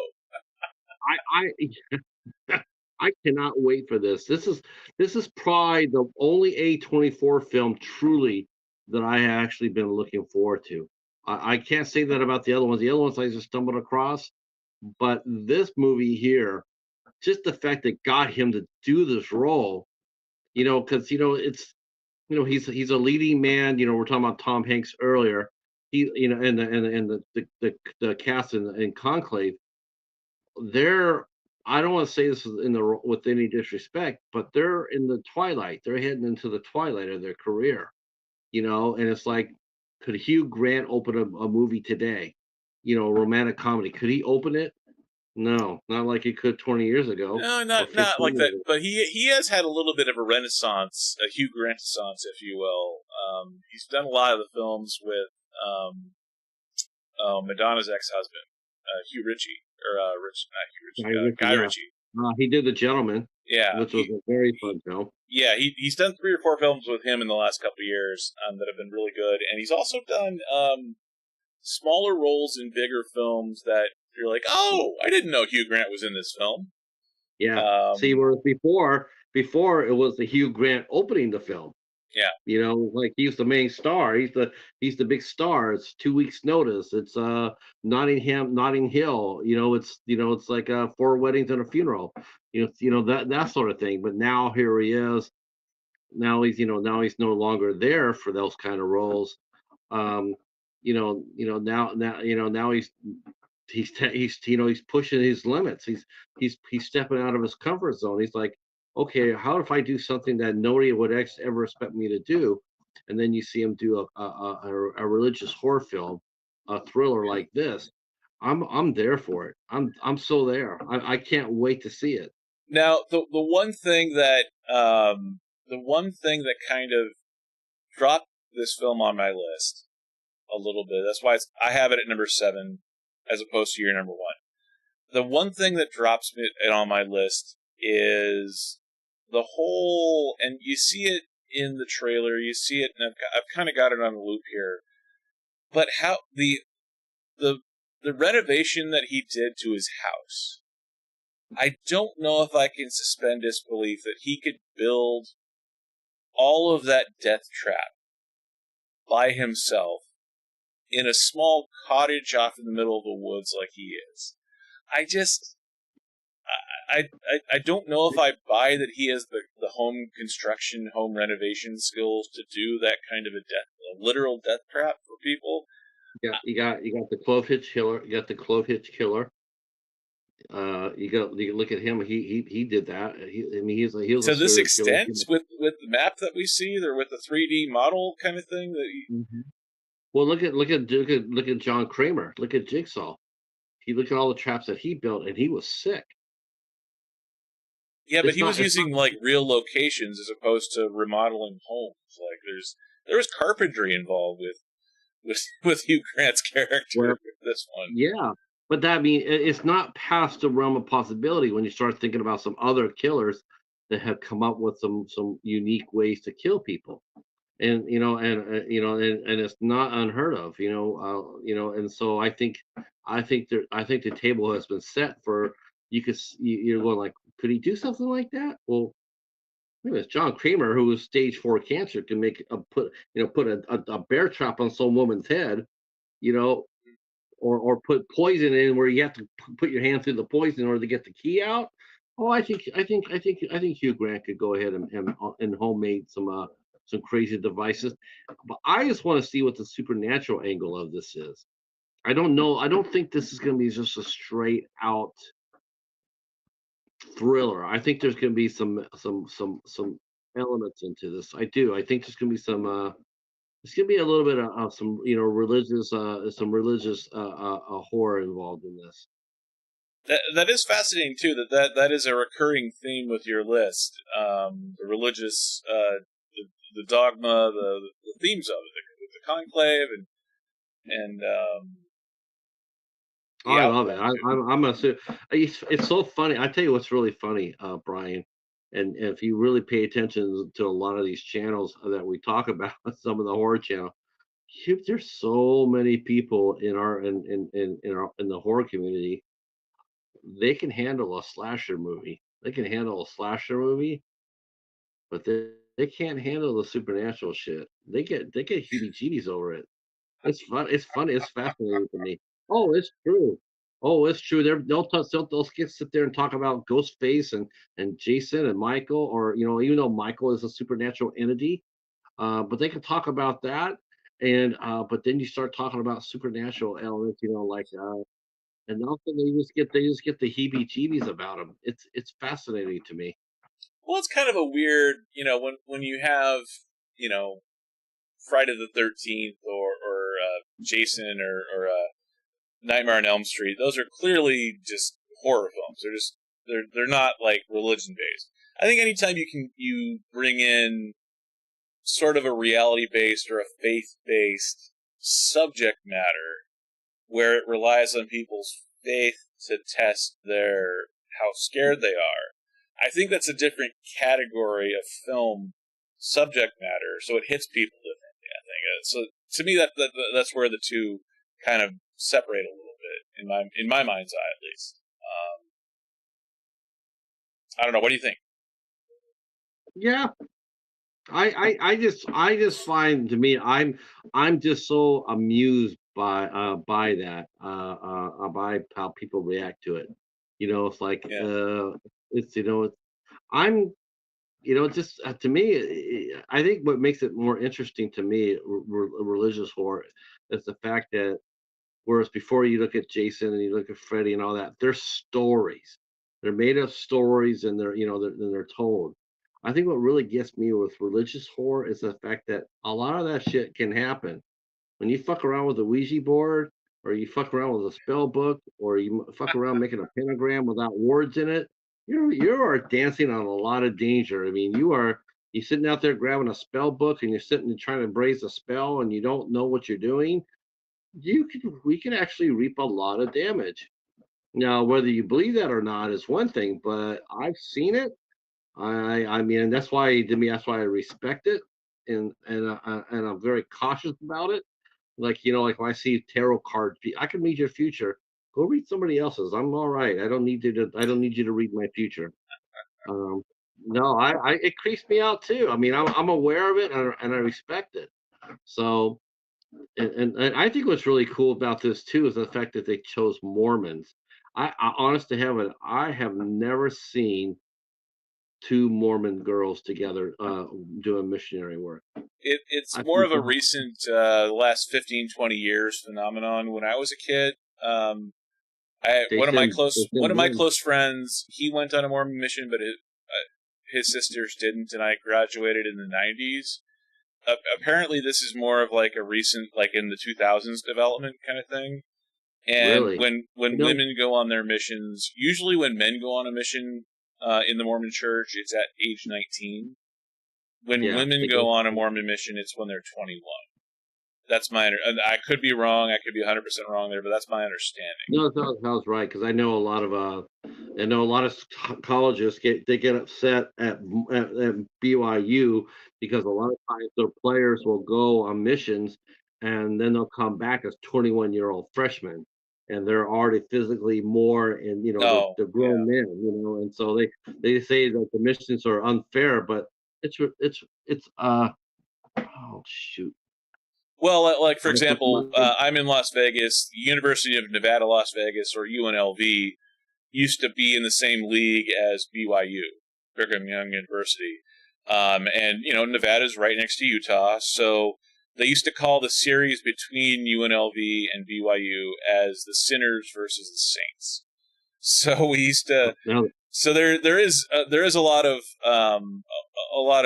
I cannot wait for this. This is probably the only A24 film truly that I have actually been looking forward to. I can't say that about the other ones. The other ones I just stumbled across, but this movie here, just the fact that got him to do this role, because it's he's a leading man. We're talking about Tom Hanks earlier. He and the cast in Conclave, they're, I don't want to say this with any disrespect, but they're in the twilight. They're heading into the twilight of their career, and it's like, could Hugh Grant open a movie today? A romantic comedy. Could he open it? No, not like he could 20 years ago. No, not like that. But he has had a little bit of a renaissance, a Hugh Grant renaissance, if you will. He's done a lot of the films with Madonna's ex-husband, Hugh Ritchie, or Guy Ritchie. He did The Gentleman, yeah, which was a very fun film. Yeah, he's done 3 or 4 films with him in the last couple of years that have been really good, and he's also done smaller roles in bigger films that you're like, oh, I didn't know Hugh Grant was in this film. Yeah. See, whereas before it was the Hugh Grant opening the film. Yeah. Like he's the main star. He's the big star. It's 2 weeks notice. It's Notting Hill. It's like 4 weddings and a funeral. That sort of thing. But now here he is. Now he's no longer there for those kind of roles. Now he's pushing his limits. He's stepping out of his comfort zone. He's like, okay, how if I do something that nobody would ever expect me to do? And then you see him do a religious horror film, a thriller like this. I'm there for it. I'm so there. I can't wait to see it. Now, the one thing that kind of dropped this film on my list a little bit. That's why I have it at number 7 as opposed to your number 1. The one thing that drops it on my list is the whole, and you see it in the trailer, you see it, and I've kind of got it on a loop here, but how the renovation that he did to his house. I don't know if I can suspend disbelief that he could build all of that death trap by himself in a small cottage off in the middle of the woods like he is. I don't know if I buy that he has the home construction, home renovation skills to do that kind of a literal death trap for people. Yeah, you got the clove hitch killer. You got the clove hitch killer. You look at him. He did that. He was. So this extends with the map that we see, or with the 3D model kind of thing that. Mm-hmm. Well, look at John Kramer. Look at Jigsaw. Look at all the traps that he built, and he was sick. Yeah, but It's he was not. It's not. using like real locations as opposed to remodeling homes. Like there was carpentry involved with Hugh Grant's character Well, with this one. yeah, but that mean it's not past the realm of possibility when you start thinking about some other killers that have come up with some unique ways to kill people. And and it's not unheard of, and so I think the table has been set for you're going like, could he do something like that? Well, it's John Kramer, who was stage 4 cancer, can make a put a bear trap on some woman's head, you know, or put poison in where you have to put your hand through the poison in order to get the key out. Oh, I think Hugh Grant could go ahead and homemade some crazy devices, but I just want to see what the supernatural angle of this is. I don't know. I don't think this is going to be just a straight out thriller. I think there's going to be some elements into this. I do. I think there's going to be some. There's going to be a little bit of some religious horror involved in this. That is fascinating too. That is a recurring theme with your list. The religious, the dogma, the themes of it, the conclave, and Oh, I love it. I'm a. It's so funny. I tell you what's really funny, Brian, and if you really pay attention to a lot of these channels that we talk about, some of the horror channel, there's so many people in the horror community. They can handle a slasher movie. They can handle a slasher movie, but they can't handle the supernatural shit. They get heebie-jeebies over it. It's fun. It's funny. It's fascinating to me. Oh, it's true. Oh, it's true. They'll sit there and talk about Ghostface and Jason and Michael, or even though Michael is a supernatural entity, but they can talk about that. And but then you start talking about supernatural elements, and also they just get the heebie-jeebies about them. It's fascinating to me. well, it's kind of a weird, when you have, you know, Friday the 13th or Jason or Nightmare on Elm Street. Those are clearly just horror films. They're not like religion based. I think anytime you bring in sort of a reality based or a faith based subject matter where it relies on people's faith to test how scared they are. I think that's a different category of film subject matter, so it hits people differently. I think so. To me, that's where the two kind of separate a little bit in my mind's eye, at least. I don't know. What do you think? Yeah, I just find, to me, I'm just so amused by that by how people react to it. It's like Yeah. it's I'm just to me, I think what makes it more interesting to me, religious horror, is the fact that whereas before you look at Jason and you look at Freddy and all that, they're stories. They're made of stories, and they're told. I think what really gets me with religious horror is the fact that a lot of that shit can happen when you fuck around with a Ouija board, or you fuck around with a spell book, or you fuck around making a pentagram without words in it. You are dancing on a lot of danger. I mean, you sitting out there grabbing a spell book, and you're sitting and trying to braze a spell, and you don't know what you're doing. We can actually reap a lot of damage. Now, whether you believe that or not is one thing, but I've seen it. I mean, that's why, to me, that's why I respect it, and I'm very cautious about it. Like when I see tarot cards, I can read your future. Go read somebody else's. I'm all right. I don't need you to read my future. Um, no, it creeps me out too. I mean, I'm aware of it, and I respect it. So, and I think what's really cool about this too is the fact that they chose Mormons. Honest to heaven, I have never seen two Mormon girls together doing missionary work. It's I more think of a recent, last 15, 20 years phenomenon. When I was a kid, they one send of my men. close friends, he went on a Mormon mission, but his sisters didn't, and I graduated in the 90s. Apparently, this is more of like a recent, like in the 2000s development kind of thing. And Really, when you know, women go on their missions, usually when men go on a mission, in the Mormon Church, it's at age 19. When Yeah, women go on a Mormon mission, it's when they're 21. That's I could be wrong. I could be 100% wrong there, but that's my understanding. No, that sounds right, because I know a lot of colleges get upset at BYU because a lot of times their players will go on missions and then they'll come back as 21-year-old freshmen, and they're already physically more, and they're grown men, and so they say that the missions are unfair, but it's oh shoot. Well, like for example, I'm in Las Vegas. The University of Nevada, Las Vegas, or UNLV, used to be in the same league as BYU, Brigham Young University, and Nevada's right next to Utah, so they used to call the series between UNLV and BYU as the Sinners versus the Saints. So we used to. So there is a lot of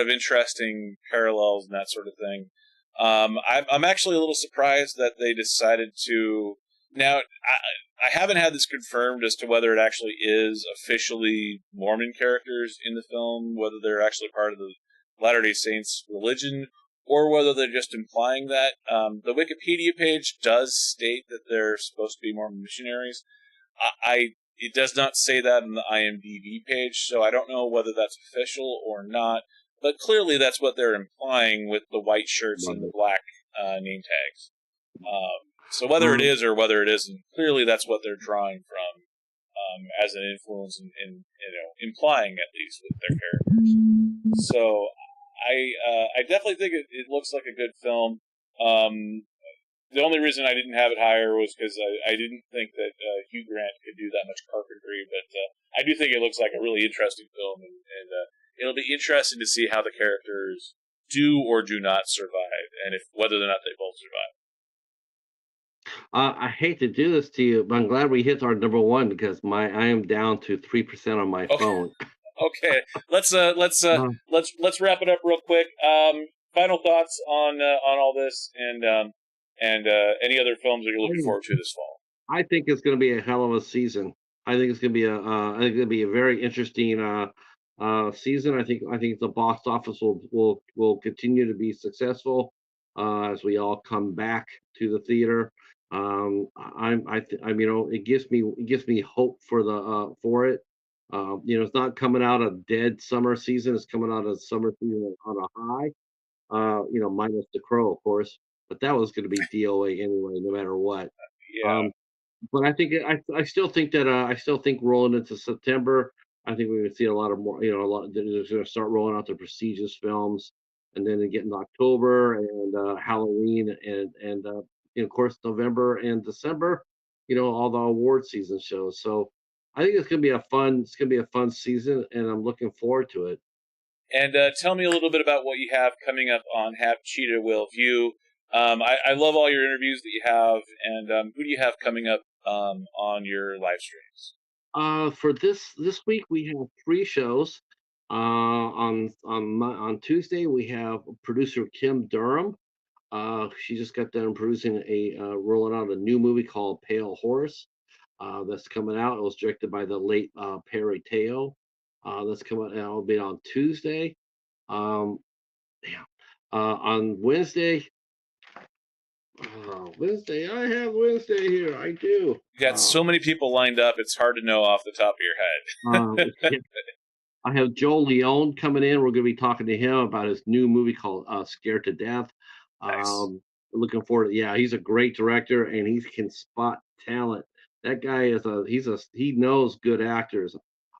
interesting parallels and that sort of thing. I'm actually a little surprised that they decided to. Now, I haven't had this confirmed as to whether it actually is officially Mormon characters in the film, whether they're actually part of the Latter-day Saints religion, or whether they're just implying that. The Wikipedia page does state that they're supposed to be Mormon missionaries. It does not say that in the IMDb page, so I don't know whether that's official or not. But clearly that's what they're implying with the white shirts and the black name tags. So whether it is or whether it isn't, clearly that's what they're drawing from as an influence in implying at least with their characters. So I definitely think it looks like a good film. The only reason I didn't have it higher was because I didn't think that Hugh Grant could do that much carpentry, but I do think it looks like a really interesting film, and it'll be interesting to see how the characters do or do not survive, and whether or not they both survive. I hate to do this to you, but I'm glad we hit our number one, because I am down to 3% on my phone. Okay, let's wrap it up real quick. Final thoughts on all this, and any other films that you're looking forward to this fall? I think it's going to be a hell of a season. I think it's going to be a very interesting season. I think the box office will continue to be successful as we all come back to the theater. It gives me hope for it. It's not coming out a dead summer season. It's coming out a summer season on a high. Minus the Crow, of course, but that was going to be DOA anyway, no matter what. Yeah. But I still think rolling into September, I think we're going to see a lot more. They're going to start rolling out the prestigious films, and then they get into October and Halloween, and of course November and December. All the award season shows. So I think it's going to be a fun season, and I'm looking forward to it. And tell me a little bit about what you have coming up on Have Cheetah Will View. I love all your interviews that you have, and who do you have coming up on your live streams? For this week, we have 3 shows. On Tuesday, we have producer Kim Durham. She just got done producing rolling out a new movie called Pale Horse. That's coming out. It was directed by the late Perry Teo. That's coming out. It'll be on Tuesday. On Wednesday. I have Wednesday here. I do. You got so many people lined up. It's hard to know off the top of your head. I have Joe Leone coming in. We're going to be talking to him about his new movie called Scared to Death. Nice. Looking forward to. Yeah, he's a great director, and he can spot talent. That guy he knows good actors.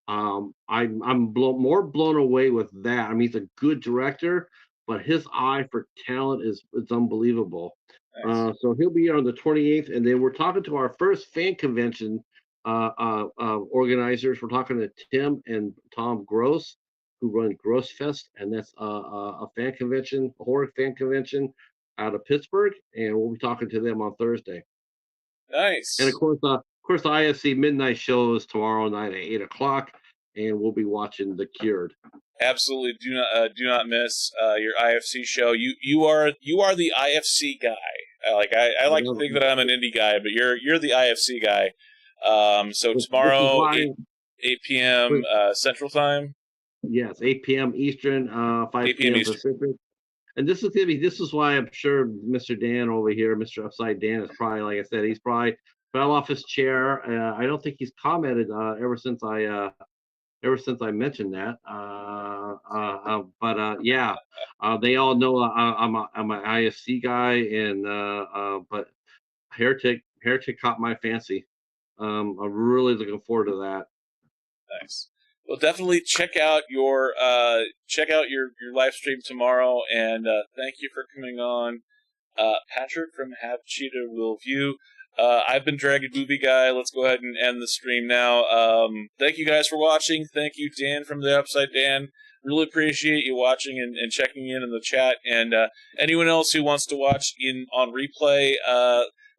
I'm more blown away with that. I mean, he's a good director, but his eye for talent is unbelievable. Nice. So he'll be on the 28th, and then we're talking to our first fan convention organizers. We're talking to Tim and Tom Gross, who run Gross Fest, and that's a fan convention, a horror fan convention out of Pittsburgh, and we'll be talking to them on Thursday. Nice. And of course, the IFC Midnight Show is tomorrow night at 8:00, and we'll be watching The Cured. Absolutely, do not miss your IFC show. You are the IFC guy. I like to think that I'm an indie guy, but you're the IFC guy. So tomorrow, 8 p.m. Central Time. Yes, 8 p.m. Eastern, 5 8 p.m. p.m. Eastern. Pacific. And this is why I'm sure Mr. Dan over here, Mr. Upside Dan, is probably, like I said, he's probably fell off his chair. I don't think he's commented ever since I mentioned that. But yeah, they all know I'm an IFC guy, and but Heretic caught my fancy. I'm really looking forward to that. Nice. Well, definitely check out your live stream tomorrow, and thank you for coming on, Patric from Have Cheetah Will View. I've been Dragon Movie Guy. Let's go ahead and end the stream now. Thank you guys for watching. Thank you, Dan from the Upside Dan. Really appreciate you watching and checking in the chat. And anyone else who wants to watch on replay,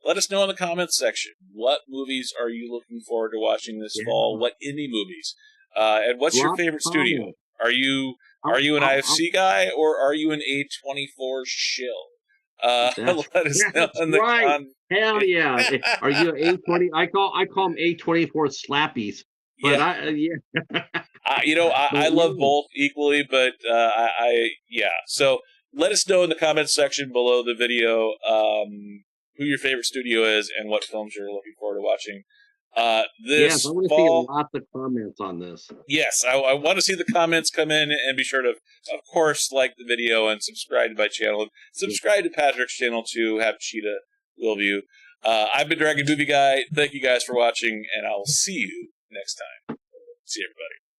let us know in the comments section. What movies are you looking forward to watching this fall? What indie movies? And what's your favorite studio? Are you an IFC guy, or are you an A24 shill? Let us know in the comments. Hell yeah! Are you an A20? I call them A24 slappies. But yeah. I love both equally, but So let us know in the comments section below the video who your favorite studio is and what films you're looking forward to watching. This I want to fall, see lots of comments on this. Yes, I want to see the comments come in, and be sure to, of course, like the video and subscribe to my channel. And subscribe to Patric's channel to Have Cheetah Will View. I've been Dragon Movie Guy. Thank you guys for watching, and I'll see you next time. See you, everybody.